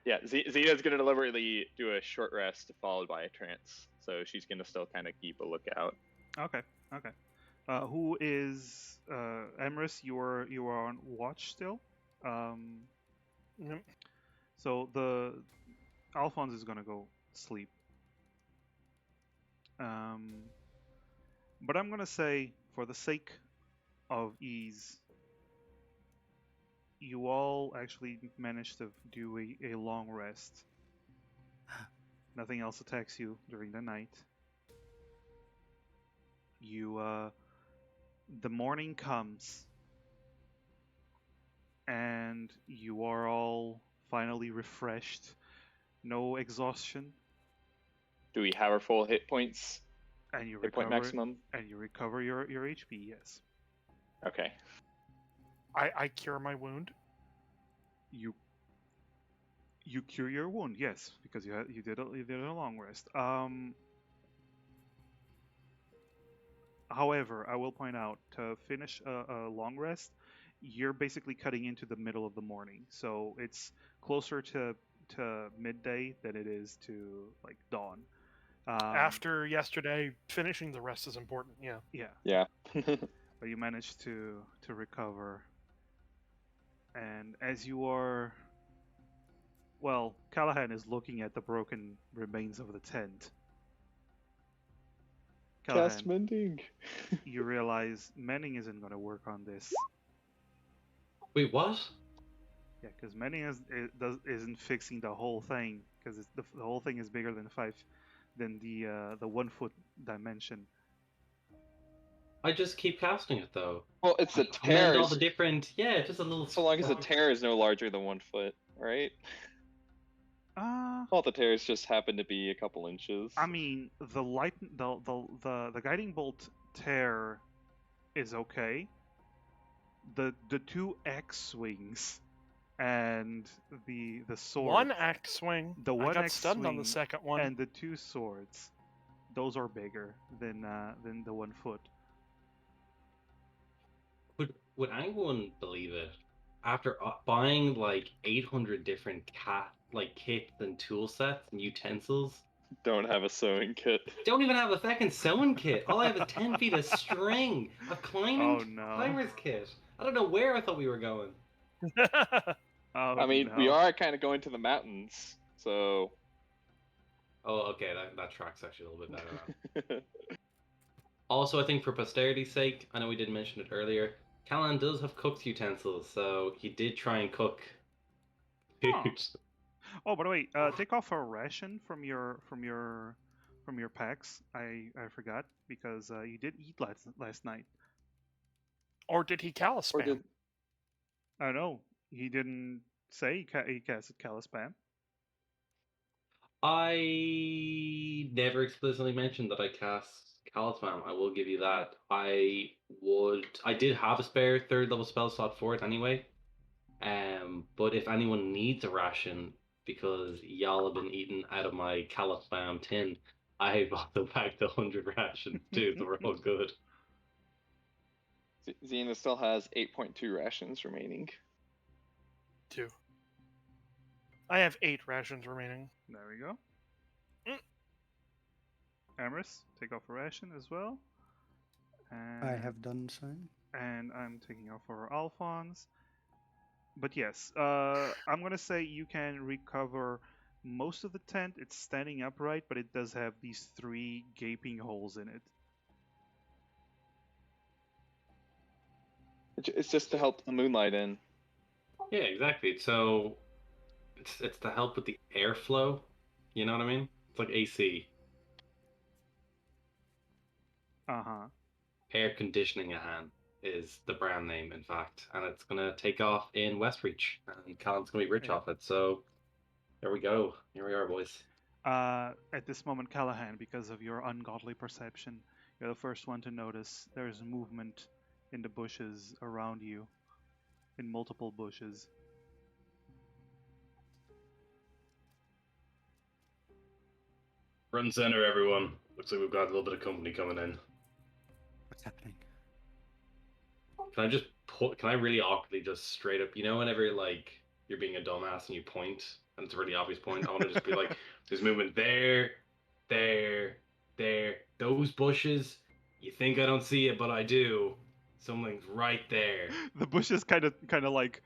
Yeah, Xena's gonna deliberately do a short rest followed by a trance, so she's gonna still kind of keep a lookout. Okay. Okay. Who is Emrys? You are on watch still. Yep. So the Alphonse is gonna go sleep. But I'm gonna say, for the sake of ease, you all actually managed to do a long rest. Nothing else attacks you during the night. The morning comes, and you are all finally refreshed. No exhaustion, Do we have our full hit points? and you Hit point recover. maximum? And you recover your HP. Yes, Okay. I cure my wound. you cure your wound. Yes, because you did a long rest. However, I will point out, to finish a long rest, you're basically cutting into the middle of the morning, so it's closer to midday than it is to like dawn. After yesterday, finishing the rest is important. Yeah. Yeah, Yeah. but you managed to recover, and as you are, well, Callahan is looking at the broken remains of the tent. Cast Callahan, mending. you realize mending isn't going to work on this. Wait, what? Yeah, because mending isn't fixing the whole thing, because the whole thing is bigger than the 1 foot dimension. I just keep casting it though. Well, it's the Amend all tears. the different. Yeah, just a little. So long as the tear is no larger than 1 foot, right? Well, the tears just happen to be a couple inches. I mean, the guiding bolt tear is okay. The two X wings and the sword. One axe swing. The I one got X stunned on swing the second one. and the two swords, those are bigger than the 1 foot. Would anyone believe it? After buying like 800 different kits and tool sets and utensils, Don't have a sewing kit. don't even have a second sewing kit. All I have is 10 feet of string, a climber's kit. I don't know where I thought we were going. Oh, I mean, we no. are kind of going to the mountains, so. Oh, okay, that tracks actually a little bit better. Also, I think for posterity's sake, I know we didn't mention it earlier, Callan does have cooked utensils, so he did try and cook food. Oh, by the way, take off a ration from your packs. I forgot, because you did eat last night. Or did he callus Or spam? did I know he didn't say he casted callus spam. I never explicitly mentioned that I cast Talisman. I will give you that. I did have a spare third level spell slot for it anyway. But if anyone needs a ration, because y'all have been eating out of my Califam tin, I also packed 100 rations too, so we're all good. Xena still has 8.2 rations remaining. 2. I have 8 rations remaining. There we go. Amorous, take off a ration as well. And, I have done so. And I'm taking off for Alphonse. But yes, I'm gonna say you can recover most of the tent. It's standing upright, but it does have these 3 gaping holes in it. It's just to help the moonlight in. Yeah, exactly. So it's to help with the airflow. You know what I mean? It's like AC, Uh huh. air conditioning a hand is the brand name, in fact, and it's gonna take off in Westreach, and Callan's gonna be rich Yeah. off it. So there we go. Here we are, boys. At this moment, Callahan, because of your ungodly perception, you're the first one to notice there's movement in the bushes around you, in multiple bushes. Front and center, everyone. Looks like we've got a little bit of company coming in. What's happening? Can I just put? Can I really awkwardly just straight up? You know, whenever like you're being a dumbass and you point, and it's a really obvious point. I want to just be like, "There's movement there, there, there. Those bushes. You think I don't see it, but I do. Something's right there." The bushes kind of like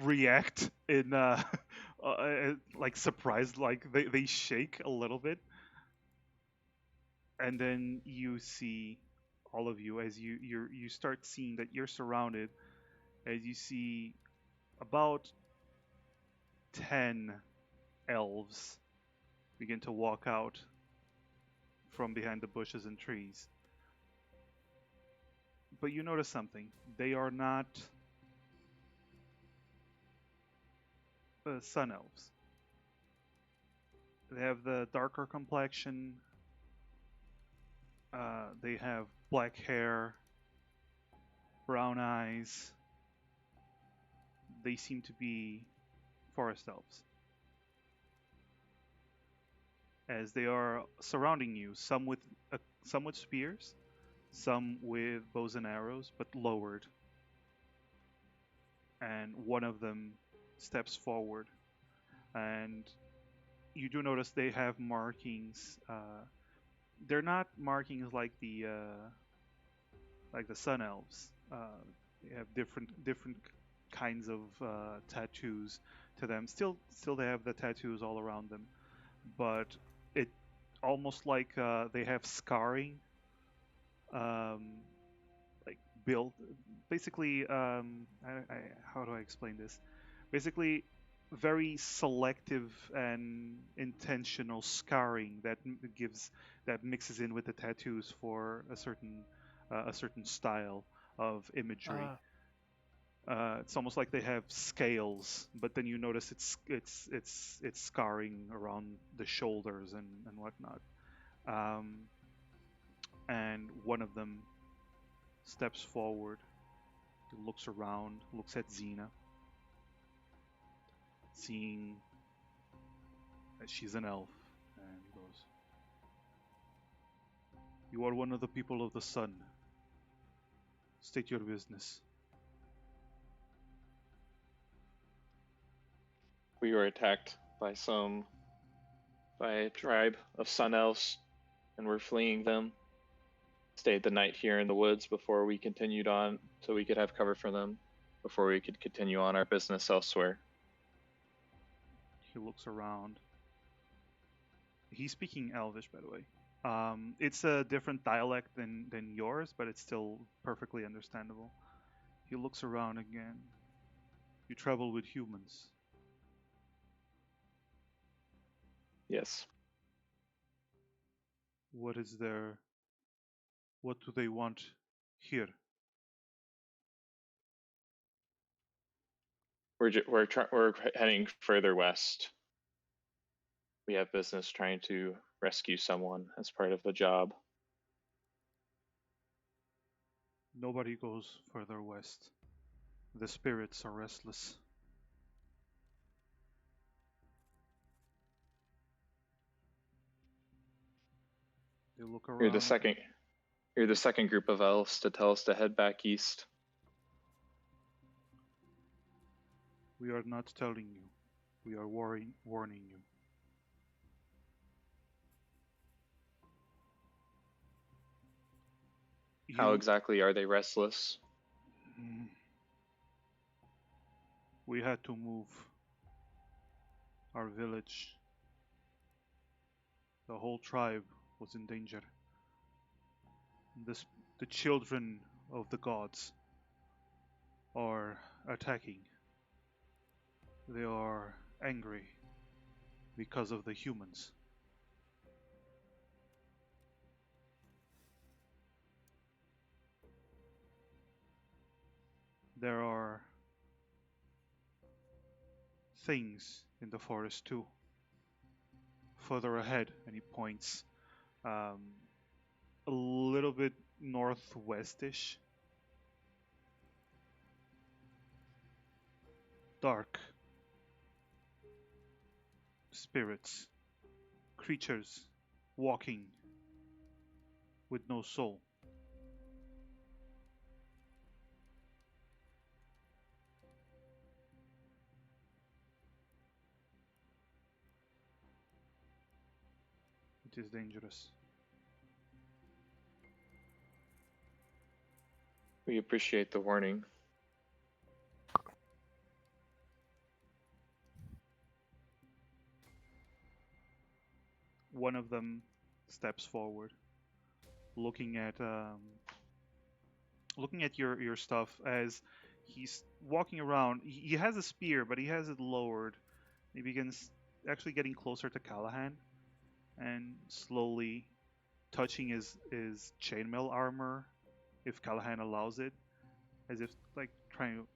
react in like surprised, like they shake a little bit, and then you see all of you as you start seeing that you're surrounded, as you see about 10 elves begin to walk out from behind the bushes and trees. But you notice something. They are not sun elves. They have the darker complexion. They have black hair, brown eyes. They seem to be forest elves. As they are surrounding you, some with spears, some with bows and arrows, but lowered. And one of them steps forward, and you do notice they have markings. They're not markings like the sun elves. They have different kinds of tattoos to them. Still they have the tattoos all around them, but it almost like they have scarring, um, like built. Basically, how do I explain this? Basically, very selective and intentional scarring that mixes in with the tattoos for a certain style of imagery. It's almost like they have scales, but then you notice it's scarring around the shoulders and whatnot. Um, and one of them steps forward, looks around, looks at Xena, seeing that she's an elf, and goes, "You are one of the people of the sun. State your business." We were attacked by a tribe of sun elves, and we're fleeing them. Stayed the night here in the woods before we continued on, so we could have cover for them before we could continue on our business elsewhere. He looks around. He's speaking Elvish, by the way. It's a different dialect than yours, but it's still perfectly understandable. He looks around again. "You travel with humans. Yes. What is their? What do they want here?" We're heading further west. We have business trying to rescue someone as part of the job. Nobody goes further west. The spirits are restless. They look You're the around again. second. You're the second group of elves to tell us to head back east. "We are not telling you. We are warning you." How You, exactly are they restless? mm, we had to move our village. The whole tribe was in danger. The children of the gods are attacking. They are angry because of the humans. There are things in the forest too. Further ahead, and he points um, a little bit northwestish. Dark spirits, creatures walking with no soul. It is dangerous. We appreciate the warning. One of them steps forward, looking at your stuff as he's walking around. He has a spear, but he has it lowered. He begins actually getting closer to Callahan and slowly touching his chainmail armor, if Callahan allows it, as if like trying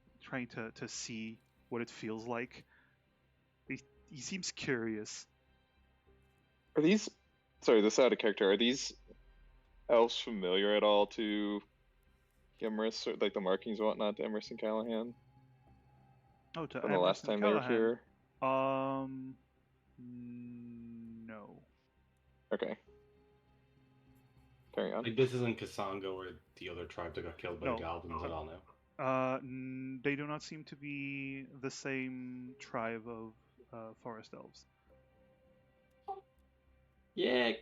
to see what it feels like. He, he seems curious. Are these? Sorry, this out of character. Are these elves familiar at all to Emrys, or like the markings and whatnot to Emrys and Callahan Oh, to from the last Emerson time they were Callahan. here? No. Okay. Carry on. Like this isn't Kasango or the other tribe that got killed by No. the Galvins at all now. They do not seem to be the same tribe of forest elves. Yeah,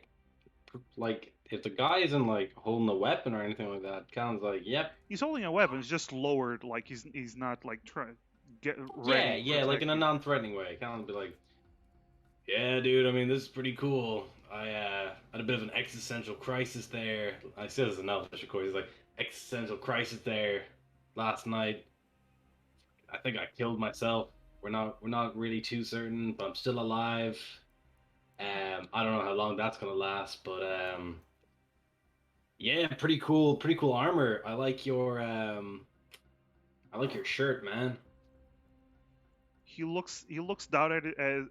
like if the guy isn't like holding a weapon or anything like that, Callan's like, yep. He's holding a weapon. It's just lowered, like he's not like trying get Yeah, ready. yeah, like in a you. non-threatening way. Callan'd be like, yeah, dude. I mean, this is pretty cool. I had a bit of an existential crisis there. I said as an elfish, of course. He's like existential crisis there last night. I think I killed myself. We're not really too certain, but I'm still alive. I don't know how long that's gonna last, but yeah, pretty cool armor. I like your shirt, man. He looks down at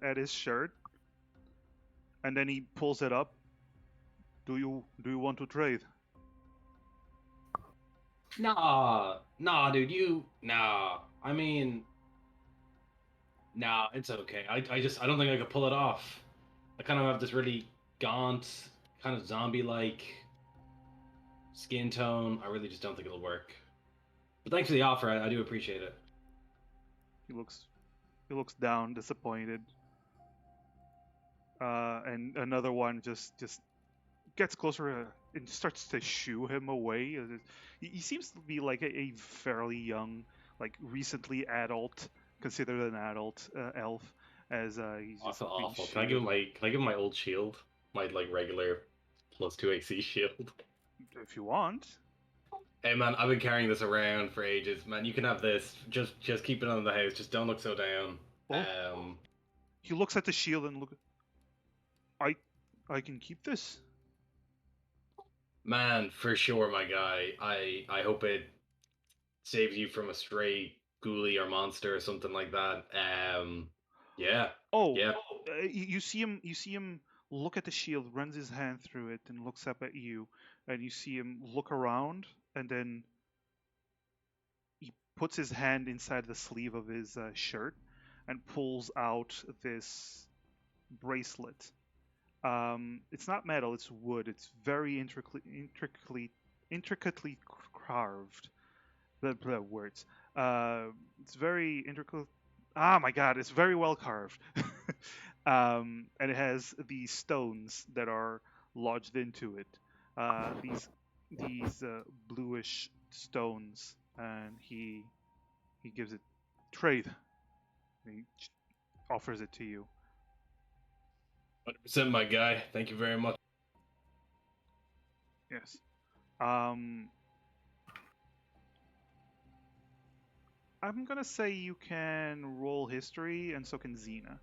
at his shirt, and then he pulls it up. Do you want to trade? Nah, dude, nah. I mean, nah, it's okay. I don't think I could pull it off. I kind of have this really gaunt, kind of zombie-like skin tone. I really just don't think it'll work. But thanks for the offer. I do appreciate it. He looks down, disappointed. And another one just gets closer and starts to shoo him away. He seems to be like a fairly young, like recently adult, considered an adult elf, as he's I just feel being awful. Can I give him shooed. my old shield? My like regular +2 AC shield. If you want. Hey man, I've been carrying this around for ages. Man, you can have this. Just keep it on the house. Just don't look so down. Oh, he looks at the shield and look. I can keep this. Man, for sure, my guy. I hope it saves you from a stray ghoulie or monster or something like that. Yeah, Oh, yeah. you see him. You see him look at the shield, runs his hand through it, and looks up at you. And you see him look around, and then he puts his hand inside the sleeve of his shirt and pulls out this bracelet. It's not metal; it's wood. It's very intricately carved. The words. It's very intricate. Ah, my God! It's very well carved, and it has these stones that are lodged into it. These bluish stones, and he gives it trade. He offers it to you. 100%, my guy. Thank you very much. Yes. I'm gonna say you can roll history, and so can Xena.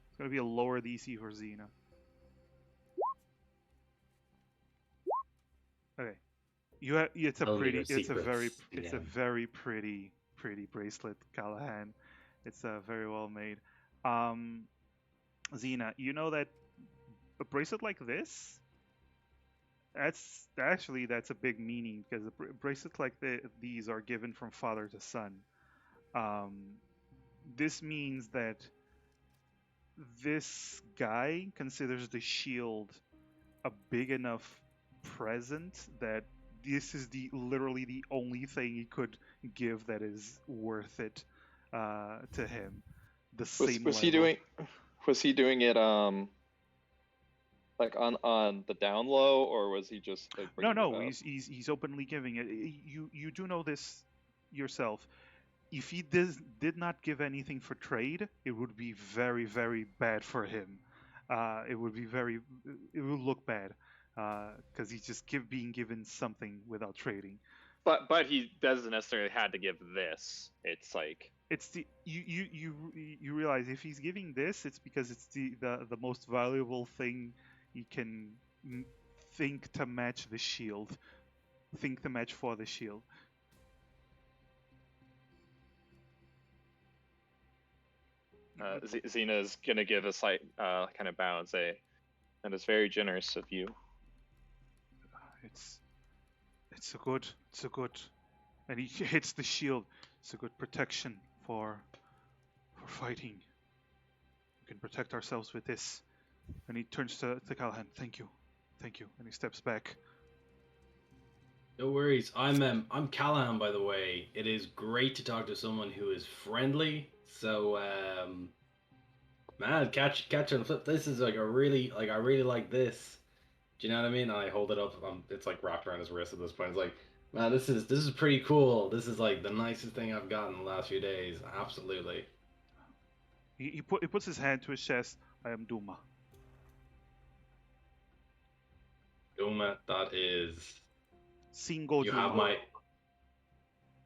It's gonna be a lower DC for Xena. Okay. It's a Only your pretty, secrets it's a again. very pretty bracelet, Callahan. It's very well made. Um, Xena, you know that a bracelet like this, that's a big meaning because bracelets like these are given from father to son. Um, this means that this guy considers the shield a big enough present that this is the literally the only thing he could give that is worth it to him. The Was same was he level. doing was he doing it like on the down low, or was he just like No, bringing it no, up? he's openly giving it. You do know this yourself. If he did not give anything for trade, it would be very bad for him. It would be very, it would look bad because he's just being given something without trading. But he doesn't necessarily had to give this. It's like It's the you realize if he's giving this, it's because it's the most valuable thing he can m- think to match the shield. Think to match for the shield. But Xena's gonna give a slight kind of bow and say, "That is very generous of you." it's it's a good, and he hits the shield. It's a good protection for fighting. We can protect ourselves with this. And he turns to Callahan. Thank you, and he steps back. No worries. I'm Callahan, by the way. It is great to talk to someone who is friendly. So man, catch and flip. This is like a really I really like this. Do you know what I mean? And I hold it up. It's like wrapped around his wrist at this point. It's like, man, this is pretty cool. This is like the nicest thing I've gotten in the last few days. Absolutely. He puts his hand to his chest. I am Duma. Duma, that is. Singo You have Duma. my.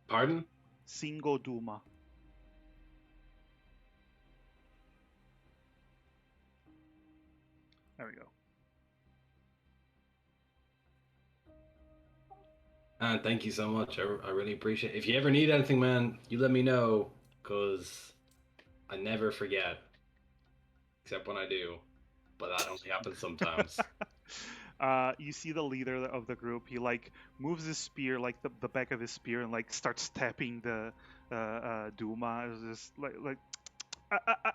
Pardon? Singo Duma. There we go. And thank you so much. I really appreciate it. If you ever need anything, man, you let me know. Because I never forget. Except when I do. But that only happens sometimes. You see the leader of the group. He like moves his spear, like the back of his spear, and like starts tapping the Duma. It's just like ah, ah, ah,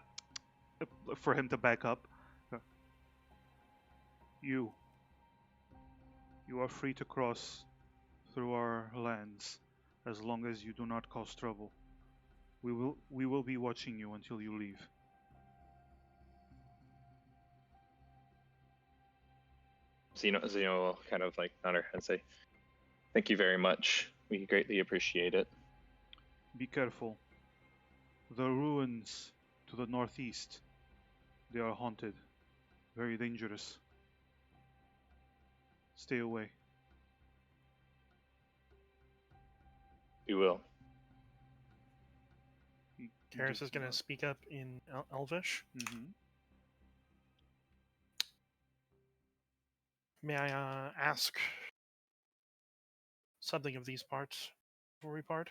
for him to back up. Uh, You you are free to cross through our lands as long as you do not cause trouble. We will be watching you until you leave. Xena will kind of like nod her head and say, "Thank you very much. We greatly appreciate it." Be careful. The ruins to the northeast, they are haunted. Very dangerous. Stay away. We will. Karis is going to speak up in Elvish. Mm-hmm. May I ask something of these parts before we part?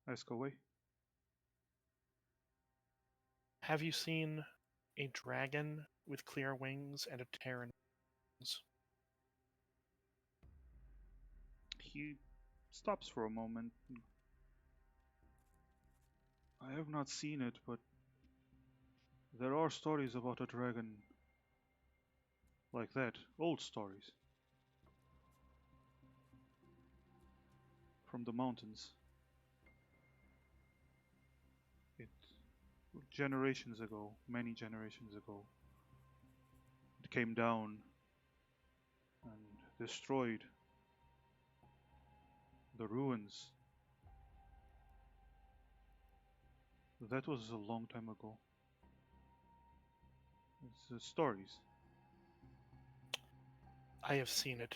Ask away. Have you seen a dragon with clear wings and a Terran wings? He stops for a moment. I have not seen it, but there are stories about a dragon like that. Old stories. From the mountains. It generations ago, many generations ago, it came down and destroyed the ruins. That was a long time ago. It's stories. I have seen it.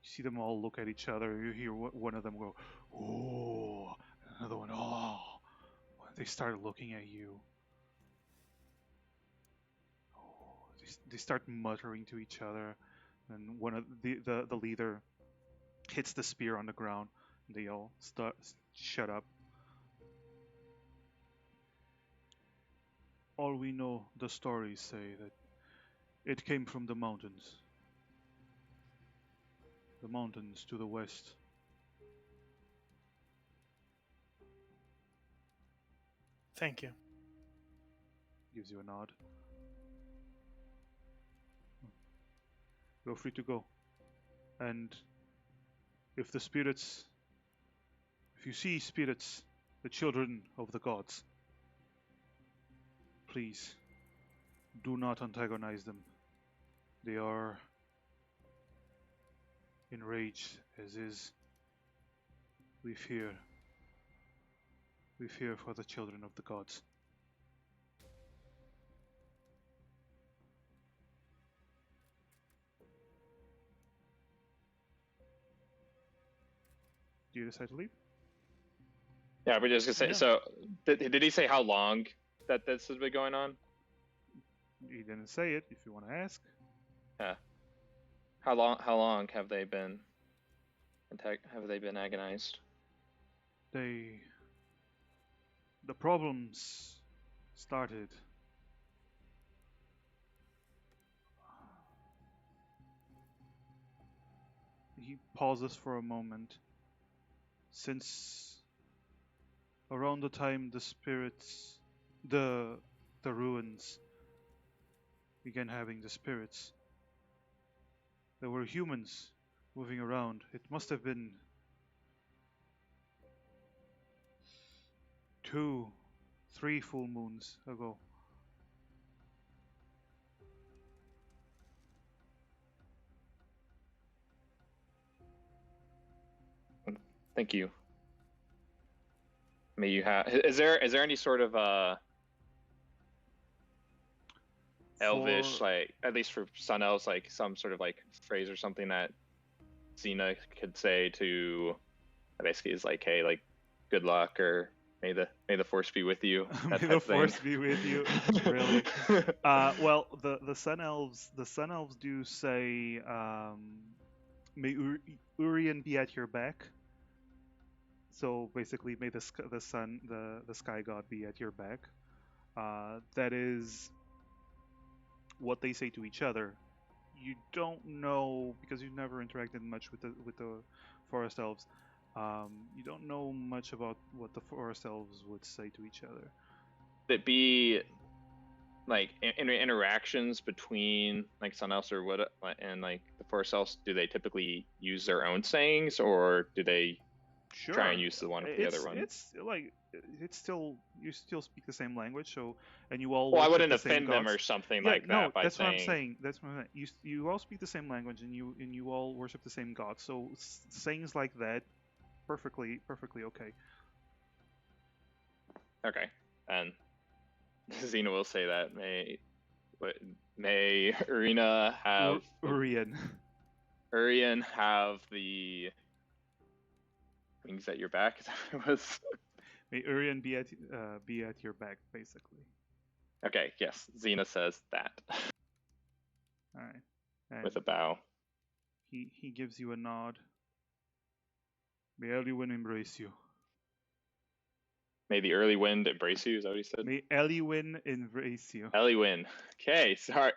see them all look at each other. You hear one of them go, "Oh," another one, "Oh." They start looking at you. Oh, they start muttering to each other, and one of the leader hits the spear on the ground. And they all start shut up. All we know, the stories say that it came from the mountains. The mountains to the west. Thank you. Gives you a nod. Feel free to go. And if the spirits, if you see spirits, the children of the gods, please do not antagonize them. They are enraged, as is. We fear. We fear for the children of the gods. Do you decide to leave? Yeah, we're just gonna say. Yeah. So, did he say how long that this has been going on? He didn't say it. If you want to ask, Yeah. How long have they been? Have they been agonized? the problems started. He pauses for a moment. Since around the time the spirits, the ruins began having the spirits, there were humans moving around. It must have been 2, 3 full moons ago. Thank you. May you have. Is there any sort of elvish, For- like, at least for sun elves, like some sort of like phrase or something that Xena could say to, basically is like, hey, like, good luck, or may the force be with you. May That the type of thing. force be with you. Really? Well, the sun elves do say, may Urian be at your back. So basically, may the sun, the sky god, be at your back. That is what they say to each other. You don't know, because you've never interacted much with the forest elves. You don't know much about what the forest elves would say to each other. Would it be like interactions between like sun elves or what and like the forest elves? Do they typically use their own sayings, or do they Sure. try and use the one of the other one? It's like it's still, you still speak the same language, so, and you all Well, I worship wouldn't the same offend them gods. or something Yeah, like no, that by that's what I'm saying. saying. That's what I'm saying. You all speak the same language, and you all worship the same god. So sayings like that, perfectly okay. Okay, and Xena will say that may Urina have Urian. Urian have the wings at your back. Is that what it was? May Urian be at your back, basically. Okay, yes, Xena says that All right. And with a bow. he gives you a nod. May everyone embrace you. May the early wind embrace you. Is that what he said? May Eliwin embrace you. Eliwin. Okay, sorry.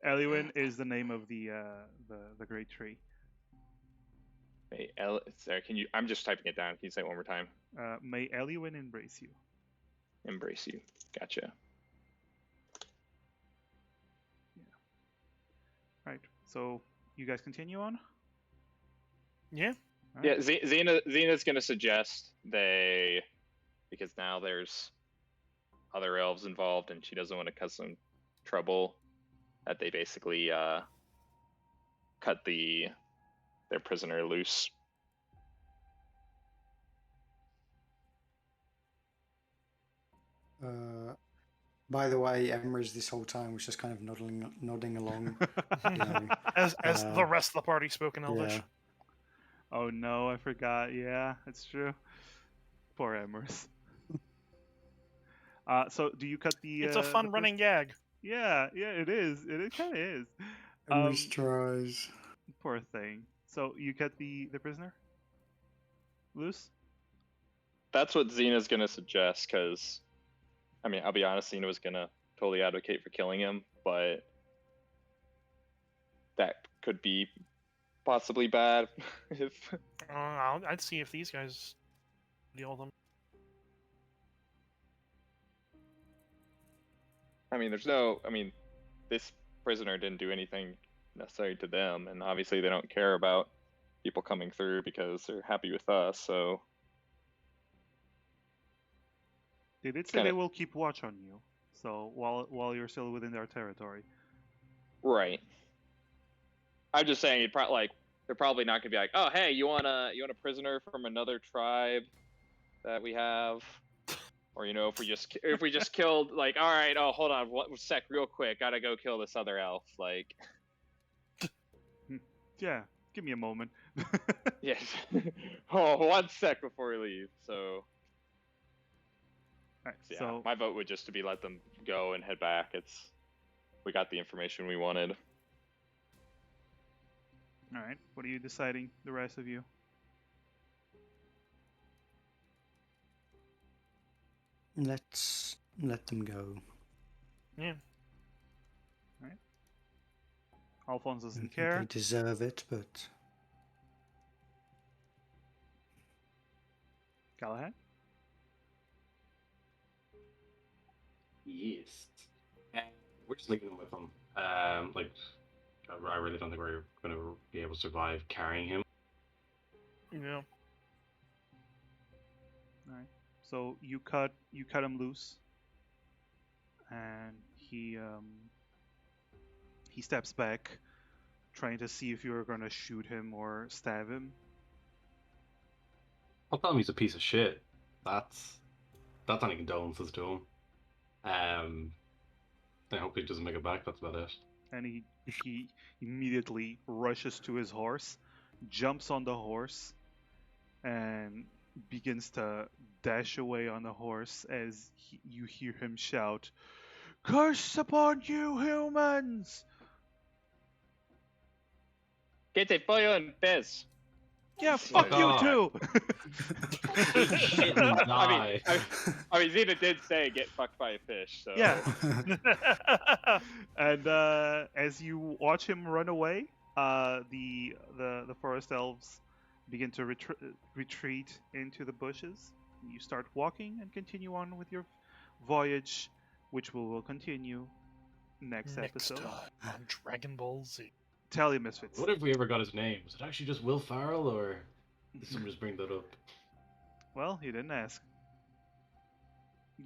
Eliwin is the name of the great tree. Sorry, can you? I'm just typing it down. Can you say it one more time? May Eliwin embrace you. Embrace you. Gotcha. Right. So you guys continue on. Yeah. All Yeah, right. Xena's gonna suggest they, because now there's other elves involved, and she doesn't want to cause some trouble, that they basically cut their prisoner loose. By the way, Emrys this whole time was just kind of nodding along. You know, As the rest of the party spoke in Elvish. Oh no, I forgot. Yeah, it's true. Poor Emrys. So do you cut It's a the fun person? running gag. Yeah, yeah, it is. It kind of is. Emrys tries. Poor thing. So you cut the prisoner loose? That's what Xena's gonna suggest, because I mean, I'll be honest, Xena was gonna totally advocate for killing him, but that could be possibly bad. if I'd see if these guys deal with them. I mean, there's no. I mean, this prisoner didn't do anything necessary to them, and obviously they don't care about people coming through because they're happy with us. So They did say kinda- they will keep watch on you. So while you're still within their territory. right. I'm just saying, they're probably not gonna be like, oh hey, you want a prisoner from another tribe that we have, or if we just killed, like, all right, oh hold on, one sec, real quick, gotta go kill this other elf, like. Yeah, give me a moment. Yes. Oh, 1 sec before we leave. So, Alright, yeah, so my vote would just to be let them go and head back. We got the information we wanted. alright, what are you deciding, the rest of you? Let's let them go. Yeah. Alphonse I doesn't think care. they deserve it, but Callahan? Yes. We're just leaving him with him. Like, I really don't think we're going to be able to survive carrying him. Yeah. Alright. So you cut him loose, and he steps back, trying to see if you're gonna shoot him or stab him. I'll tell him he's a piece of shit. That's any condolences to him. I hope he doesn't make it back. That's about it. And he immediately rushes to his horse, jumps on the horse, and begins to dash away on the horse as you hear him shout, "Curse upon you, humans!" Que te pollo en pez. Yeah, fuck you off. too. Eat shit and die. I mean, Xena did say get fucked by a fish, so. Yeah. And as you watch him run away, the forest elves begin to retreat into the bushes. You start walking and continue on with your voyage, which we will continue next episode. time on Dragon Ball Z. Tell you, Misfits. What if we ever got his name? Was it actually just Will Farrell, or did someone just bring that up? Well, you didn't ask.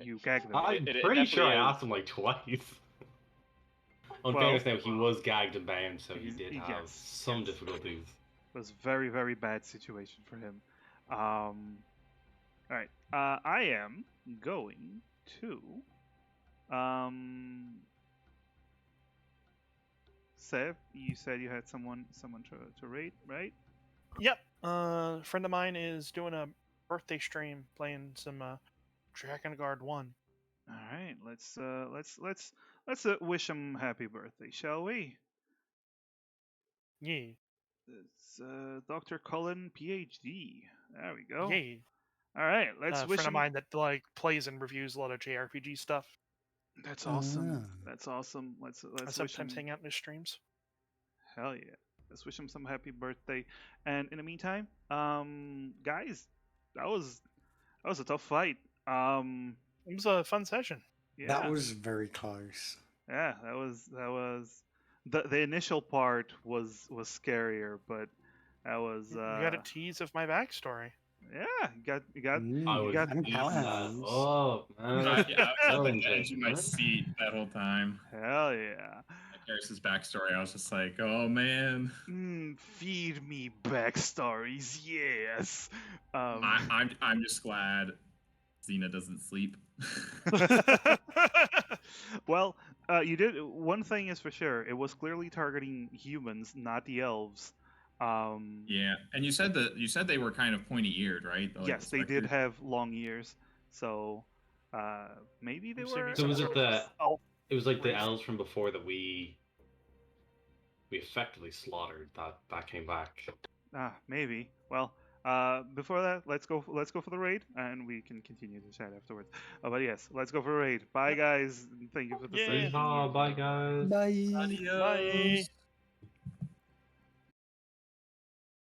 You gagged them. I'm It pretty sure I definitely is. asked him like twice. On Well, fairness, now he was gagged and bound, so he did have yes, some yes. difficulties. It was very, very bad situation for him. All right. I am going to. Sev, you said you had someone to rate, right? Yep. A friend of mine is doing a birthday stream playing some Dragon Guard 1. All right. Let's wish him happy birthday, shall we? Yeah. It's Dr. Cullen, PhD. There we go. Yay. All right. Let's A wish friend of him. mine that like plays and reviews a lot of JRPG stuff. That's awesome. Ah. That's awesome. Let's I wish him. sometimes hang out in his streams. Hell yeah. Let's wish him some happy birthday. And in the meantime, guys, that was a tough fight. It was a fun session. Yeah, that was very close. yeah, that was the initial part was scarier, but that was You got a tease of my backstory. yeah, you got I Mm, was got- and eating that Callahan's. up, man. Yeah, I So was at the edge of my intense, man. seat that whole time. hell yeah. Karis's backstory, I was just like, oh man. Feed me backstories, yes. I'm just glad Xena doesn't sleep. Well, you did one thing is for sure. It was clearly targeting humans, not the elves. Yeah, and you said they were kind of pointy eared, right? Like Yes, the they did specters? have long ears, so maybe they Seems to be were. So some was it sort of the? elf It was like the race. elves from before that we effectively slaughtered. That came back. Maybe. Well, before that, let's go. Let's go for the raid, and we can continue to chat afterwards. But yes, let's go for a raid. Bye, Yep. guys. Thank you for the Yeah. session. Yeehaw! Bye guys. Bye. Adios. Bye.